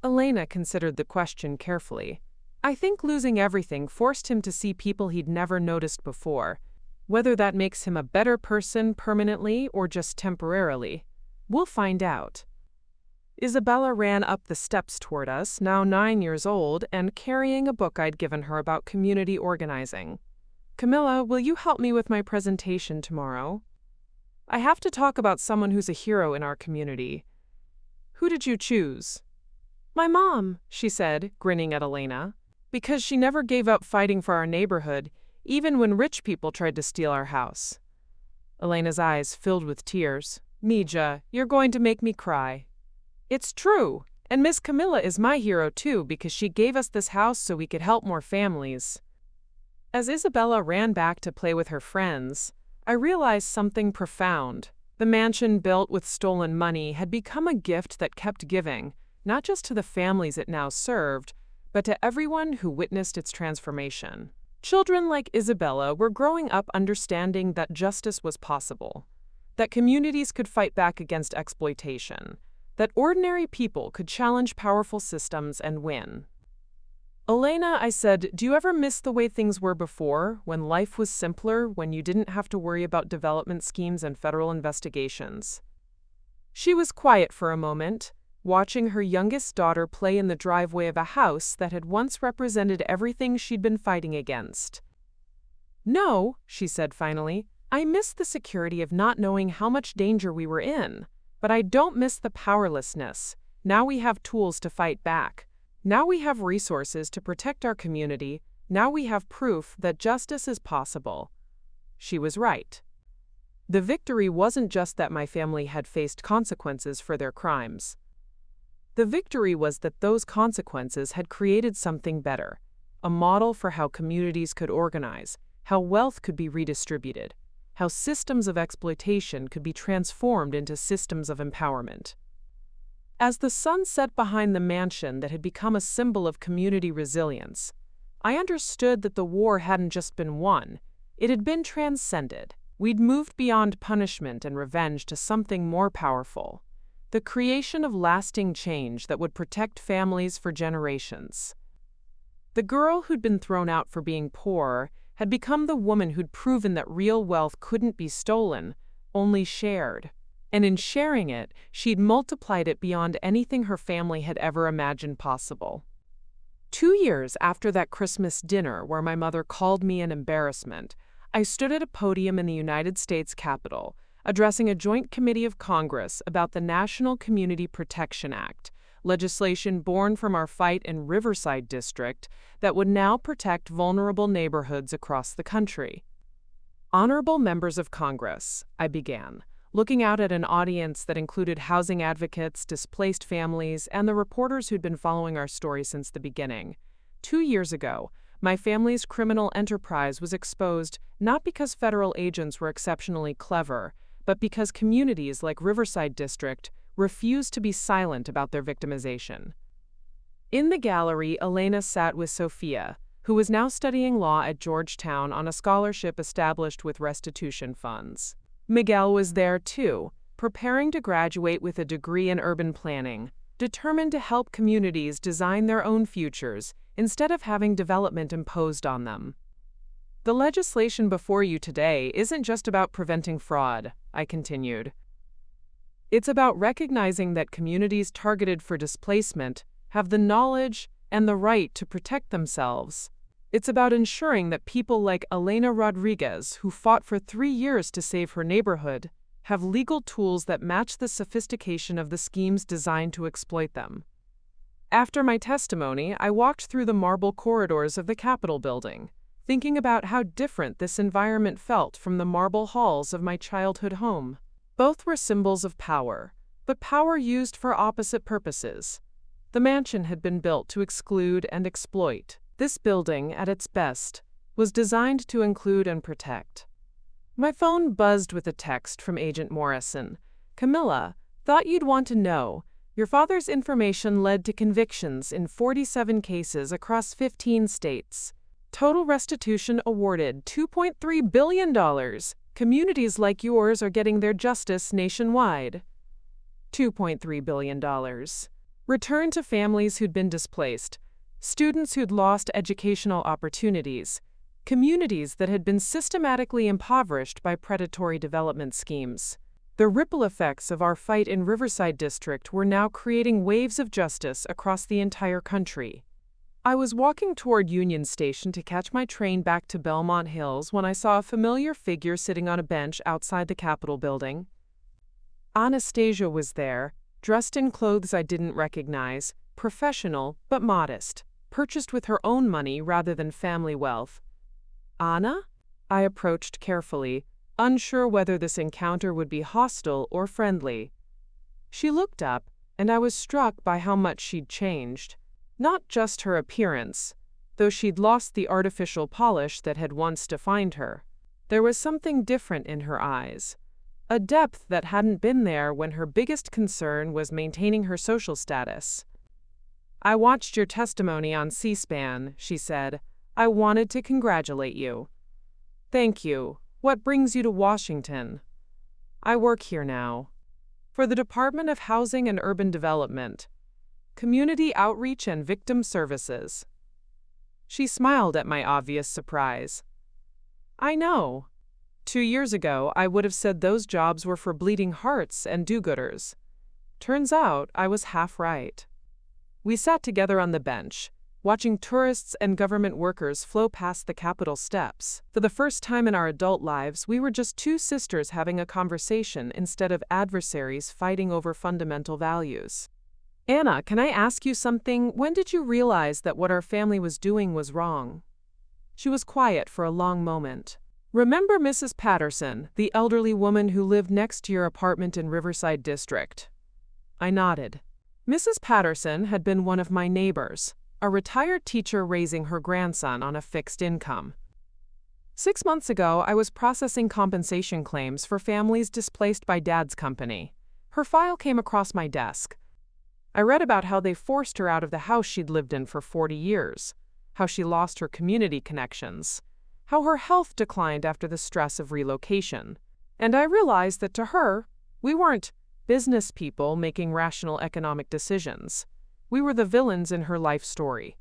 Elena considered the question carefully. "I think losing everything forced him to see people he'd never noticed before. Whether that makes him a better person permanently or just temporarily, we'll find out." Isabella ran up the steps toward us, now 9 years old, and carrying a book I'd given her about community organizing. "Camilla, will you help me with my presentation tomorrow? I have to talk about someone who's a hero in our community." "Who did you choose?" "My mom," she said, grinning at Elena, "because she never gave up fighting for our neighborhood, even when rich people tried to steal our house." Elena's eyes filled with tears. "Mija, you're going to make me cry." "It's true, and Miss Camilla is my hero too because she gave us this house so we could help more families." As Isabella ran back to play with her friends, I realized something profound. The mansion built with stolen money had become a gift that kept giving, not just to the families it now served, but to everyone who witnessed its transformation. Children like Isabella were growing up understanding that justice was possible, that communities could fight back against exploitation, that ordinary people could challenge powerful systems and win. Elena, I said, do you ever miss the way things were before, when life was simpler, when you didn't have to worry about development schemes and federal investigations? She was quiet for a moment, watching her youngest daughter play in the driveway of a house that had once represented everything she'd been fighting against. No, she said finally, I miss the security of not knowing how much danger we were in, but I don't miss the powerlessness. Now we have tools to fight back. Now we have resources to protect our community. Now we have proof that justice is possible. She was right. The victory wasn't just that my family had faced consequences for their crimes. The victory was that those consequences had created something better, a model for how communities could organize, how wealth could be redistributed, how systems of exploitation could be transformed into systems of empowerment. As the sun set behind the mansion that had become a symbol of community resilience, I understood that the war hadn't just been won, it had been transcended. We'd moved beyond punishment and revenge to something more powerful, the creation of lasting change that would protect families for generations. The girl who'd been thrown out for being poor had become the woman who'd proven that real wealth couldn't be stolen, only shared. And in sharing it, she'd multiplied it beyond anything her family had ever imagined possible. 2 years after that Christmas dinner where my mother called me an embarrassment, I stood at a podium in the United States Capitol, addressing a joint committee of Congress about the National Community Protection Act, legislation born from our fight in Riverside District that would now protect vulnerable neighborhoods across the country. Honorable members of Congress, I began, looking out at an audience that included housing advocates, displaced families, and the reporters who'd been following our story since the beginning. 2 years ago, my family's criminal enterprise was exposed not because federal agents were exceptionally clever, but because communities like Riverside District refused to be silent about their victimization. In the gallery, Elena sat with Sophia, who was now studying law at Georgetown on a scholarship established with restitution funds. Miguel was there too, preparing to graduate with a degree in urban planning, determined to help communities design their own futures instead of having development imposed on them. The legislation before you today isn't just about preventing fraud, I continued. It's about recognizing that communities targeted for displacement have the knowledge and the right to protect themselves. It's about ensuring that people like Elena Rodriguez, who fought for 3 years to save her neighborhood, have legal tools that match the sophistication of the schemes designed to exploit them. After my testimony, I walked through the marble corridors of the Capitol building, thinking about how different this environment felt from the marble halls of my childhood home. Both were symbols of power, but power used for opposite purposes. The mansion had been built to exclude and exploit. This building, at its best, was designed to include and protect. My phone buzzed with a text from Agent Morrison. Camilla, thought you'd want to know. Your father's information led to convictions in 47 cases across 15 states. Total restitution awarded $2.3 billion. Communities like yours are getting their justice nationwide. $2.3 billion. Return to families who'd been displaced, students who'd lost educational opportunities, communities that had been systematically impoverished by predatory development schemes. The ripple effects of our fight in Riverside District were now creating waves of justice across the entire country. I was walking toward Union Station to catch my train back to Bellmont Hills when I saw a familiar figure sitting on a bench outside the Capitol building. Anastasia was there, dressed in clothes I didn't recognize, professional but modest, purchased with her own money rather than family wealth. Anna? I approached carefully, unsure whether this encounter would be hostile or friendly. She looked up, and I was struck by how much she'd changed. Not just her appearance, though she'd lost the artificial polish that had once defined her. There was something different in her eyes, a depth that hadn't been there when her biggest concern was maintaining her social status. I watched your testimony on C-SPAN, she said. I wanted to congratulate you. Thank you. What brings you to Washington? I work here now. For the Department of Housing and Urban Development, Community Outreach and Victim Services. She smiled at my obvious surprise. I know. 2 years ago, I would have said those jobs were for bleeding hearts and do-gooders. Turns out, I was half right. We sat together on the bench, watching tourists and government workers flow past the Capitol steps. For the first time in our adult lives, we were just two sisters having a conversation instead of adversaries fighting over fundamental values. Anna, can I ask you something? When did you realize that what our family was doing was wrong? She was quiet for a long moment. Remember Mrs. Patterson, the elderly woman who lived next to your apartment in Riverside District? I nodded. Mrs. Patterson had been one of my neighbors, a retired teacher raising her grandson on a fixed income. 6 months ago, I was processing compensation claims for families displaced by Dad's company. Her file came across my desk. I read about how they forced her out of the house she'd lived in for 40 years, how she lost her community connections, how her health declined after the stress of relocation. And I realized that to her, we weren't business people making rational economic decisions. We were the villains in her life story.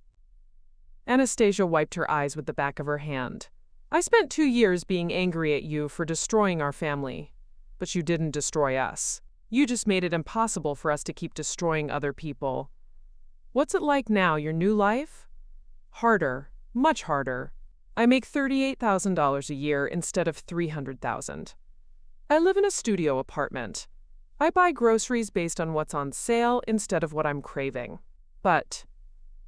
Anastasia wiped her eyes with the back of her hand. I spent 2 years being angry at you for destroying our family. But you didn't destroy us. You just made it impossible for us to keep destroying other people. What's it like now, your new life? Harder, much harder. I make $38,000 a year instead of $300,000. I live in a studio apartment. I buy groceries based on what's on sale instead of what I'm craving. But,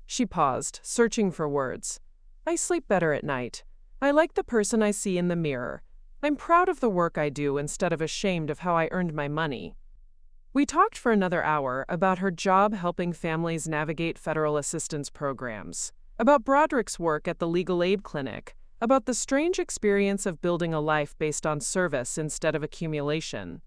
she paused, searching for words. I sleep better at night. I like the person I see in the mirror. I'm proud of the work I do instead of ashamed of how I earned my money. We talked for another hour about her job helping families navigate federal assistance programs, about Broderick's work at the legal aid clinic, about the strange experience of building a life based on service instead of accumulation.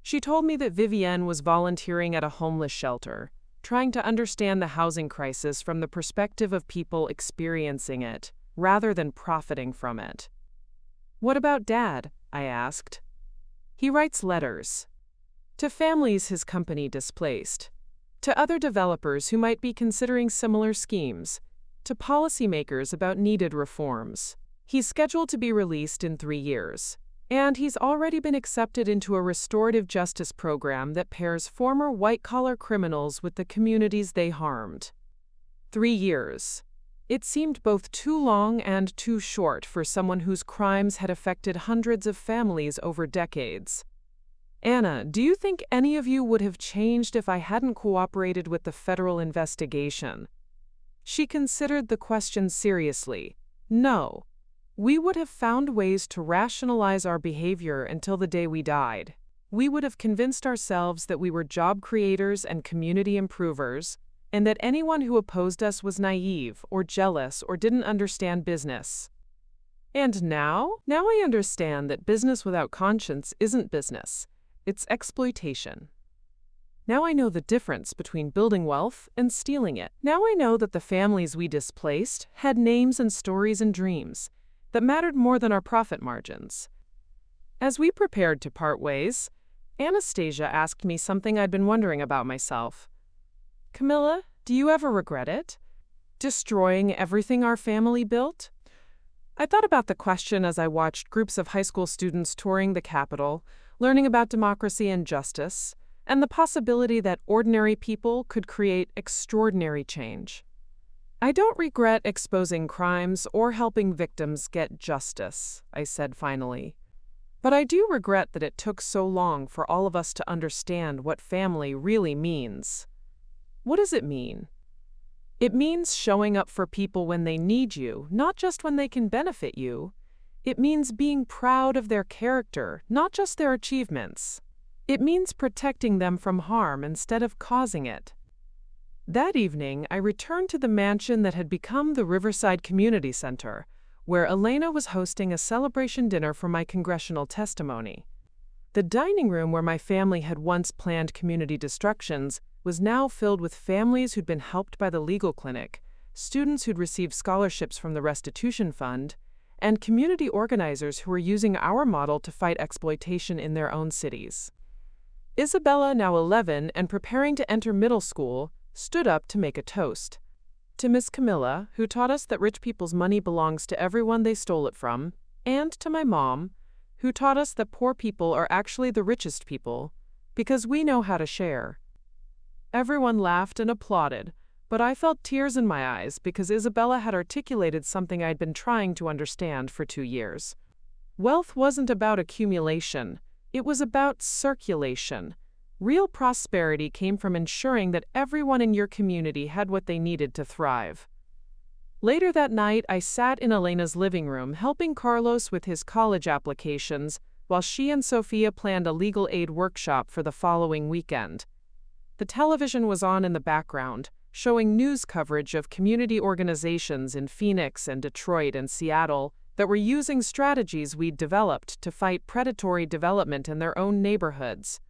She told me that Vivienne was volunteering at a homeless shelter, trying to understand the housing crisis from the perspective of people experiencing it, rather than profiting from it. What about Dad? I asked. He writes letters. To families his company displaced. To other developers who might be considering similar schemes. To policymakers about needed reforms. He's scheduled to be released in 3 years. And he's already been accepted into a restorative justice program that pairs former white-collar criminals with the communities they harmed. 3 years. It seemed both too long and too short for someone whose crimes had affected hundreds of families over decades. Anna, do you think any of you would have changed if I hadn't cooperated with the federal investigation? She considered the question seriously. No. We would have found ways to rationalize our behavior until the day we died. We would have convinced ourselves that we were job creators and community improvers, and that anyone who opposed us was naive or jealous or didn't understand business. And now? Now I understand that business without conscience isn't business. It's exploitation. Now I know the difference between building wealth and stealing it. Now I know that the families we displaced had names and stories and dreams that mattered more than our profit margins. As we prepared to part ways, Anastasia asked me something I'd been wondering about myself. Camilla, do you ever regret it? Destroying everything our family built? I thought about the question as I watched groups of high school students touring the Capitol, learning about democracy and justice, and the possibility that ordinary people could create extraordinary change. I don't regret exposing crimes or helping victims get justice, I said finally. But I do regret that it took so long for all of us to understand what family really means. What does it mean? It means showing up for people when they need you, not just when they can benefit you. It means being proud of their character, not just their achievements. It means protecting them from harm instead of causing it. That evening, I returned to the mansion that had become the Riverside Community Center, where Elena was hosting a celebration dinner for my congressional testimony. The dining room where my family had once planned community destructions was now filled with families who'd been helped by the legal clinic, students who'd received scholarships from the restitution fund, and community organizers who were using our model to fight exploitation in their own cities. Isabella, now 11 and preparing to enter middle school, stood up to make a toast. To Miss Camilla, who taught us that rich people's money belongs to everyone they stole it from, and to my mom, who taught us that poor people are actually the richest people, because we know how to share. Everyone laughed and applauded, but I felt tears in my eyes because Isabella had articulated something I'd been trying to understand for 2 years. Wealth wasn't about accumulation. It was about circulation. Real prosperity came from ensuring that everyone in your community had what they needed to thrive. Later that night, I sat in Elena's living room helping Carlos with his college applications while she and Sophia planned a legal aid workshop for the following weekend. The television was on in the background, showing news coverage of community organizations in Phoenix and Detroit and Seattle that were using strategies we'd developed to fight predatory development in their own neighborhoods.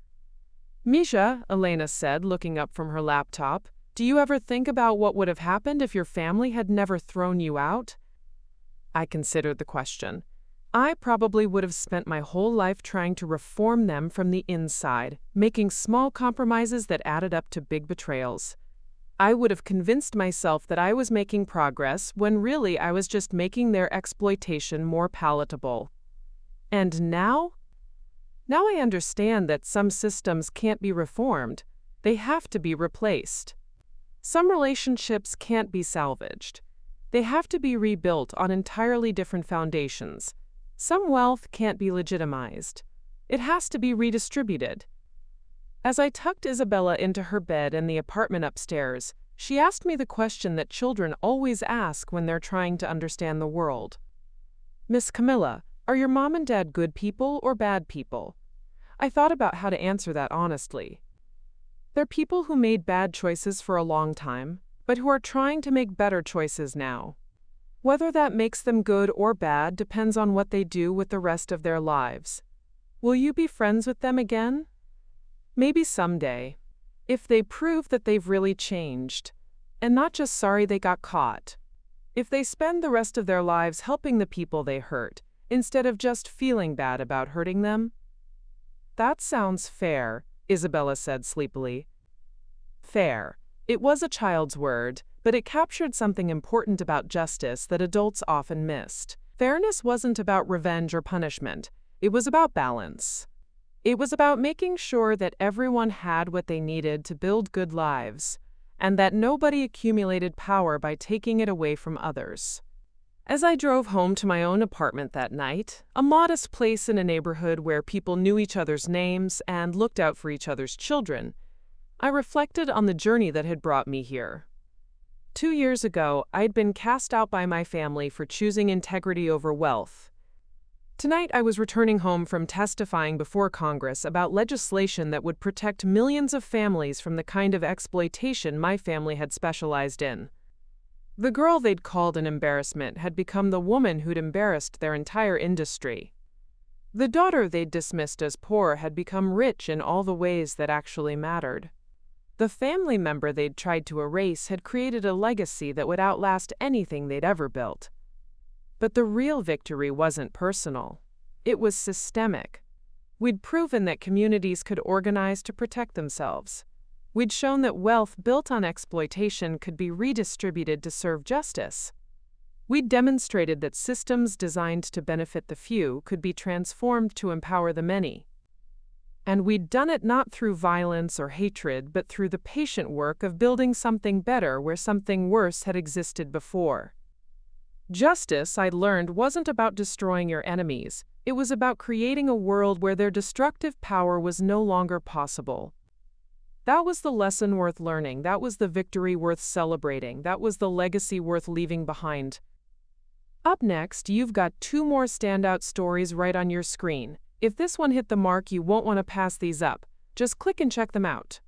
"Misha," Elena said, looking up from her laptop, "do you ever think about what would have happened if your family had never thrown you out?" I considered the question. I probably would have spent my whole life trying to reform them from the inside, making small compromises that added up to big betrayals. I would have convinced myself that I was making progress when really I was just making their exploitation more palatable. And now? Now I understand that some systems can't be reformed. They have to be replaced. Some relationships can't be salvaged. They have to be rebuilt on entirely different foundations. Some wealth can't be legitimized. It has to be redistributed. As I tucked Isabella into her bed in the apartment upstairs, she asked me the question that children always ask when they're trying to understand the world. "Miss Camilla, are your mom and dad good people or bad people?" I thought about how to answer that honestly. They're people who made bad choices for a long time, but who are trying to make better choices now. Whether that makes them good or bad depends on what they do with the rest of their lives. Will you be friends with them again? Maybe someday, if they prove that they've really changed, and not just sorry they got caught. If they spend the rest of their lives helping the people they hurt, instead of just feeling bad about hurting them. "That sounds fair," Isabella said sleepily. Fair. It was a child's word, but it captured something important about justice that adults often missed. Fairness wasn't about revenge or punishment. It was about balance. It was about making sure that everyone had what they needed to build good lives, and that nobody accumulated power by taking it away from others. As I drove home to my own apartment that night, a modest place in a neighborhood where people knew each other's names and looked out for each other's children, I reflected on the journey that had brought me here. 2 years ago, I'd been cast out by my family for choosing integrity over wealth. Tonight, I was returning home from testifying before Congress about legislation that would protect millions of families from the kind of exploitation my family had specialized in. The girl they'd called an embarrassment had become the woman who'd embarrassed their entire industry. The daughter they'd dismissed as poor had become rich in all the ways that actually mattered. The family member they'd tried to erase had created a legacy that would outlast anything they'd ever built. But the real victory wasn't personal. It was systemic. We'd proven that communities could organize to protect themselves. We'd shown that wealth built on exploitation could be redistributed to serve justice. We'd demonstrated that systems designed to benefit the few could be transformed to empower the many. And we'd done it not through violence or hatred, but through the patient work of building something better where something worse had existed before. Justice, I'd learned, wasn't about destroying your enemies. It was about creating a world where their destructive power was no longer possible. That was the lesson worth learning. That was the victory worth celebrating. That was the legacy worth leaving behind. Up next, you've got 2 more standout stories right on your screen. If this one hit the mark, you won't want to pass these up. Just click and check them out.